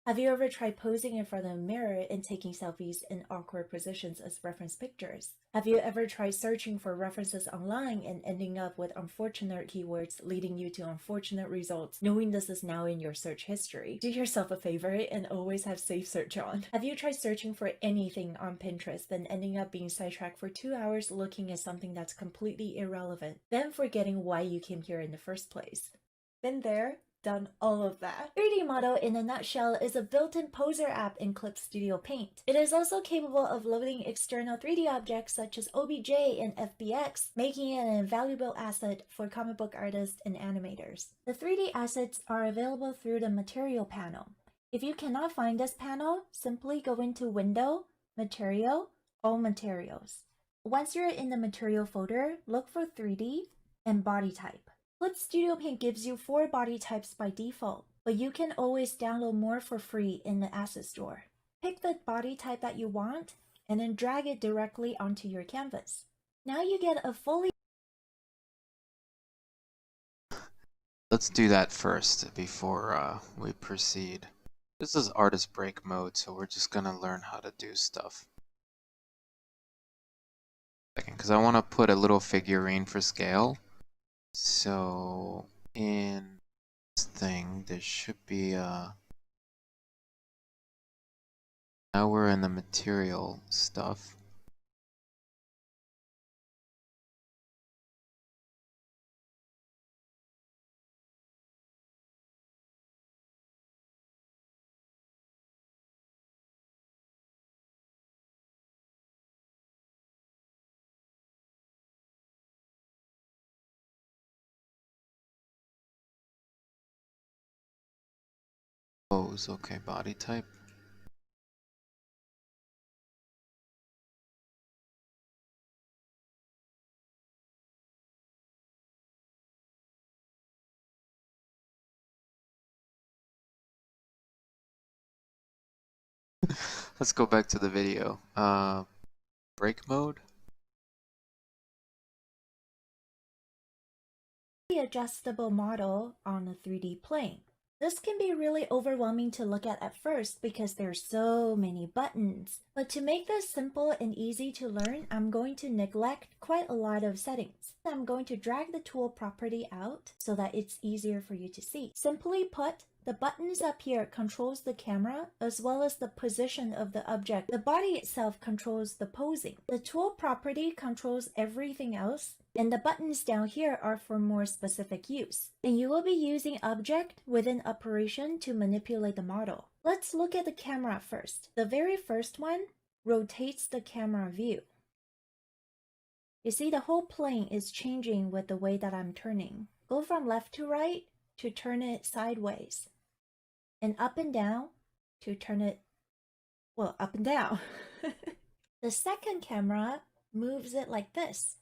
Have you ever tried posing in front of a mirror and taking selfies in awkward positions as reference pictures? Have you ever tried searching for references online and ending up with unfortunate keywords leading you to unfortunate results, knowing this is now in your search history? Do yourself a favor and always have safe search on. Have you tried searching for anything on Pinterest then ending up being sidetracked for 2 hours looking at something that's completely irrelevant, then forgetting why you came here in the first place? Been there? Done all of that. 3D Model in a nutshell is a built-in poser app in Clip Studio Paint. It is also capable of loading external 3D objects such as OBJ and FBX, making it an invaluable asset for comic book artists and animators. The 3D assets are available through the Material panel. If you cannot find this panel, simply go into Window, Material, All Materials. Once you're in the Material folder, look for 3D and Body Type. Clip Studio Paint gives you 4 body types by default, but you can always download more for free in the asset store. Pick the body type that you want, and then drag it directly onto your canvas. Now you get a fully... Let's do that first before we proceed. This is artist break mode, so we're just gonna learn how to do stuff. Because I want to put a little figurine for scale. So in this thing, there should be a... Now we're in the material stuff. Pose, okay, body type. Let's go back to the video. Break mode. The adjustable model on a 3D plane. This can be really overwhelming to look at first because there's so many buttons. But to make this simple and easy to learn, I'm going to neglect quite a lot of settings. I'm going to drag the tool property out so that it's easier for you to see. Simply put, the buttons up here controls the camera as well as the position of the object. The body itself controls the posing. The tool property controls everything else, and the buttons down here are for more specific use. And you will be using object within operation to manipulate the model. Let's look at the camera first. The very first one rotates the camera view. You see the whole plane is changing with the way that I'm turning. Go from left to right to turn it sideways, and up and down to turn it, well, up and down. The second camera moves it like this.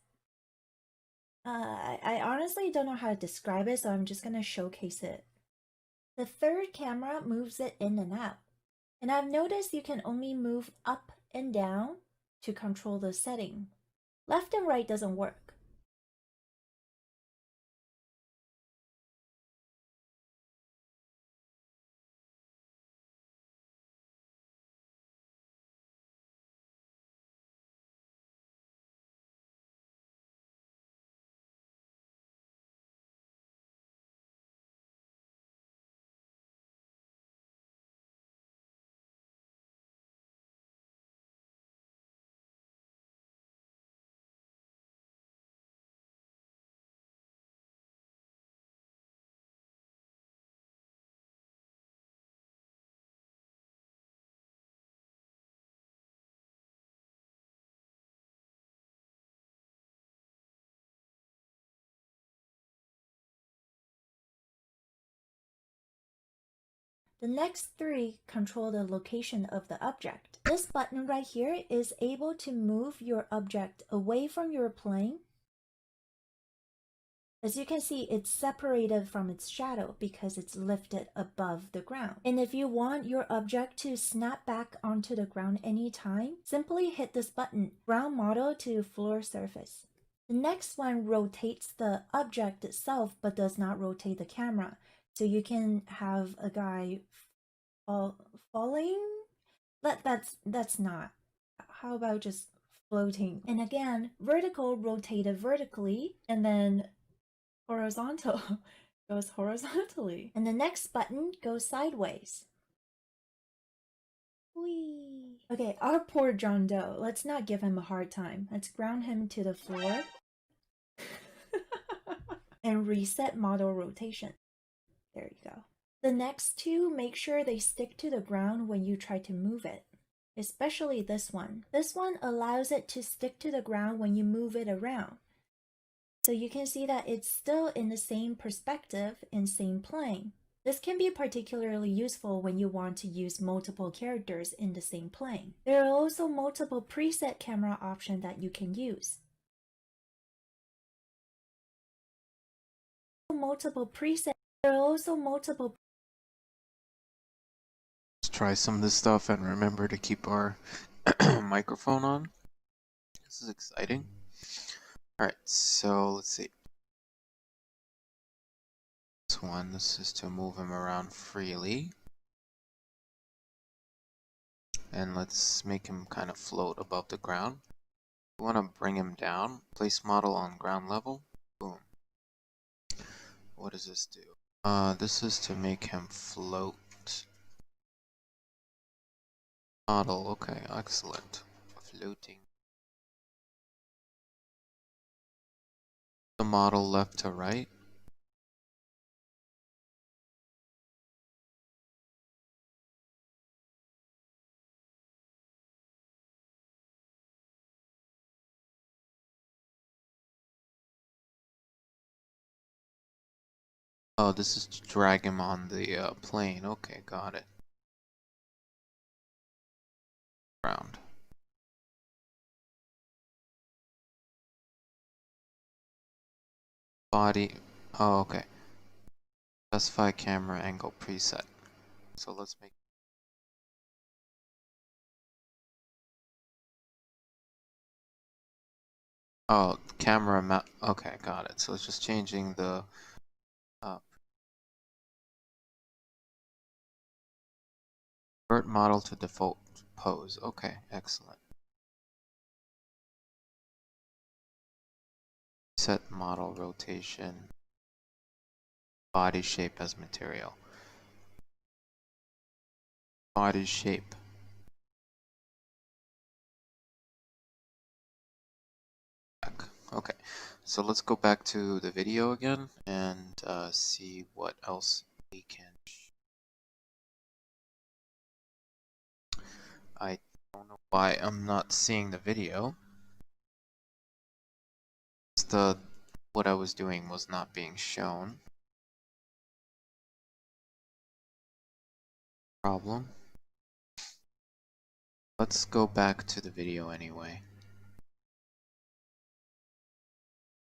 I honestly don't know how to describe it, so I'm just going to showcase it. The third camera moves it in and out. And I've noticed you can only move up and down to control the setting. Left and right doesn't work. The next three control the location of the object. This button right here is able to move your object away from your plane. As you can see, it's separated from its shadow because it's lifted above the ground. And if you want your object to snap back onto the ground anytime, simply hit this button, ground model to floor surface. The next one rotates the object itself but does not rotate the camera. So you can have a guy falling? That's not. How about just floating? And again, vertical rotated vertically, and then horizontal goes horizontally. And the next button goes sideways. Whee! Okay, our poor John Doe. Let's not give him a hard time. Let's ground him to the floor. And reset model rotation. There you go. The next two, make sure they stick to the ground when you try to move it. Especially this one. This one allows it to stick to the ground when you move it around. So you can see that it's still in the same perspective and same plane. This can be particularly useful when you want to use multiple characters in the same plane. There are also multiple preset camera options that you can use. There are also multiple. Let's try some of this stuff and remember to keep our microphone on. This is exciting. Alright, so let's see. This is to move him around freely. And let's make him kind of float above the ground. We want to bring him down. Place model on ground level. Boom. What does this do? This is to make him float. Model, okay, excellent. Floating. The model left to right. Oh, this is to drag him on the plane. Okay, got it. Round. Body. Oh, okay. Specify camera angle preset. So let's make. Oh, camera map. Okay, got it. So it's just changing the. Convert model to default pose. Okay, excellent. Set model rotation. Body shape as material. Body shape. Okay, so let's go back to the video again and see what else we can. I don't know why I'm not seeing the video. It's what I was doing was not being shown. Problem. Let's go back to the video anyway.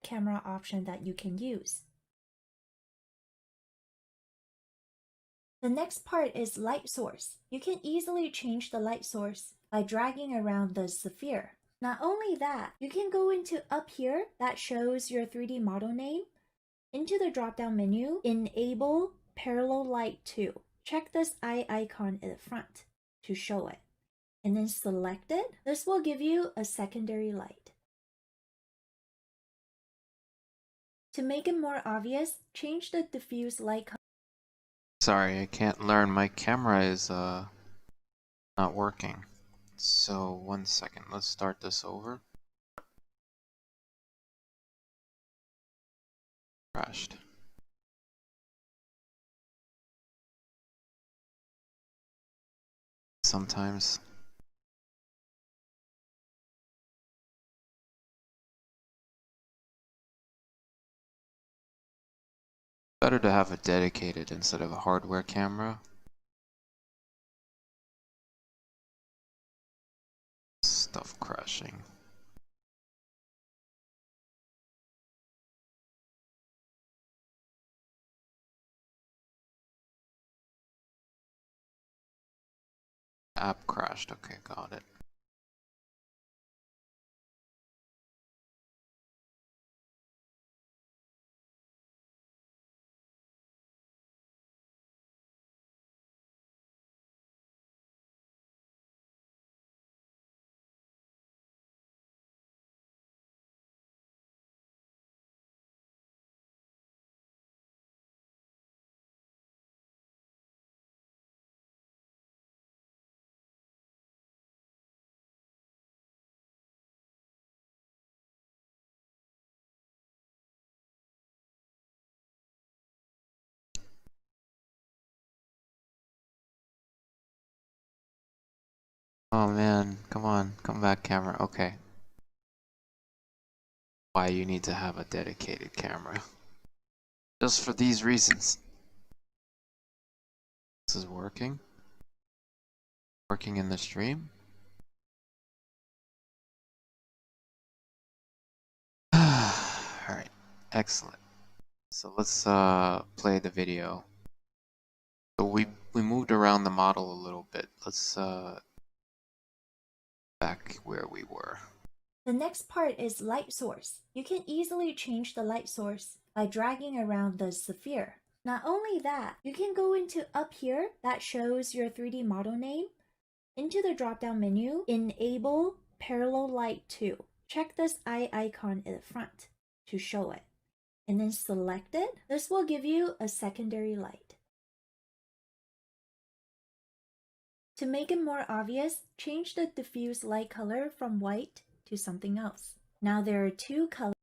Camera option that you can use. The next part is light source. You can easily change the light source by dragging around the sphere. Not only that, you can go into up here that shows your 3D model name. Into the drop-down menu, enable parallel light to. Check this eye icon at the front to show it. And then select it. This will give you a secondary light. To make it more obvious, change the diffuse light color. Sorry, I can't learn. My camera is not working. So 1 second, let's start this over. Crashed. Sometimes. Better to have a dedicated instead of a hardware camera. Stuff crashing. App crashed. Okay, got it. Oh man, come on, come back camera. Okay. Why you need to have a dedicated camera. Just for these reasons. This is working. Working in the stream. Alright, excellent. So let's play the video. So we moved around the model a little bit. Let's back where we were. The next part is light source. You can easily change the light source by dragging around the sphere. Not only that, you can go into up here that shows your 3D model name. Into the drop-down menu, enable parallel light to. Check this eye icon at the front to show it. And then select it. This will give you a secondary light. To make it more obvious, change the diffuse light color from white to something else. Now there are two colors.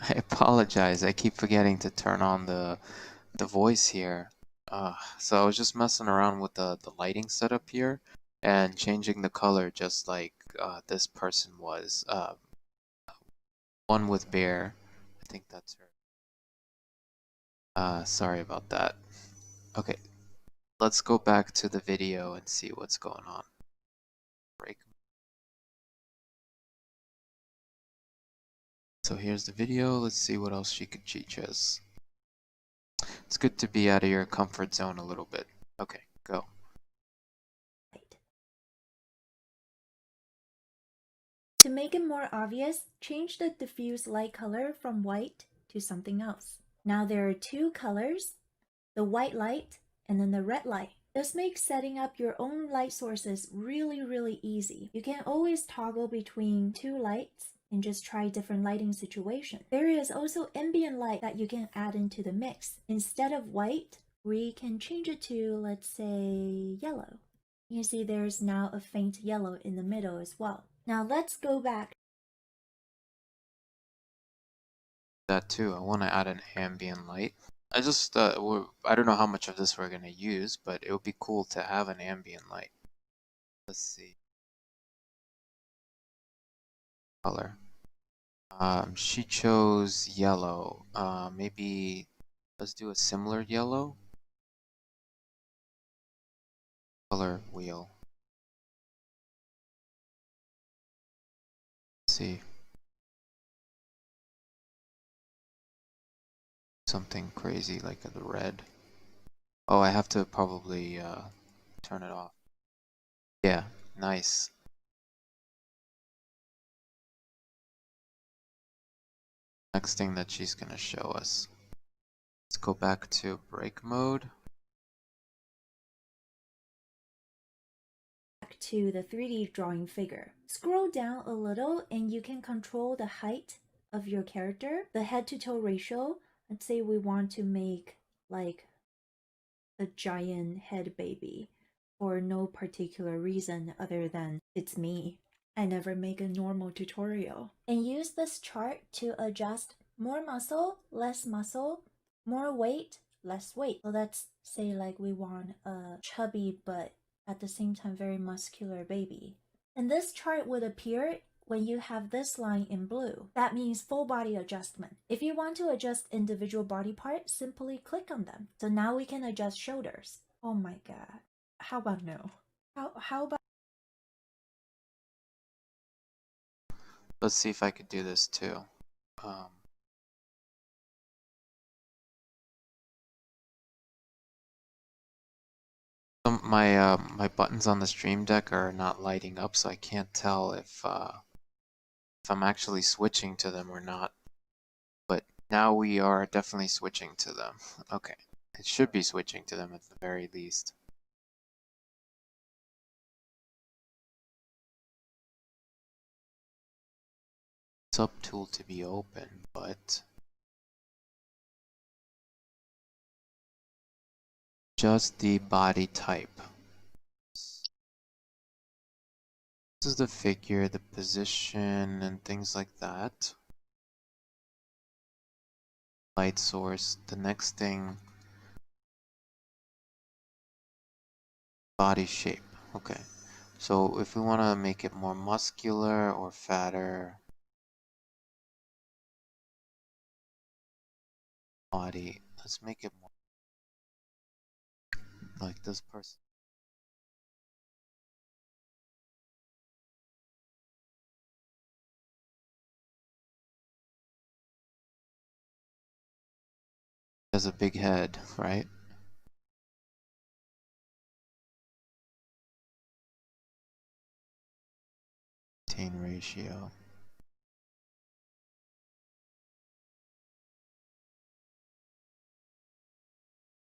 I apologize. I keep forgetting to turn on the voice here. So I was just messing around with the lighting setup here and changing the color just like this person was. One with bear. I think that's her. Sorry about that. Okay, let's go back to the video and see what's going on. Break. So here's the video. Let's see what else she could teach us. It's good to be out of your comfort zone a little bit. Okay, go. To make it more obvious, change the diffuse light color from white to something else. Now there are two colors, the white light and then the red light. This makes setting up your own light sources really easy. You can always toggle between two lights and just try different lighting situations. There is also ambient light that you can add into the mix. Instead of white, we can change it to, let's say, yellow. You see there's now a faint yellow in the middle as well. Now let's go back. That too. I want to add an ambient light. I just I don't know how much of this we're gonna use, but it would be cool to have an ambient light. Let's see. Color. She chose yellow. Maybe let's do a similar yellow. Color wheel. Let's see. Something crazy like the red. Oh, I have to probably turn it off. Yeah, nice. Next thing that she's gonna show us. Let's go back to break mode. Back to the 3D drawing figure. Scroll down a little and you can control the height of your character, the head to toe ratio. Let's say we want to make like a giant head baby for no particular reason other than it's me. I never make a normal tutorial. And use this chart to adjust more muscle, more weight, less weight. So let's say like we want a chubby but at the same time very muscular baby. And this chart would appear when you have this line in blue. That means full body adjustment. If you want to adjust individual body parts, simply click on them. So now we can adjust shoulders. Oh my god. How about no? How about Let's see if I could do this too. My buttons on the Stream Deck are not lighting up, so I can't tell if I'm actually switching to them or not. But now we are definitely switching to them. Okay, it should be switching to them at the very least. Subtool to be open, but just the body type. This is the figure, the position, and things like that. Light source. The next thing, body shape. Okay, so if we want to make it more muscular or fatter, body, let's make it more like this person. Has a big head, right? Teen ratio.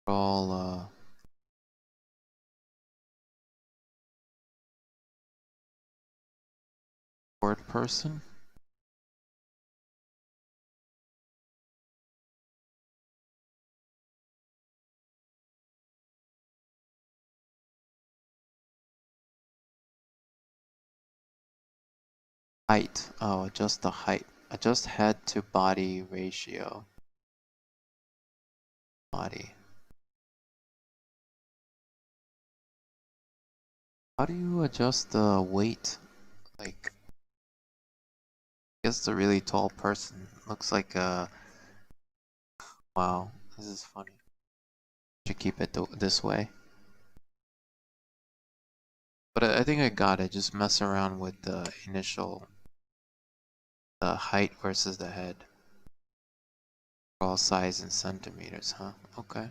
All short person. Height. Oh, just the height. Adjust head to body ratio. Body. How do you adjust the weight? Like, I guess the really tall person looks like a. Wow, this is funny. Should keep it this way. But I think I got it. Just mess around with the initial, the height versus the head. All size in centimeters, huh? Okay.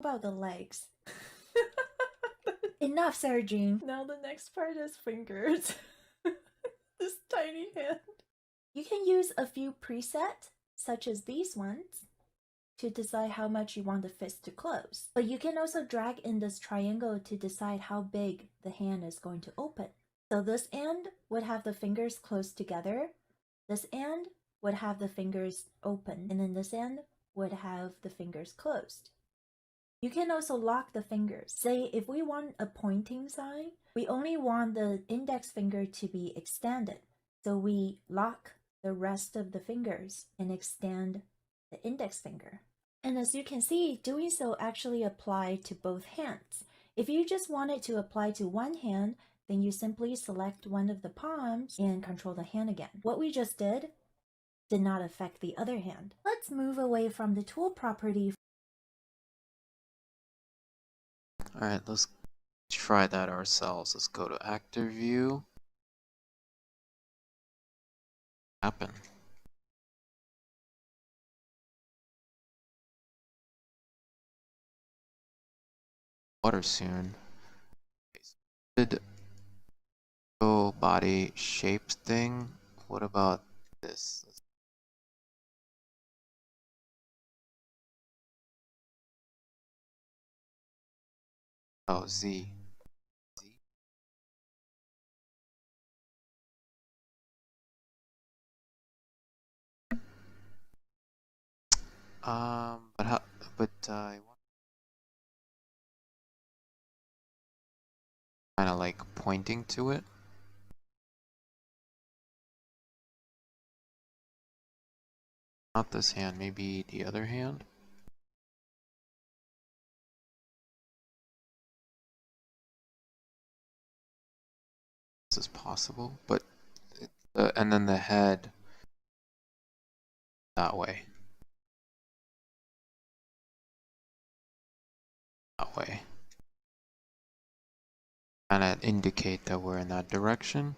About the legs. Enough, Sergine. Now the next part is fingers. This tiny hand. You can use a few presets, such as these ones, to decide how much you want the fist to close. But you can also drag in this triangle to decide how big the hand is going to open. So this end would have the fingers close together. This end would have the fingers open. And then this end would have the fingers closed. You can also lock the fingers. Say if we want a pointing sign, we only want the index finger to be extended. So we lock the rest of the fingers and extend the index finger. And as you can see, doing so actually applies to both hands. If you just want it to apply to one hand, then you simply select one of the palms and control the hand again. What we just did not affect the other hand. Let's move away from the tool property. Alright, let's try that ourselves. Let's go to actor view. Happen. Water soon. Did body shape thing. What about this? Oh, Z. But how? But I want kind of like pointing to it. Not this hand, maybe the other hand. This is possible, but and then the head that way. That way. Kind of indicate that we're in that direction.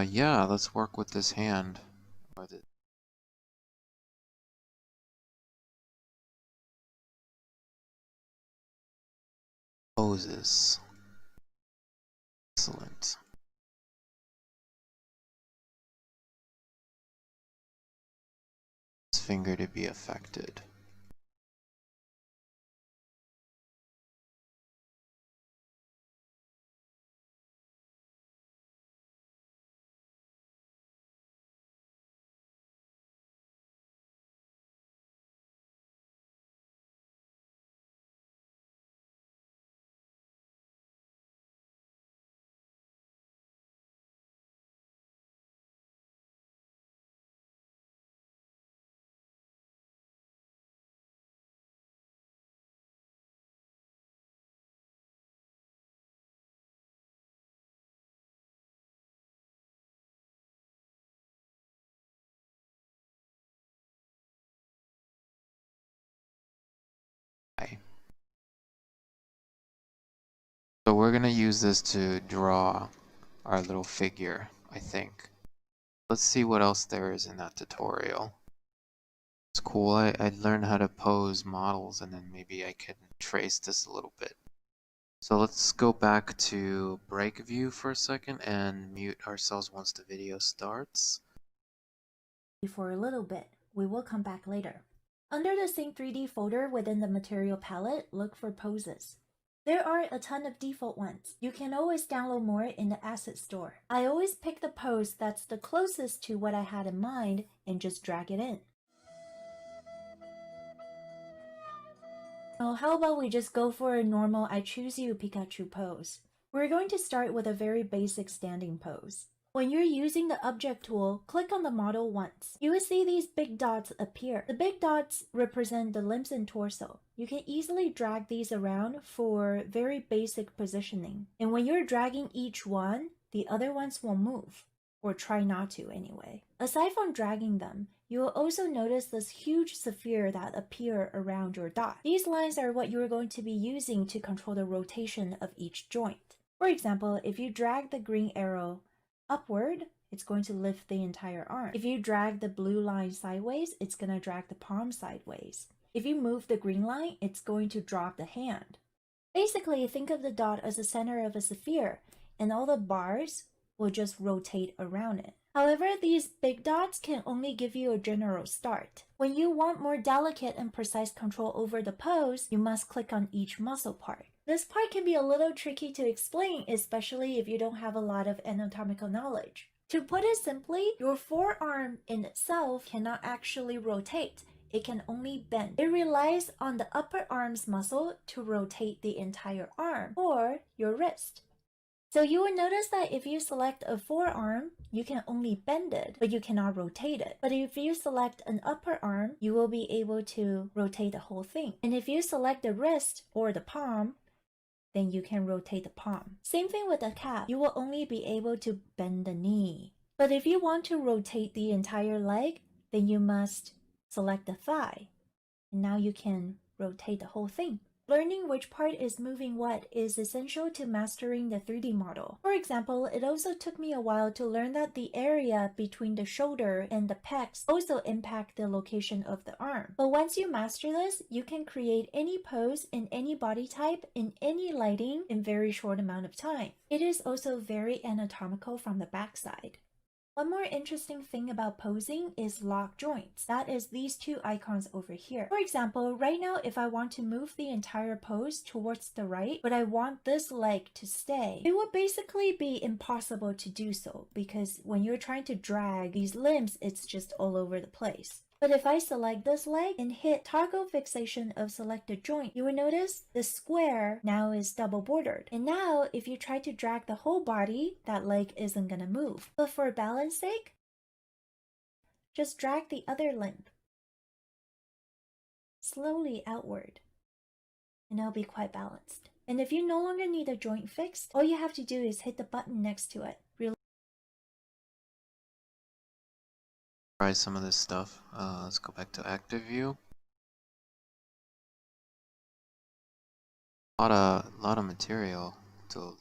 Yeah, let's work with this hand. Or the poses. Excellent. This finger to be affected. Okay. So we're gonna use this to draw our little figure, I think. Let's see what else there is in that tutorial. It's cool. I learned how to pose models, and then maybe I can trace this a little bit. So let's go back to break view for a second and mute ourselves once the video starts. For a little bit. We will come back later. Under the Sync 3D folder within the material palette, look for poses. There are a ton of default ones. You can always download more in the asset store. I always pick the pose that's the closest to what I had in mind and just drag it in. Well, how about we just go for a normal I choose you Pikachu pose. We're going to start with a very basic standing pose. When you're using the object tool, click on the model once. You will see these big dots appear. The big dots represent the limbs and torso. You can easily drag these around for very basic positioning. And when you're dragging each one, the other ones will move. Or try not to anyway. Aside from dragging them, you will also notice this huge sphere that appear around your dot. These lines are what you're going to be using to control the rotation of each joint. For example, if you drag the green arrow upward, it's going to lift the entire arm. If you drag the blue line sideways, it's going to drag the palm sideways. If you move the green line, it's going to drop the hand. Basically, think of the dot as the center of a sphere, and all the bars will just rotate around it. However, these big dots can only give you a general start. When you want more delicate and precise control over the pose, you must click on each muscle part. This part can be a little tricky to explain, especially if you don't have a lot of anatomical knowledge. To put it simply, your forearm in itself cannot actually rotate. It can only bend. It relies on the upper arm's muscle to rotate the entire arm, or your wrist. So you will notice that if you select a forearm, you can only bend it, but you cannot rotate it. But if you select an upper arm, you will be able to rotate the whole thing. And if you select the wrist or the palm, then you can rotate the palm. Same thing with the calf. You will only be able to bend the knee. But if you want to rotate the entire leg, then you must select the thigh. And now you can rotate the whole thing. Learning which part is moving what is essential to mastering the 3D model. For example, it also took me a while to learn that the area between the shoulder and the pecs also impact the location of the arm. But once you master this, you can create any pose in any body type in any lighting in very short amount of time. It is also very anatomical from the backside. One more interesting thing about posing is lock joints. That is these two icons over here. For example, right now if I want to move the entire pose towards the right, but I want this leg to stay, it would basically be impossible to do so because when you're trying to drag these limbs, it's just all over the place. But if I select this leg and hit toggle fixation of selected joint, you will notice the square now is double bordered. And now if you try to drag the whole body, that leg isn't gonna move. But for balance sake, just drag the other limb slowly outward and it'll be quite balanced. And if you no longer need a joint fixed, all you have to do is hit the button next to it. Try some of this stuff. Let's go back to active view. Lot of material to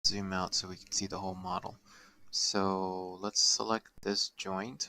zoom out so we can see the whole model. So let's select this joint.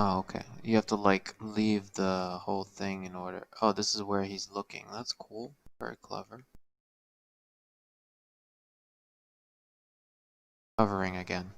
Oh, okay. You have to like leave the whole thing in order. Oh, this is where he's looking. That's cool. Very clever. Covering again.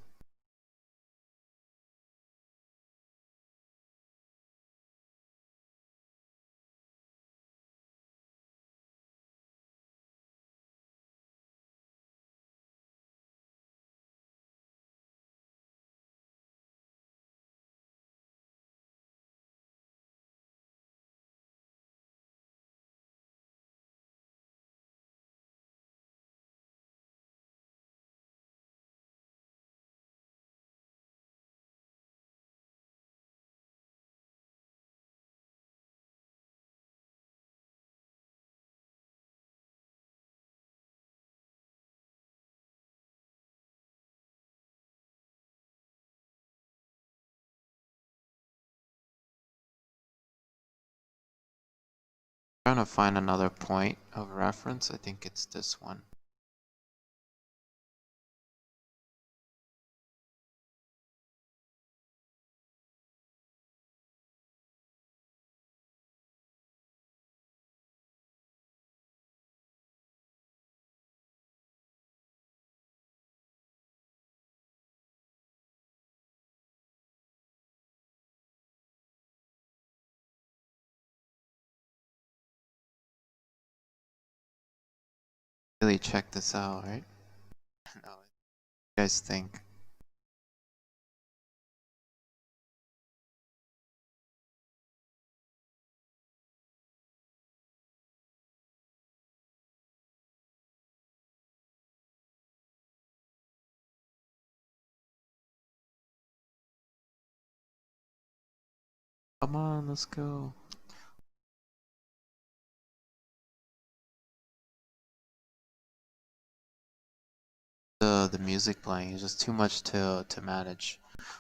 Trying to find another point of reference. I think it's this one. Really check this out, right? No, what do you guys think? Come on, let's go. The music playing is just too much to manage.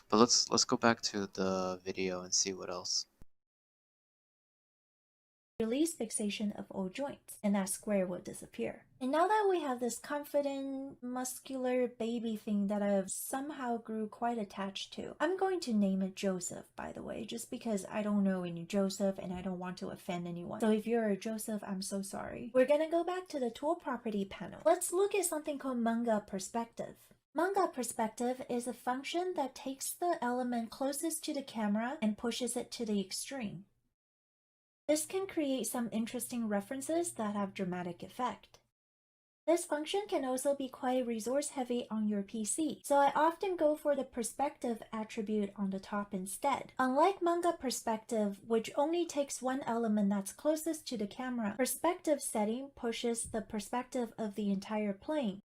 But let's go back to the video and see what else. Release fixation of all joints, and that square will disappear. And now that we have this confident, muscular baby thing that I've somehow grew quite attached to, I'm going to name it Joseph, by the way, just because I don't know any Joseph and I don't want to offend anyone. So if you're a Joseph, I'm so sorry. We're gonna go back to the tool property panel. Let's look at something called manga perspective. Manga perspective is a function that takes the element closest to the camera and pushes it to the extreme. This can create some interesting references that have dramatic effect. This function can also be quite resource heavy on your PC, so I often go for the perspective attribute on the top instead. Unlike manga perspective, which only takes one element that's closest to the camera, perspective setting pushes the perspective of the entire plane.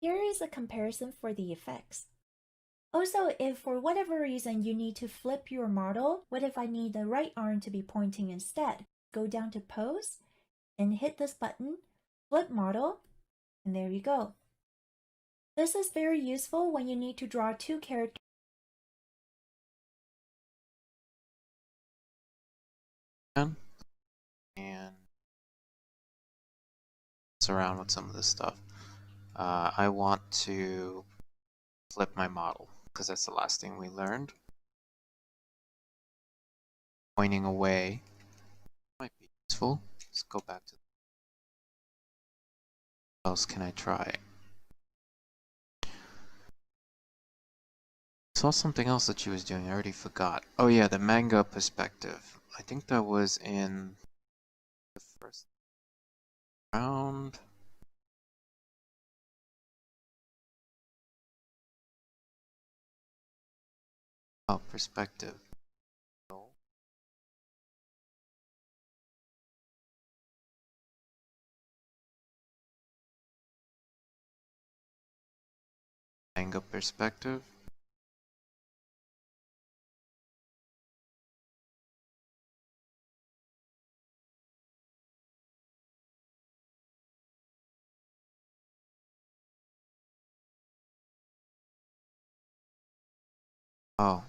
Here is a comparison for the effects. Also, if for whatever reason you need to flip your model, what if I need the right arm to be pointing instead? Go down to pose and hit this button, flip model, and there you go. This is very useful when you need to draw two characters. And mess around with some of this stuff. I want to flip my model because that's the last thing we learned. Pointing away might be useful. Let's go back to what else can I try? Saw something else that she was doing. I already forgot. Oh yeah, the manga perspective. I think that was in the first round. Oh, perspective. Manga perspective. Oh,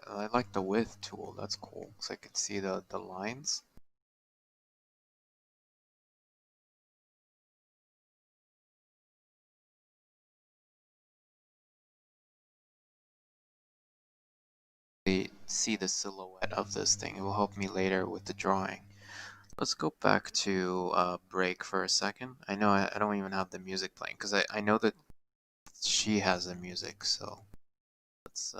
I like the width tool. That's cool. So I can see the lines. see the silhouette of this thing. It will help me later with the drawing. Let's go back to break for a second. I know I don't even have the music playing because I know that she has the music, so let's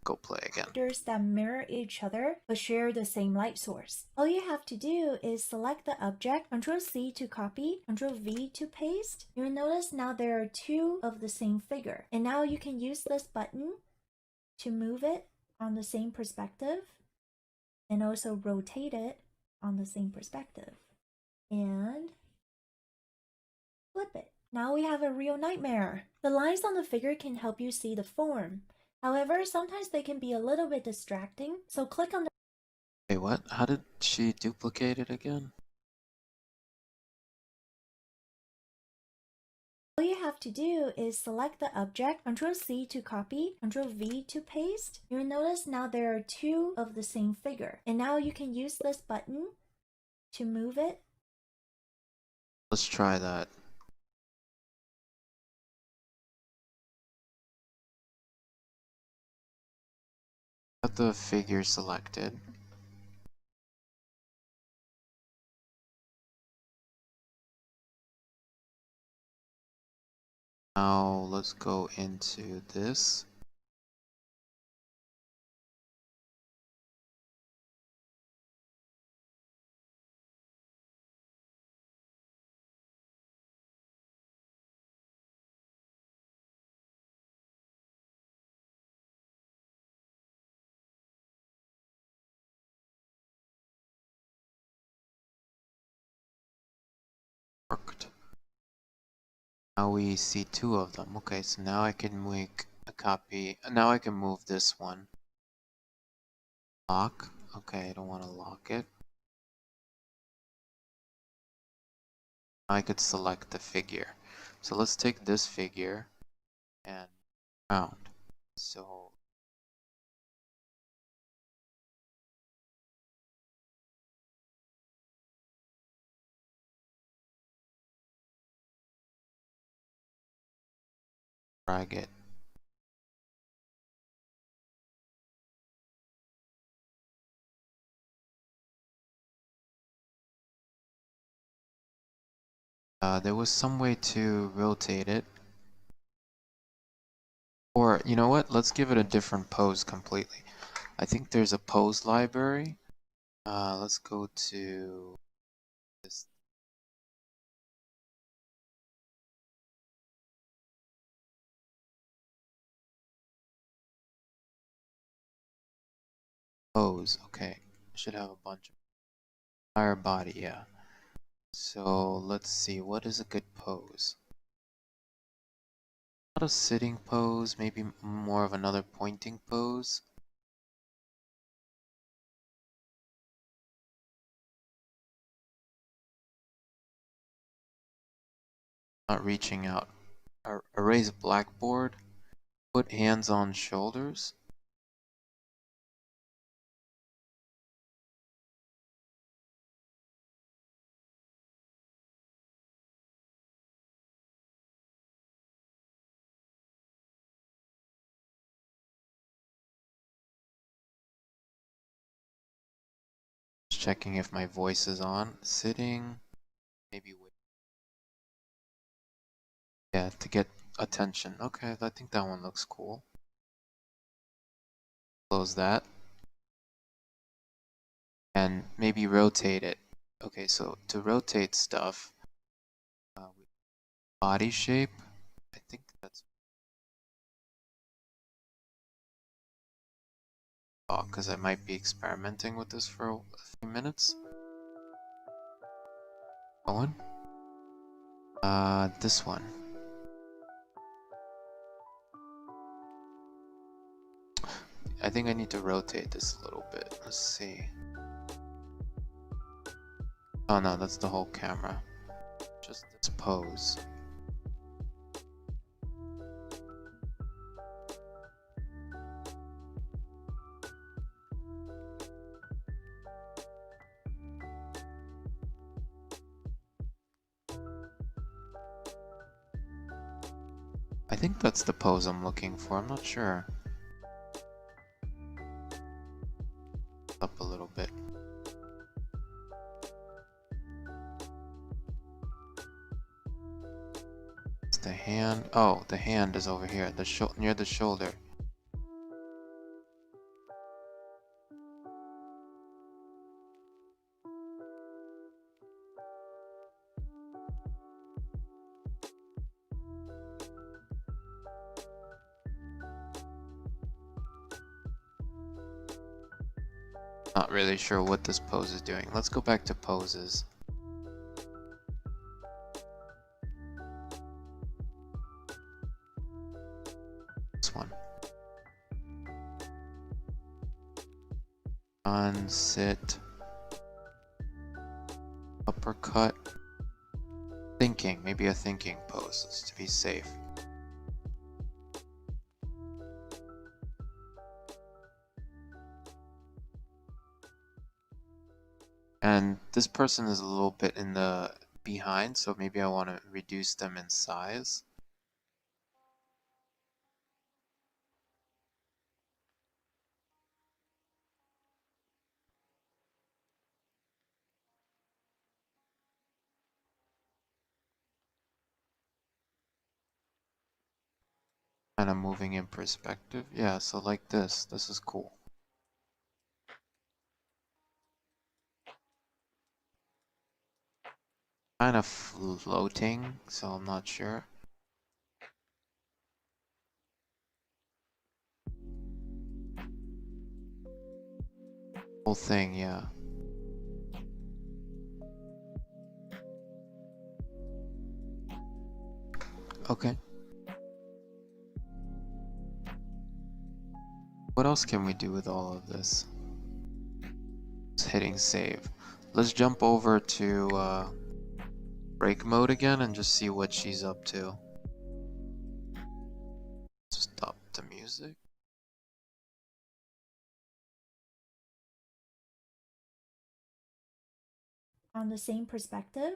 go play again. Characters that mirror each other but share the same light source. All you have to do is select the object, Ctrl C to copy, Ctrl V to paste. You'll notice now there are two of the same figure. And now you can use this button to move it on the same perspective and also rotate it on the same perspective. And flip it. Now we have a real nightmare. The lines on the figure can help you see the form. However, sometimes they can be a little bit distracting, so click on the... Wait, what? How did she duplicate it again? All you have to do is select the object, Ctrl C to copy, Ctrl V to paste. You'll notice now there are two of the same figure. And now you can use this button to move it. Let's try that. Got the figure selected. Now let's go into this. Worked. Now we see two of them. Okay, so now I can make a copy. Now I can move this one. Lock. Okay, I don't want to lock it. I could select the figure. So let's take this figure and round. So drag it. There was some way to rotate it. Or, you know what? Let's give it a different pose completely. I think there's a pose library. Let's go to this. Pose, okay. I should have a bunch of entire body, yeah. So let's see, what is a good pose? Not a sitting pose, maybe more of another pointing pose. Not reaching out. Erase blackboard. Put hands on shoulders. Just checking if my voice is on. Sitting. Maybe wait. Yeah, to get attention. Okay, I think that one looks cool. Close that. And maybe rotate it. Okay, so to rotate stuff, body shape, I think that's because I might be experimenting with this for a few minutes. Going. This one. I think I need to rotate this a little bit. Let's see. Oh no, that's the whole camera. Just this pose. I think that's the pose I'm looking for. I'm not sure. the hand? Oh, the hand is over here, near the shoulder. Not really sure what this pose is doing. Let's go back to poses. This one. On, sit, uppercut, thinking, maybe a thinking pose just to be safe. And this person is a little bit in the behind, so maybe I want to reduce them in size. Kind of moving in perspective. Yeah, so like this. This is cool. Kind of floating, so I'm not sure. Whole thing, yeah. Okay. What else can we do with all of this? Just hitting save. Let's jump over to break mode again and just see what she's up to. Stop the music. On the same perspective,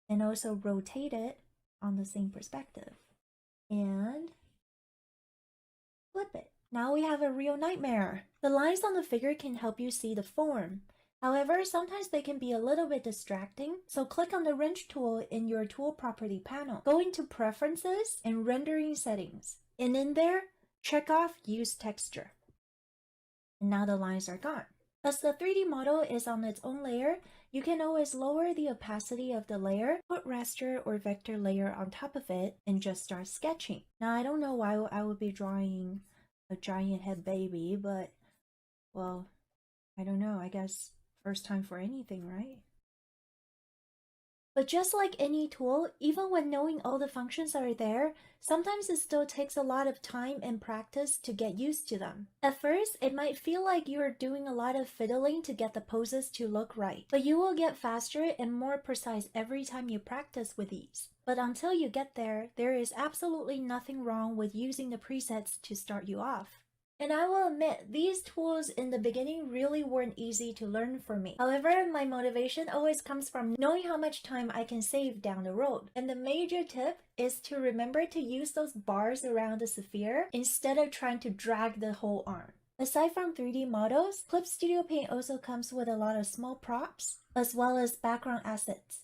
and also rotate it on the same perspective. And flip it. Now we have a real nightmare. The lines on the figure can help you see the form. However, sometimes they can be a little bit distracting, so click on the wrench tool in your tool property panel. Go into preferences and rendering settings. And in there, check off use texture. And now the lines are gone. As the 3D model is on its own layer, you can always lower the opacity of the layer, put raster or vector layer on top of it, and just start sketching. Now I don't know why I would be drawing a giant head baby, but, well, I don't know, I guess first time for anything, right? But just like any tool, even when knowing all the functions are there, sometimes it still takes a lot of time and practice to get used to them. At first, it might feel like you're doing a lot of fiddling to get the poses to look right, but you will get faster and more precise every time you practice with these. But until you get there, there is absolutely nothing wrong with using the presets to start you off. And I will admit, these tools in the beginning really weren't easy to learn for me. However, my motivation always comes from knowing how much time I can save down the road. And the major tip is to remember to use those bars around the sphere instead of trying to drag the whole arm. Aside from 3D models, Clip Studio Paint also comes with a lot of small props, as well as background assets.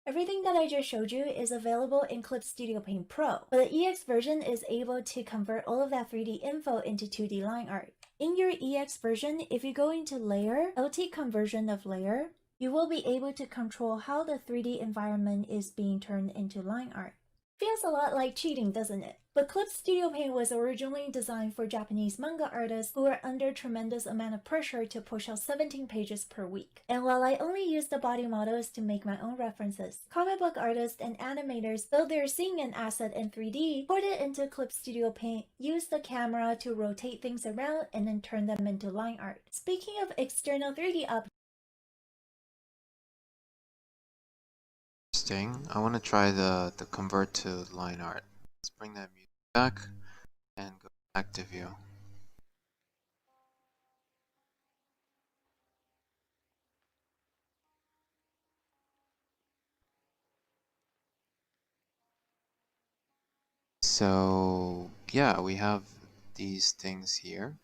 Everything that I just showed you is available in Clip Studio Paint Pro, but the EX version is able to convert all of that 3D info into 2D line art. In your EX version, if you go into Layer, LT Conversion of Layer, you will be able to control how the 3D environment is being turned into line art. Feels a lot like cheating, doesn't it? But Clip Studio Paint was originally designed for Japanese manga artists who are under tremendous amount of pressure to push out 17 pages per week. And while I only use the body models to make my own references, comic book artists and animators, though they're seeing an asset in 3D, put it into Clip Studio Paint, use the camera to rotate things around, and then turn them into line art. Speaking of external 3D objects, I want to try the convert to line art. Let's bring that music back and go back to view. So yeah, we have these things here.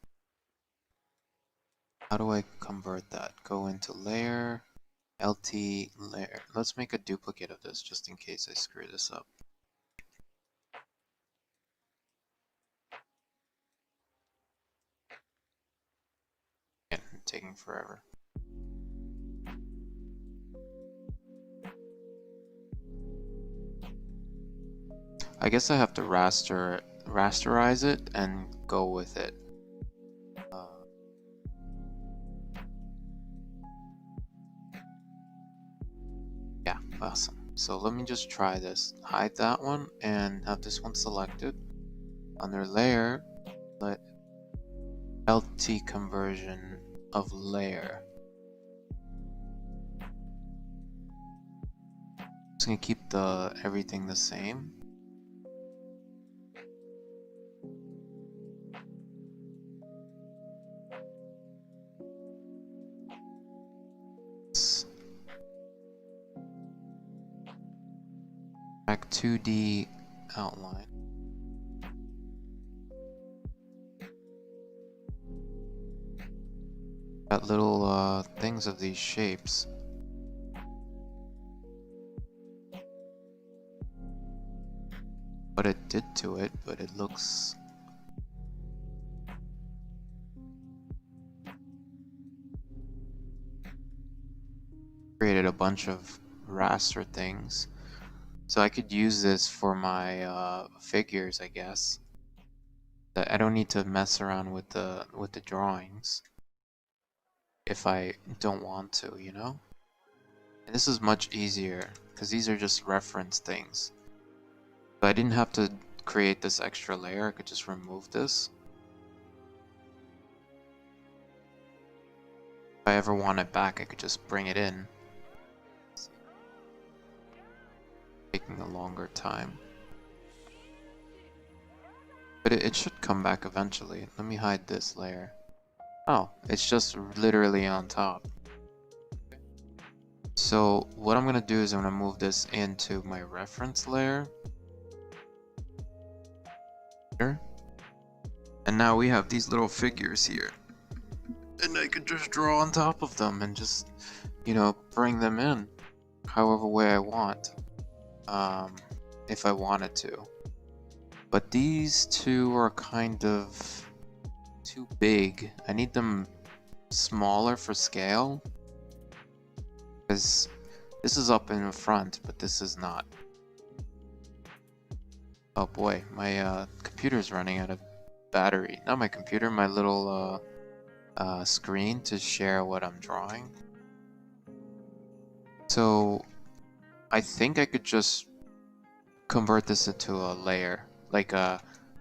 How do I convert that? Go into layer, LT layer. Let's make a duplicate of this just in case I screw this up. taking forever. I guess I have to rasterize it and go with it. Yeah, awesome. So let me just try this. Hide that one and have this one selected. Under layer, let LT conversion of layer. Just gonna keep everything the same. Back 2D outline. Got little things of these shapes. What it did to it, but it looks created a bunch of raster things. So I could use this for my figures, I guess. I don't need to mess around with the drawings if I don't want to, you know? And this is much easier because these are just reference things. So I didn't have to create this extra layer, I could just remove this. If I ever want it back, I could just bring it in. Taking a longer time. But it should come back eventually. Let me hide this layer. Oh, it's just literally on top. So what I'm gonna do is I'm gonna move this into my reference layer. Here. And now we have these little figures here. And I could just draw on top of them and just, you know, bring them in however way I want. If I wanted to. But these two are kind of too big. I need them smaller for scale. Because this is up in the front, but this is not. Oh boy, my computer's running out of battery. Not my computer, my little screen to share what I'm drawing. So I think I could just convert this into a layer, like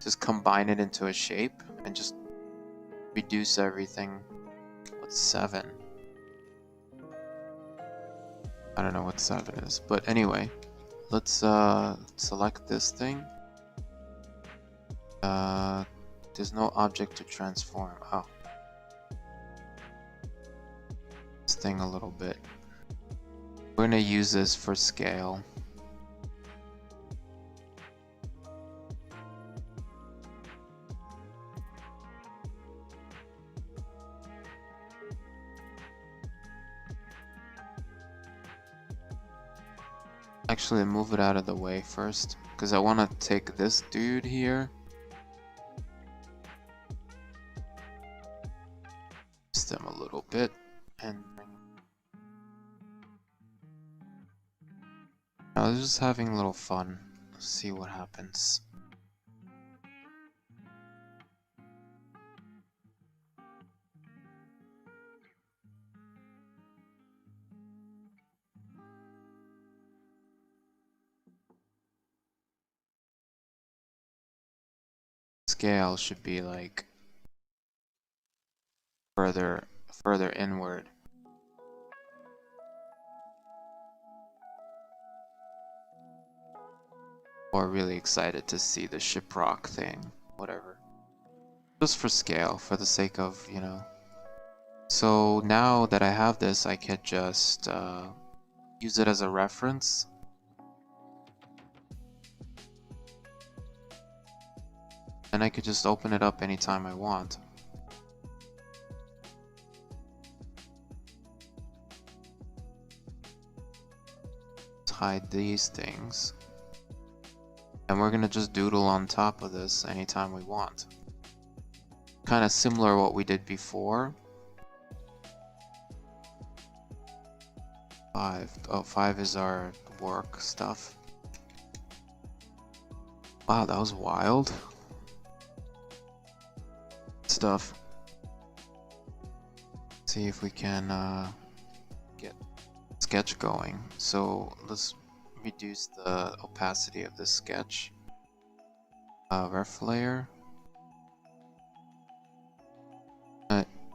just combine it into a shape and just reduce everything. What's 7? I don't know what 7 is, but anyway, let's select this thing. There's no object to transform. Oh, this thing a little bit. We're gonna use this for scale. Actually, move it out of the way first, because I want to take this dude here. Them a little bit and bring. I was just having a little fun. Let's see what happens. Scale should be like further inward. Or really excited to see the shiprock thing, whatever. Just for scale, for the sake of, you know. So now that I have this, I could just use it as a reference. And I could just open it up anytime I want. Hide these things. And we're gonna just doodle on top of this anytime we want. Kind of similar to what we did before. 5. Oh, 5 is our work stuff. Wow, that was wild stuff. See if we can get sketch going. So let's reduce the opacity of this sketch. Ref layer.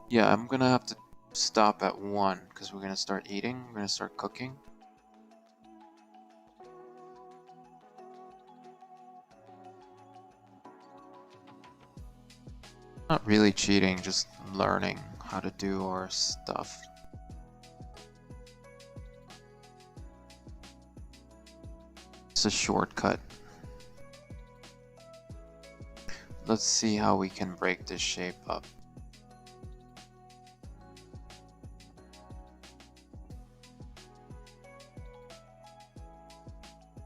Yeah, I'm gonna have to stop at 1 because we're gonna start eating. We're gonna start cooking. Not really cheating, just learning how to do our stuff. It's a shortcut. Let's see how we can break this shape up.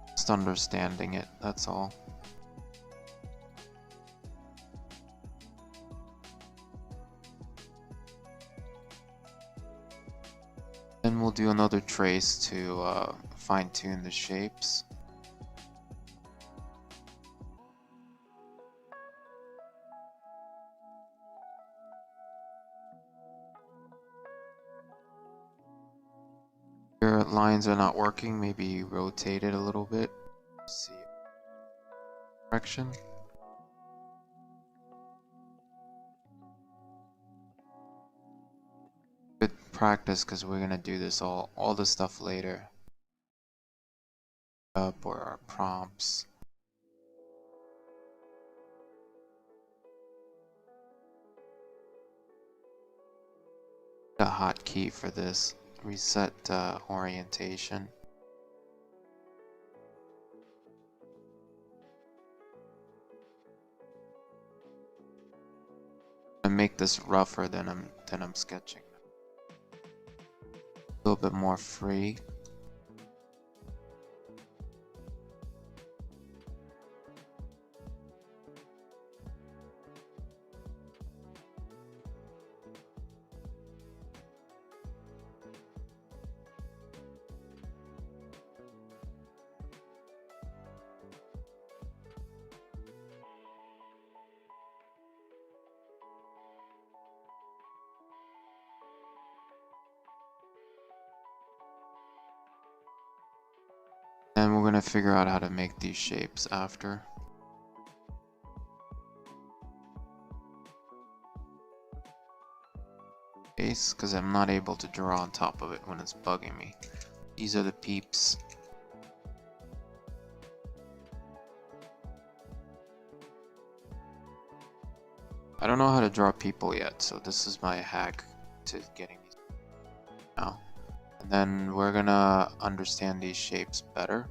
Just understanding it, that's all. Then we'll do another trace to fine-tune the shapes. Your lines are not working, maybe rotate it a little bit. See direction. Good practice because we're gonna do this all the stuff later. Up or our prompts. A hotkey for this. Reset orientation. And make this rougher than I'm sketching. A little bit more free. And we're gonna figure out how to make these shapes after. Base, because I'm not able to draw on top of it when it's bugging me. These are the peeps. I don't know how to draw people yet, so this is my hack to getting these now. And then we're gonna understand these shapes better.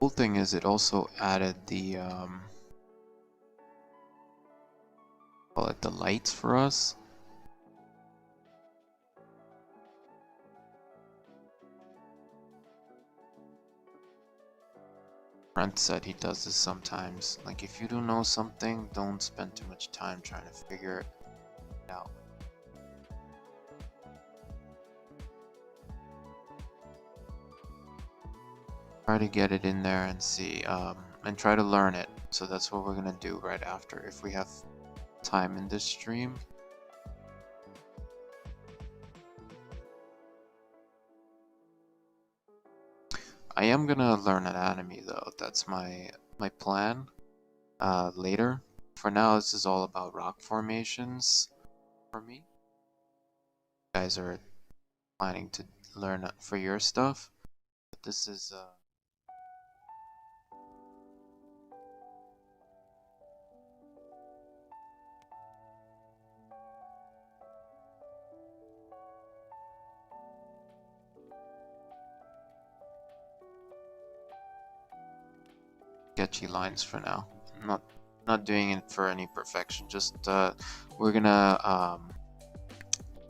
Cool thing is it also added the call it the lights for us. Brent said he does this sometimes. Like, if you don't know something, don't spend too much time trying to figure it out. Try to get it in there and see, and try to learn it. So that's what we're gonna do right after, if we have time in this stream. I am gonna learn anatomy though. That's my plan later. For now, this is all about rock formations for me. You guys are planning to learn for your stuff, but this is sketchy lines for now. I'm not doing it for any perfection. Just we're gonna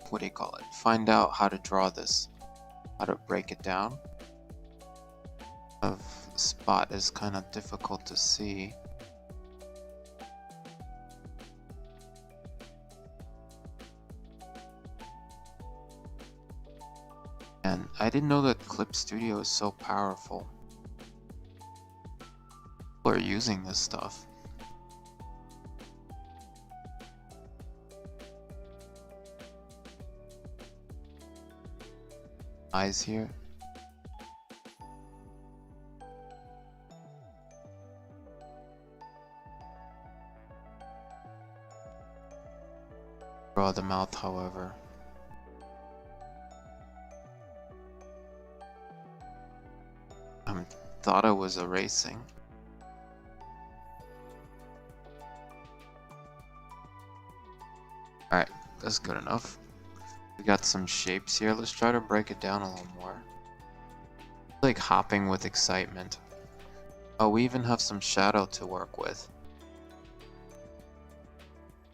what do you call it? Find out how to draw this, how to break it down. Of spot is kind of difficult to see. And I didn't know that Clip Studio is so powerful. People are using this stuff. Eyes here. Draw the mouth, however. I thought I was erasing. Alright, that's good enough. We got some shapes here. Let's try to break it down a little more. Like hopping with excitement. Oh, we even have some shadow to work with.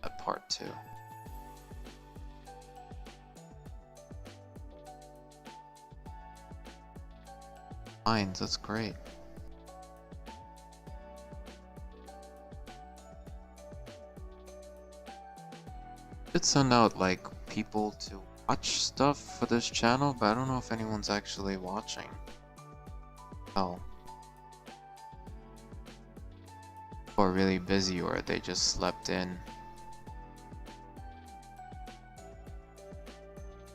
That part too. Lines, that's great. Did send out like people to watch stuff for this channel, but I don't know if anyone's actually watching. Oh. Or really busy, or they just slept in.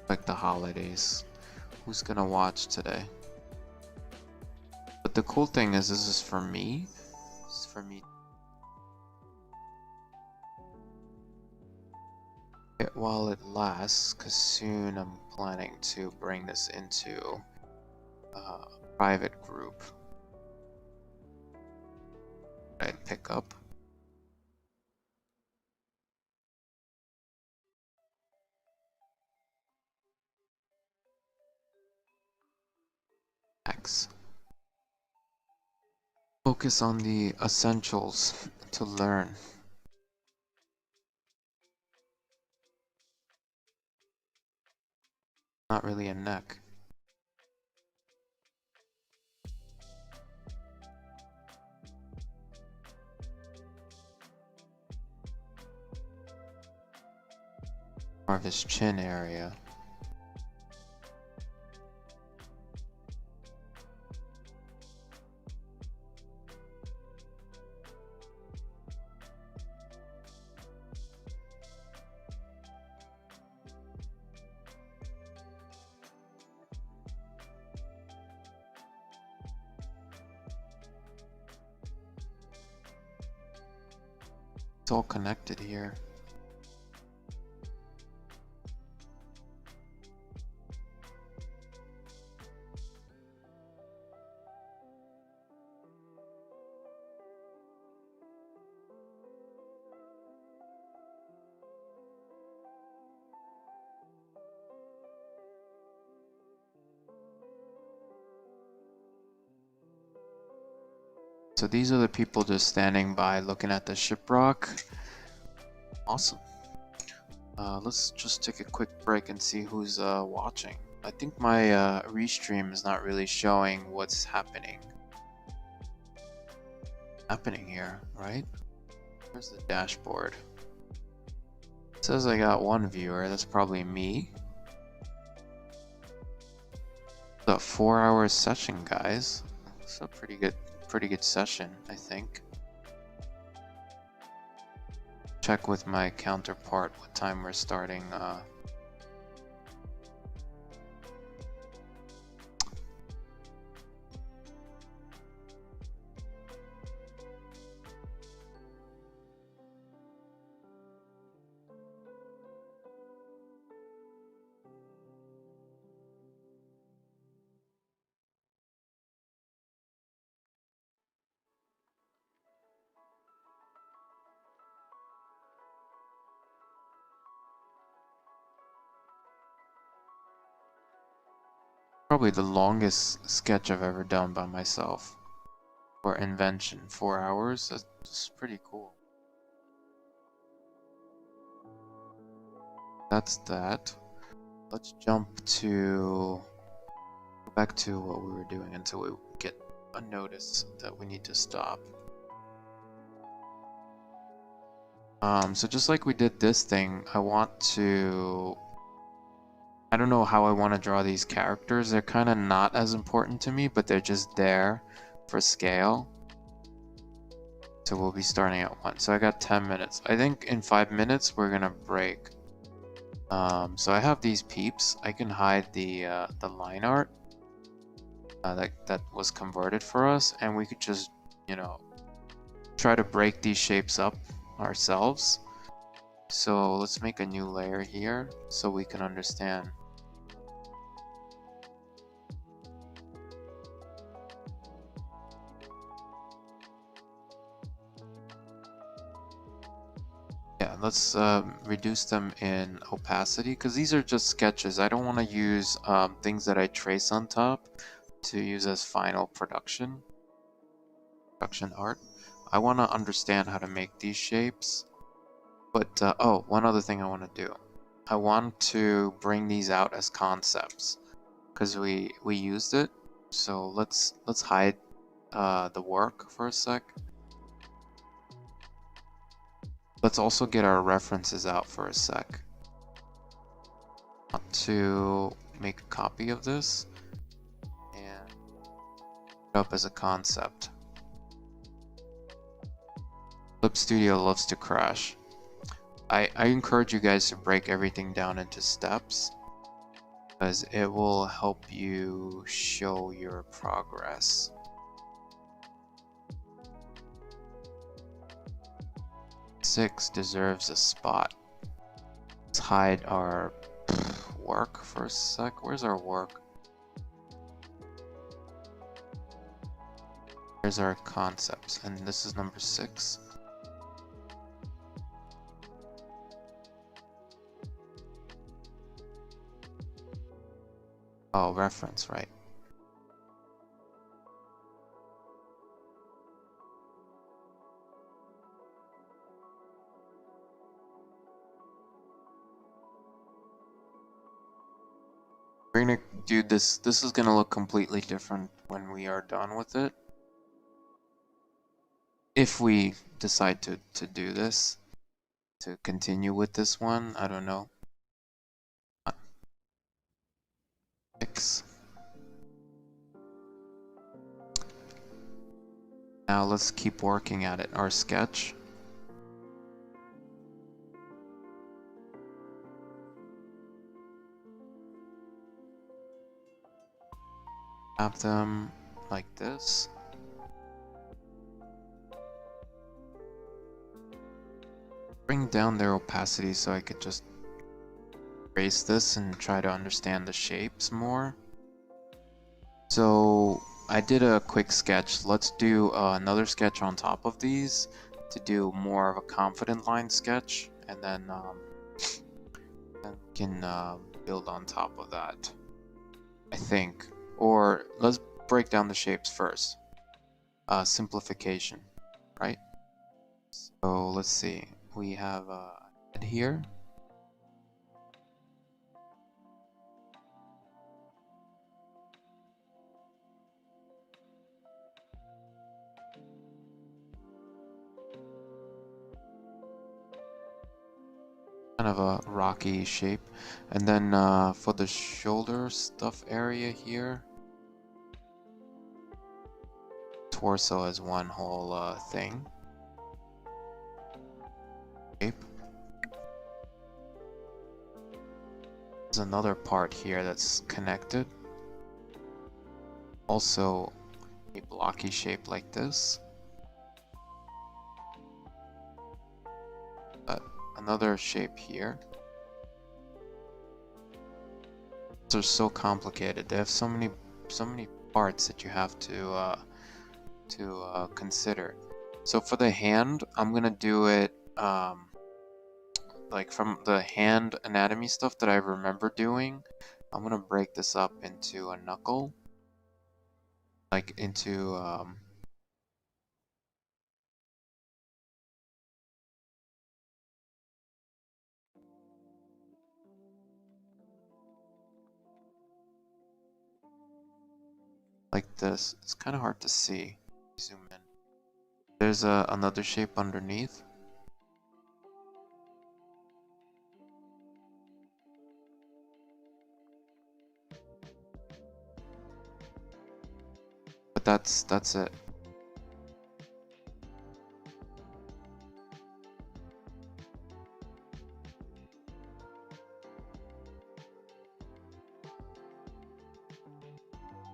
Like the holidays. Who's gonna watch today? But the cool thing is, this is for me. This is for me. While it lasts, because soon I'm planning to bring this into a private group. I'd pick up. X. Focus on the essentials to learn. Not really a neck. More of his chin area. It's all connected here. So these are the people just standing by looking at the shiprock. Awesome. Let's just take a quick break and see who's watching. I think my restream is not really showing what's happening here, right? Where's the dashboard? It says I got one viewer. That's probably me. It's a 4-hour session, guys. It's a pretty good session, I think. Check with my counterpart what time we're starting. Probably the longest sketch I've ever done by myself. For Invention, 4 hours. That's pretty cool. That's that. Let's jump to go back to what we were doing until we get a notice that we need to stop. So just like we did this thing, I want to I don't know how I want to draw these characters. They're kind of not as important to me, but they're just there for scale. So we'll be starting at 1. So I got 10 minutes. I think in 5 minutes we're gonna break. So I have these peeps. I can hide the line art that was converted for us, and we could just, you know, try to break these shapes up ourselves. So let's make a new layer here so we can understand. Yeah, let's reduce them in opacity because these are just sketches. I don't want to use things that I trace on top to use as final production art. I want to understand how to make these shapes. But oh, one other thing I want to do. I want to bring these out as concepts because we used it. So let's hide the work for a sec. Let's also get our references out for a sec. I want to make a copy of this and put it up as a concept. Clip Studio loves to crash. I encourage you guys to break everything down into steps because it will help you show your progress. Six deserves a spot. Let's hide our work for a sec. Where's our work? Here's our concepts, and this is number 6. Oh, reference, right. We're gonna do this. This is gonna look completely different when we are done with it. If we decide to do this, to continue with this one, I don't know. 6. Now let's keep working at it. Our sketch. Have them like this. Bring down their opacity so I could just erase this and try to understand the shapes more. So I did a quick sketch. Let's do another sketch on top of these to do more of a confident line sketch, and then we can build on top of that, I think. Or let's break down the shapes first. Simplification, right? So let's see. We have a head here. Kind of a rocky shape. And then for the shoulder stuff area here, torso as one whole thing. Shape. There's another part here that's connected. Also a blocky shape like this. Another shape here. These are so complicated. They have so many parts that you have to consider. So for the hand, I'm gonna do it like from the hand anatomy stuff that I remember doing. I'm gonna break this up into a knuckle, like into like this. It's kind of hard to see. Zoom in. There's another shape underneath. But that's it.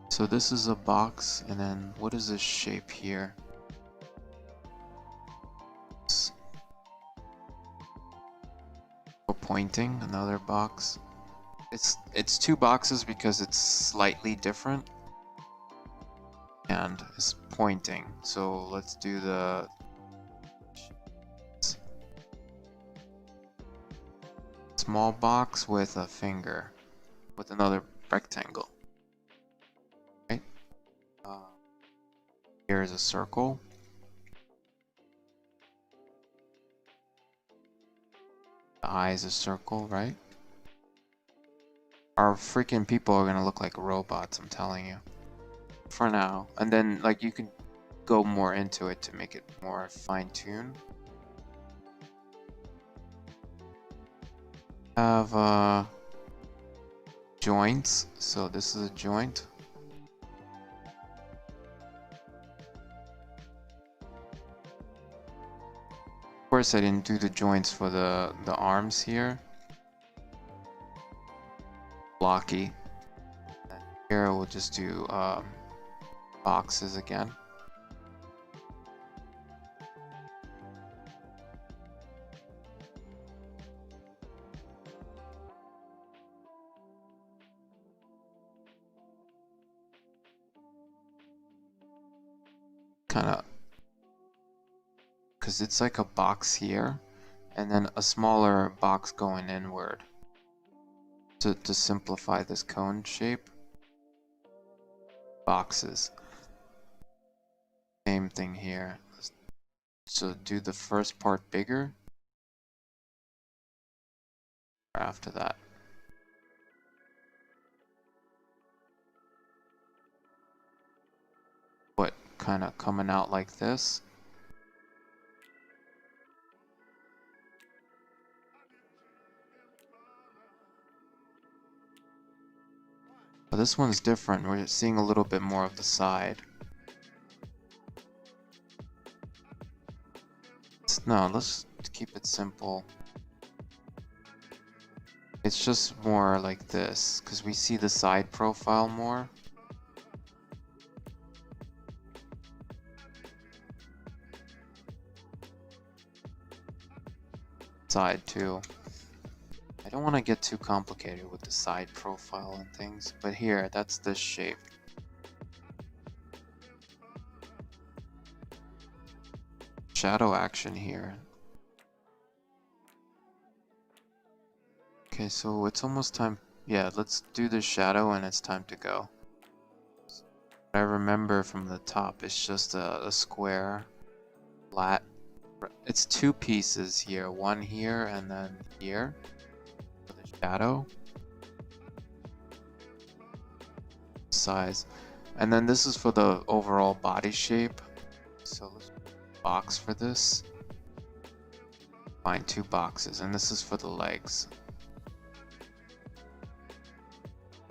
So this is a box, and then what is this shape here? For pointing, another box. It's two boxes because it's slightly different. And it's pointing. So let's do the small box with a finger, with another rectangle. Right? Here is a circle. The eye is a circle, right? Our freaking people are gonna look like robots, I'm telling you. For now. And then, like, you can go more into it to make it more fine-tuned. Have joints. So this is a joint. Of course, I didn't do the joints for the arms here. Blocky. And here we'll just do boxes again. Kind of, because it's like a box here, and then a smaller box going inward to simplify this cone shape. Boxes. Same thing here. So do the first part bigger after that. What, kind of coming out like this? But this one's different. We're seeing a little bit more of the side. No, let's keep it simple. It's just more like this, because we see the side profile more. Side too. I don't want to get too complicated with the side profile and things, but here, that's this shape. Shadow action here. Okay, so it's almost time. Yeah, let's do the shadow and it's time to go. What I remember from the top is just a square, flat. It's two pieces here, one here and then here for the shadow. Size. And then this is for the overall body shape. So let's box for this. Find two boxes, and this is for the legs.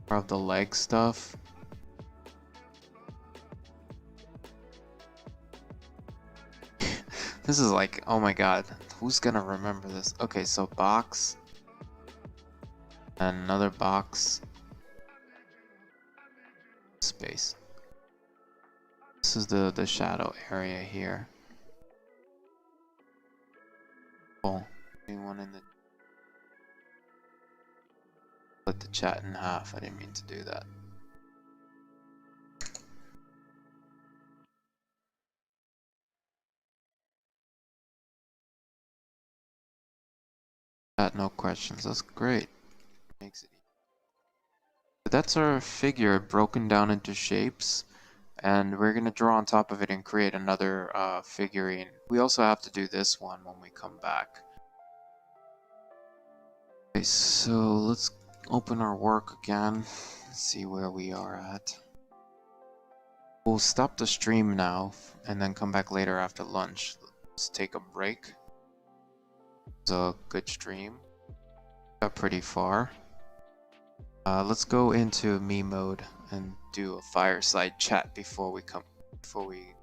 More of the leg stuff. This is like, oh my god, who's gonna remember this? Okay, so box. And another box. Space. This is the shadow area here. Cool. Anyone in the... Split the chat in half. I didn't mean to do that. No questions. That's great. Makes it easy. But that's our figure broken down into shapes, and we're gonna draw on top of it and create another figurine. We also have to do this one when we come back. Okay, so let's open our work again. See where we are at. We'll stop the stream now and then come back later after lunch. Let's take a break. It's a good stream. Got pretty far. Let's go into me mode. and do a fireside chat before we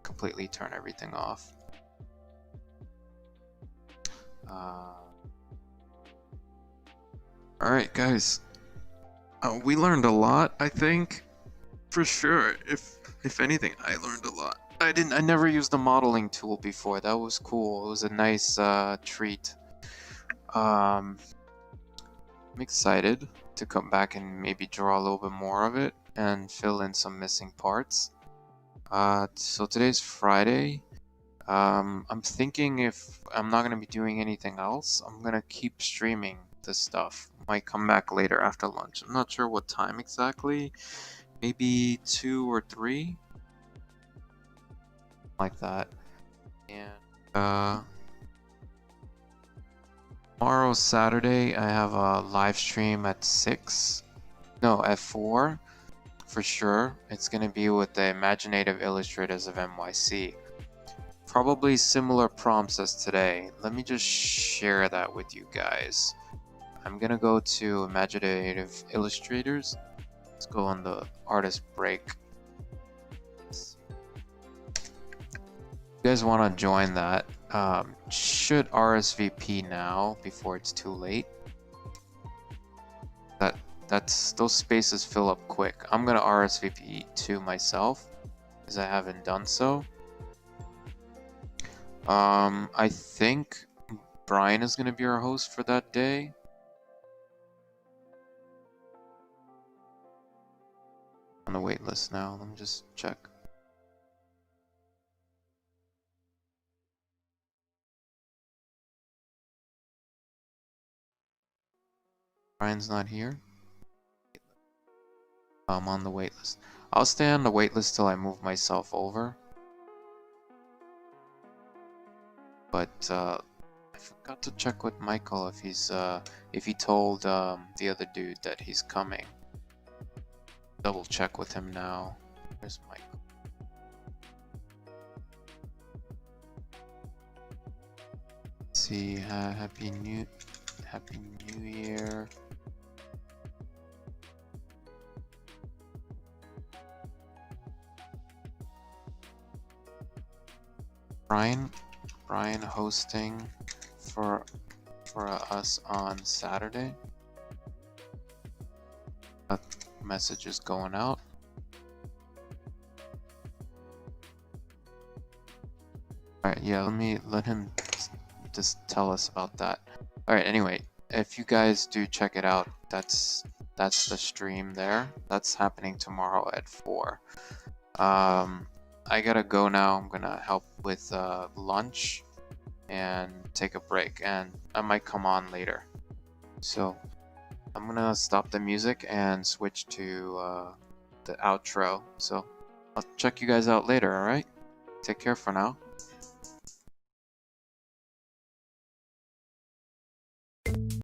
completely turn everything off. All right, guys. We learned a lot, I think, for sure. If anything, I learned a lot. I never used the modeling tool before. That was cool. It was a nice treat. I'm excited to come back and maybe draw a little bit more of it and fill in some missing parts. So today's Friday. I'm thinking if I'm not gonna be doing anything else, I'm gonna keep streaming this stuff. Might come back later after lunch. I'm not sure what time exactly. Maybe 2 or 3, like that. And tomorrow, Saturday, I have a live stream at 6. No, at 4 for sure. It's gonna be with the Imaginative Illustrators of NYC. Probably similar prompts as today. Let me just share that with you guys. I'm gonna go to Imaginative Illustrators. Let's go on the artist break. If you guys want to join that, should RSVP now before it's too late. Those spaces fill up quick. I'm gonna RSVP to myself because I haven't done so. I think Brian is gonna be our host for that day. On the wait list now. Let me just check. Brian's not here. I'm on the wait list. I'll stay on the wait list till I move myself over. But I forgot to check with Michael if he told the other dude that he's coming. Double check with him now. Where's Michael? Let's see, Happy New Year. Brian hosting for us on Saturday. Message is going out. Alright, yeah, let him just tell us about that. Alright, anyway, if you guys do check it out, that's the stream there. That's happening tomorrow at 4. I gotta go now. I'm gonna help with lunch and take a break, and I might come on later. So I'm gonna stop the music and switch to the outro. So I'll check you guys out later, alright? Take care for now.